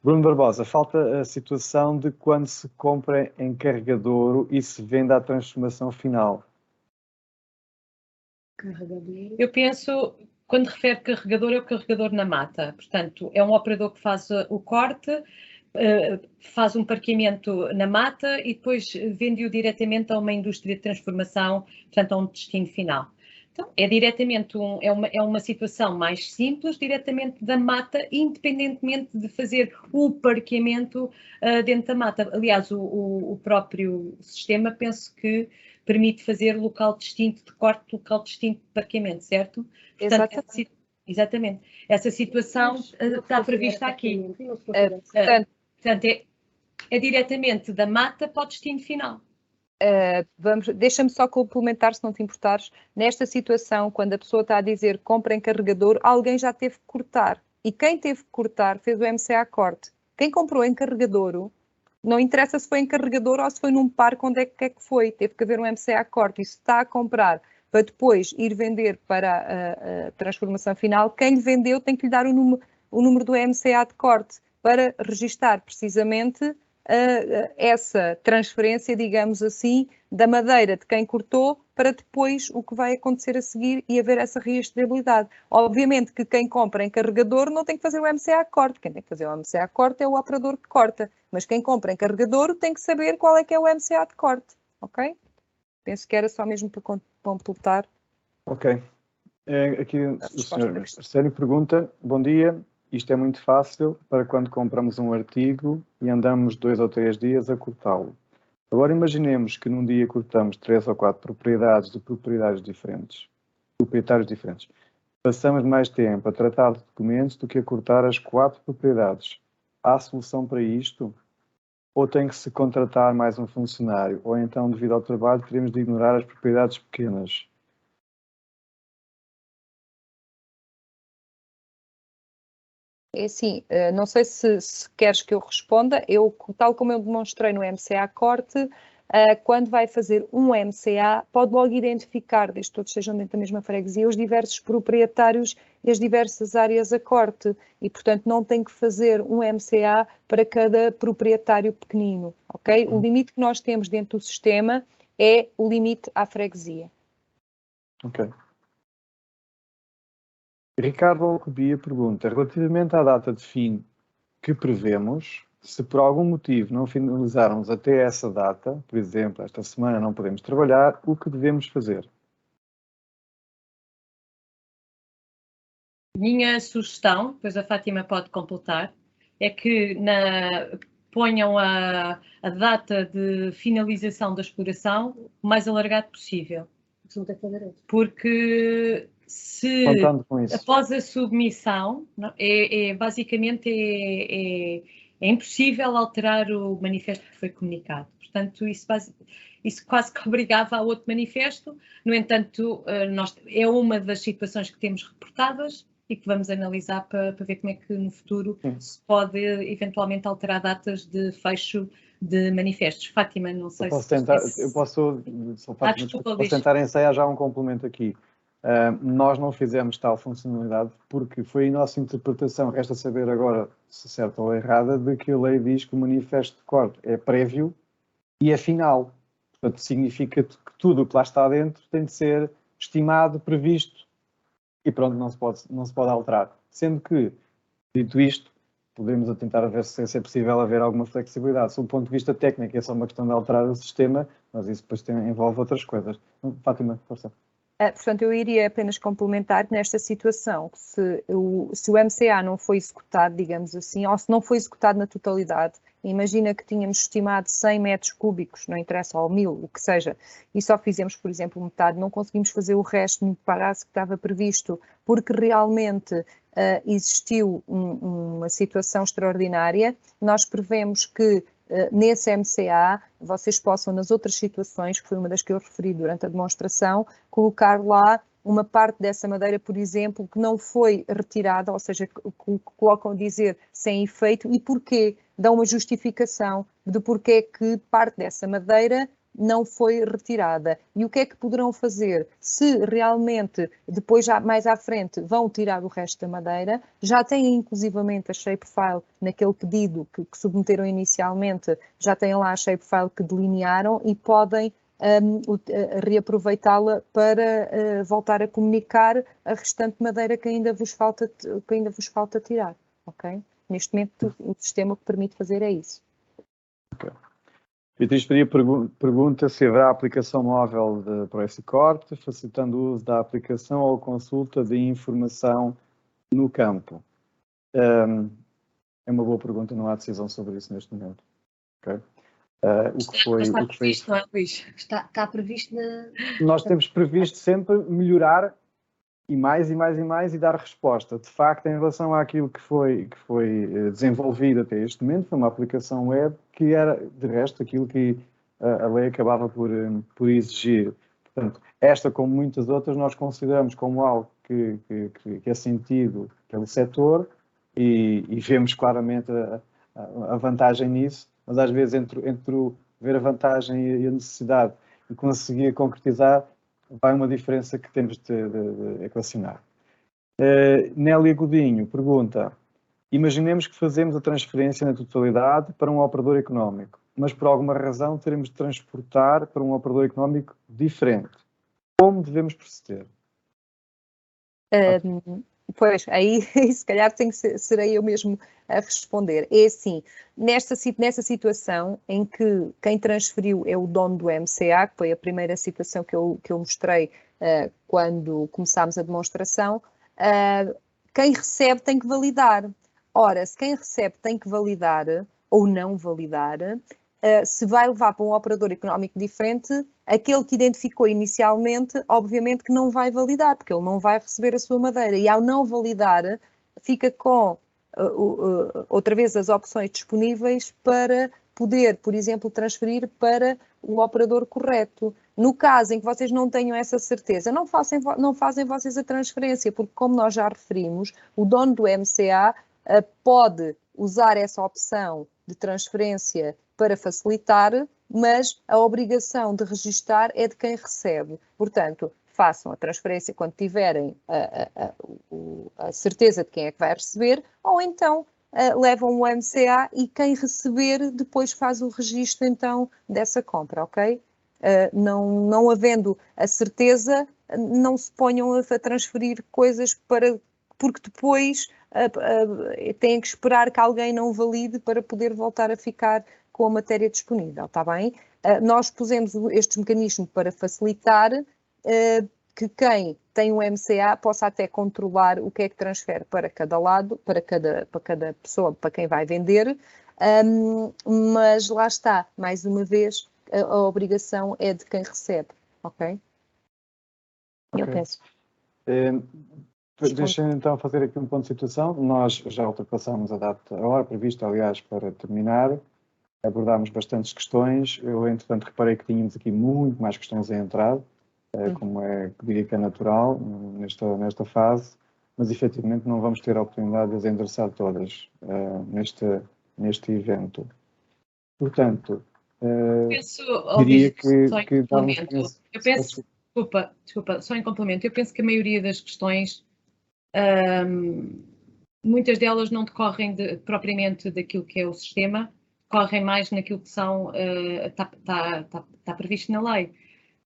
Bruno Barbosa, falta a situação de quando se compra em carregadouro e se vende à transformação final. Eu penso, quando refere carregador, é o carregador na mata. Portanto, é um operador que faz o corte, faz um parqueamento na mata e depois vende-o diretamente a uma indústria de transformação, portanto, a um destino final. Então, é diretamente é uma situação mais simples, diretamente da mata, independentemente de fazer o parqueamento dentro da mata. Aliás, o próprio sistema, penso que permite fazer local distinto de corte, local distinto de parqueamento, certo? Portanto, exatamente. Essa situação está prevista aqui. Portanto, é diretamente da mata para o destino final. Deixa-me só complementar, se não te importares. Nesta situação, quando a pessoa está a dizer compra em carregador, alguém já teve que cortar. E quem teve que cortar fez o MCA corte. Quem comprou em carregador, não interessa se foi em carregador ou se foi num parque, onde é que foi. Teve que haver um MCA corte. E se está a comprar para depois ir vender para a transformação final, quem lhe vendeu tem que lhe dar o número do MCA de corte para registar precisamente essa transferência, digamos assim, da madeira de quem cortou para depois o que vai acontecer a seguir e haver essa rastreabilidade. Obviamente que quem compra em carregador não tem que fazer o MCA corte. Quem tem que fazer o MCA corte é o operador que corta. Mas quem compra em carregador tem que saber qual é que é o MCA de corte. Ok? Penso que era só mesmo para completar. Ok. Aqui o senhor Arsénio pergunta, bom dia, isto é muito fácil para quando compramos um artigo e andamos 2 ou 3 dias a cortá-lo. Agora imaginemos que num dia cortamos 3 ou 4 propriedades de proprietários diferentes. Passamos mais tempo a tratar de documentos do que a cortar as 4 propriedades. Há solução para isto? Ou tem que se contratar mais um funcionário? Ou então, devido ao trabalho, teremos de ignorar as propriedades pequenas? É assim, não sei se queres que eu responda. Eu, tal como eu demonstrei no MCA corte, quando vai fazer um MCA, pode logo identificar, desde que todos estejam dentro da mesma freguesia, os diversos proprietários e as diversas áreas a corte. E, portanto, não tem que fazer um MCA para cada proprietário pequenino, ok? O limite que nós temos dentro do sistema é o limite à freguesia. Ok. Ricardo Alcobia pergunta, relativamente à data de fim que prevemos, se por algum motivo não finalizarmos até essa data, por exemplo, esta semana não podemos trabalhar, o que devemos fazer? Minha sugestão, depois a Fátima pode completar, é que ponham a data de finalização da exploração o mais alargado possível. Porque se após a submissão, basicamente é impossível alterar o manifesto que foi comunicado. Portanto, isso quase que obrigava a outro manifesto. No entanto, é uma das situações que temos reportadas e que vamos analisar para ver como é que no futuro se pode eventualmente alterar datas de fecho de manifestos. Fátima, não sei eu posso tentar ensaiar já um complemento aqui. Nós não fizemos tal funcionalidade porque foi a nossa interpretação, resta saber agora se certa ou errada, de que a lei diz que o manifesto de corte é prévio e é final. Portanto, significa que tudo o que lá está dentro tem de ser estimado, previsto e pronto, não se pode alterar. Sendo que, dito isto, podemos tentar ver se é possível haver alguma flexibilidade. Do ponto de vista técnico, é só uma questão de alterar o sistema, mas isso depois envolve outras coisas. Fátima, força. Portanto, eu iria apenas complementar que nesta situação, se o MCA não foi executado, digamos assim, ou se não foi executado na totalidade, imagina que tínhamos estimado 100 metros cúbicos, não interessa, ou 1000, o que seja, e só fizemos, por exemplo, metade, não conseguimos fazer o resto no prazo que estava previsto, porque realmente existiu uma situação extraordinária. Nós prevemos que nesse MCA, vocês possam, nas outras situações, que foi uma das que eu referi durante a demonstração, colocar lá uma parte dessa madeira, por exemplo, que não foi retirada, ou seja, que colocam a dizer sem efeito, e porquê? Dão uma justificação de porquê que parte dessa madeira não foi retirada. E o que é que poderão fazer? Se realmente, depois, mais à frente, vão tirar o resto da madeira, já têm inclusivamente a shapefile naquele pedido que submeteram inicialmente, já têm lá a shapefile que delinearam e podem reaproveitá-la para voltar a comunicar a restante madeira que ainda vos falta tirar, ok? Neste momento, o sistema que permite fazer é isso. Okay. Beatriz Faria pergunta se haverá aplicação móvel para esse corte, facilitando o uso da aplicação ou consulta de informação no campo. É uma boa pergunta, não há decisão sobre isso neste momento. Okay? Está previsto, não é, Luís? Está previsto Nós temos previsto sempre melhorar e mais e dar resposta. De facto, em relação àquilo que foi desenvolvido até este momento, foi uma aplicação web que era, de resto, aquilo que a lei acabava por exigir. Portanto, esta, como muitas outras, nós consideramos como algo que é sentido pelo setor e vemos claramente a vantagem nisso, mas às vezes entre ver a vantagem e a necessidade de conseguir concretizar, vai uma diferença que temos de equacionar. Nélia Godinho pergunta: imaginemos que fazemos a transferência na totalidade para um operador económico, mas por alguma razão teremos de transportar para um operador económico diferente. Como devemos proceder? Pois, aí se calhar serei eu mesmo a responder. É assim, nessa situação em que quem transferiu é o dono do MCA, que foi a primeira situação que eu mostrei quando começámos a demonstração, quem recebe tem que validar. Ora, se quem recebe tem que validar ou não validar, se vai levar para um operador económico diferente, aquele que identificou inicialmente, obviamente que não vai validar, porque ele não vai receber a sua madeira. E ao não validar, fica com outra vez as opções disponíveis para poder, por exemplo, transferir para o operador correto. No caso em que vocês não tenham essa certeza, não fazem vocês a transferência, porque como nós já referimos, o dono do MCA pode usar essa opção de transferência para facilitar, mas a obrigação de registar é de quem recebe. Portanto, façam a transferência quando tiverem a certeza de quem é que vai receber, ou então levam o MCA e quem receber depois faz o registro então dessa compra, ok? Não havendo a certeza, não se ponham a transferir coisas porque depois têm que esperar que alguém não valide para poder voltar a ficar com a matéria disponível, está bem? Nós pusemos estes mecanismos para facilitar que quem tem um MCA possa até controlar o que é que transfere para cada lado, para cada pessoa, para quem vai vender, mas lá está, mais uma vez, a obrigação é de quem recebe, ok? Eu penso. Deixem então fazer aqui um ponto de situação. Nós já ultrapassamos a hora prevista, aliás, para terminar. Abordámos bastantes questões. Eu, entretanto, reparei que tínhamos aqui muito mais questões a entrar, como diria que é natural nesta fase, mas efetivamente não vamos ter a oportunidade de as endereçar todas neste evento. Portanto, diria que dávamos... Eu penso, desculpa, só em complemento, eu penso que a maioria das questões, muitas delas não decorrem propriamente daquilo que é o sistema, decorrem mais naquilo que está previsto na lei.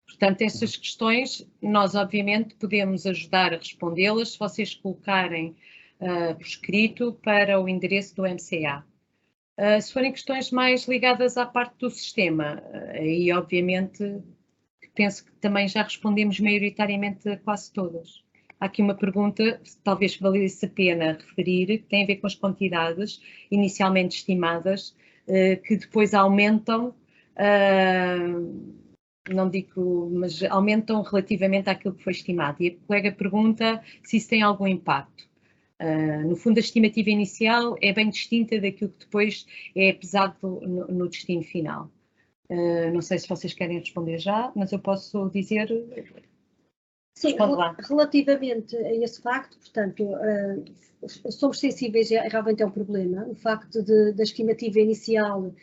Portanto, essas questões, nós obviamente podemos ajudar a respondê-las se vocês colocarem por escrito para o endereço do MCA. Se forem questões mais ligadas à parte do sistema, aí obviamente penso que também já respondemos maioritariamente a quase todas. Há aqui uma pergunta, talvez valesse a pena referir, que tem a ver com as quantidades inicialmente estimadas, que depois aumentam, não digo, mas aumentam relativamente àquilo que foi estimado. E a colega pergunta se isso tem algum impacto. No fundo, a estimativa inicial é bem distinta daquilo que depois é pesado no destino final. Não sei se vocês querem responder já, mas eu posso dizer... Sim, relativamente a esse facto, portanto, somos sensíveis realmente ao problema. O facto da estimativa inicial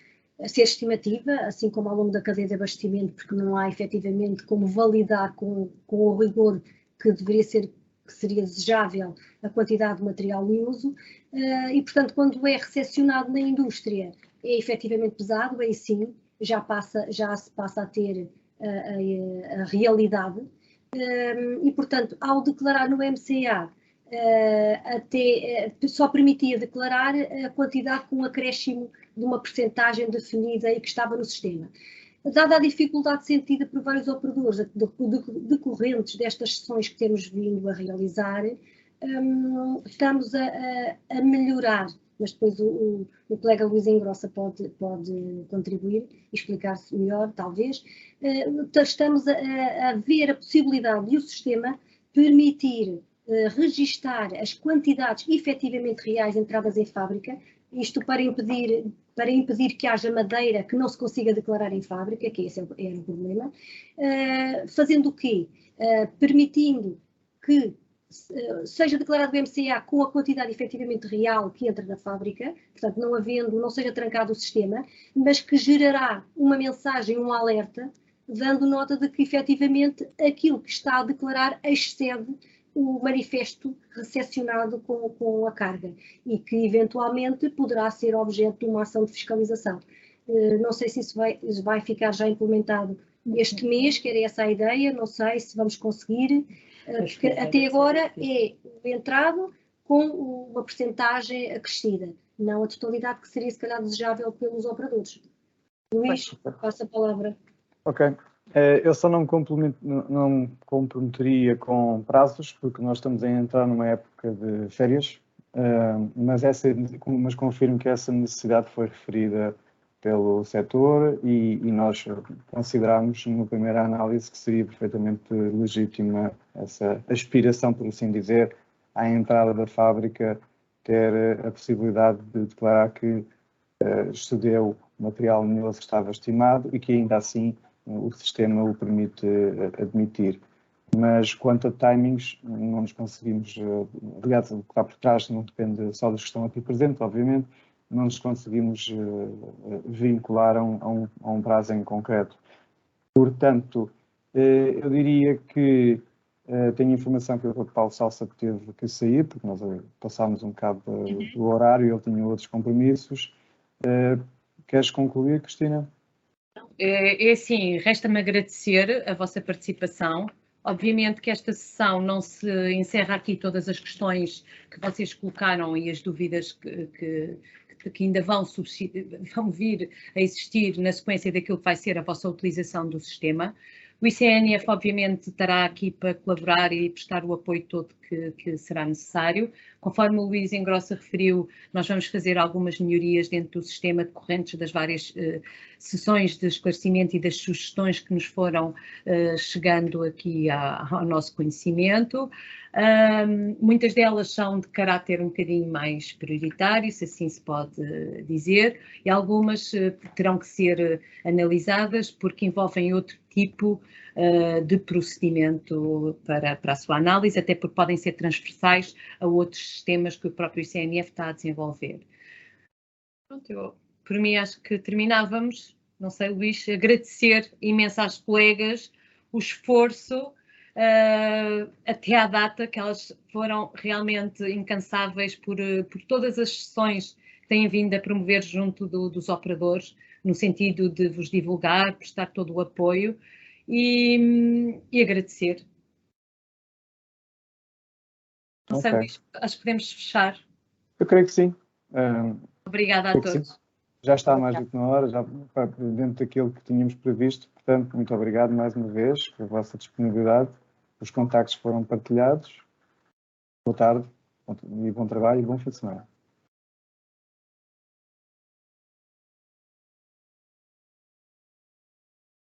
ser estimativa, assim como ao longo da cadeia de abastecimento, porque não há efetivamente como validar com o rigor que deveria ser, que seria desejável, a quantidade de material em uso, e portanto quando é recepcionado na indústria é efetivamente pesado, aí sim já se passa a ter a realidade, e portanto ao declarar no MCA só permitia declarar a quantidade com um acréscimo de uma percentagem definida e que estava no sistema. Dada a dificuldade sentida por vários operadores decorrentes destas sessões que temos vindo a realizar, estamos a melhorar, mas depois o colega Luís Engrossa pode contribuir e explicar-se melhor, talvez. Estamos a ver a possibilidade de o sistema permitir registar as quantidades efetivamente reais entradas em fábrica, isto para impedir que haja madeira que não se consiga declarar em fábrica, que esse era o problema, fazendo o quê? Permitindo que seja declarado o MCA com a quantidade efetivamente real que entra na fábrica, portanto não seja trancado o sistema, mas que gerará uma mensagem, um alerta, dando nota de que efetivamente aquilo que está a declarar excede o manifesto recepcionado com a carga e que eventualmente poderá ser objeto de uma ação de fiscalização. Não sei se isso vai ficar já implementado este mês, que era essa a ideia, não sei se vamos conseguir, porque até agora é o entrado com uma percentagem acrescida, não a totalidade que seria se calhar desejável pelos operadores. Luís, passa a palavra. Ok. Eu só não me comprometeria com prazos, porque nós estamos a entrar numa época de férias, mas confirmo que essa necessidade foi referida pelo setor e nós consideramos, numa primeira análise, que seria perfeitamente legítima essa aspiração, por assim dizer, à entrada da fábrica, ter a possibilidade de declarar que excedeu o material neles que estava estimado e que ainda assim o sistema o permite admitir. Mas quanto a timings, não nos conseguimos, aliás, o que está por trás não depende só dos que estão aqui presentes, obviamente, não nos conseguimos vincular a um prazo em concreto. Portanto, eu diria que tenho informação que o Paulo Salsa teve que sair, porque nós passámos um bocado do horário e ele tinha outros compromissos. Queres concluir, Cristina? É assim, resta-me agradecer a vossa participação. Obviamente que esta sessão não se encerra aqui todas as questões que vocês colocaram e as dúvidas que ainda vão vir a existir na sequência daquilo que vai ser a vossa utilização do sistema. O ICNF, obviamente, estará aqui para colaborar e prestar o apoio todo que será necessário. Conforme o Luís Engrossa referiu, nós vamos fazer algumas melhorias dentro do sistema decorrentes das várias sessões de esclarecimento e das sugestões que nos foram chegando aqui ao nosso conhecimento. Muitas delas são de caráter um bocadinho mais prioritário, se assim se pode dizer, e algumas terão que ser analisadas porque envolvem outro tipo de procedimento para a sua análise, até porque podem ser transversais a outros sistemas que o próprio ICNF está a desenvolver. Pronto, por mim acho que terminávamos. Não sei, Luís, agradecer imenso às colegas o esforço até à data, que elas foram realmente incansáveis por todas as sessões que têm vindo a promover junto dos operadores, no sentido de vos divulgar, prestar todo o apoio e agradecer. Não sei, Luís, acho que podemos fechar. Eu creio que sim. Obrigada a todos. Sim. Já está mais do que na hora, já dentro daquilo que tínhamos previsto. Portanto, muito obrigado mais uma vez pela vossa disponibilidade. Os contactos foram partilhados. Boa tarde e bom trabalho e bom fim de semana.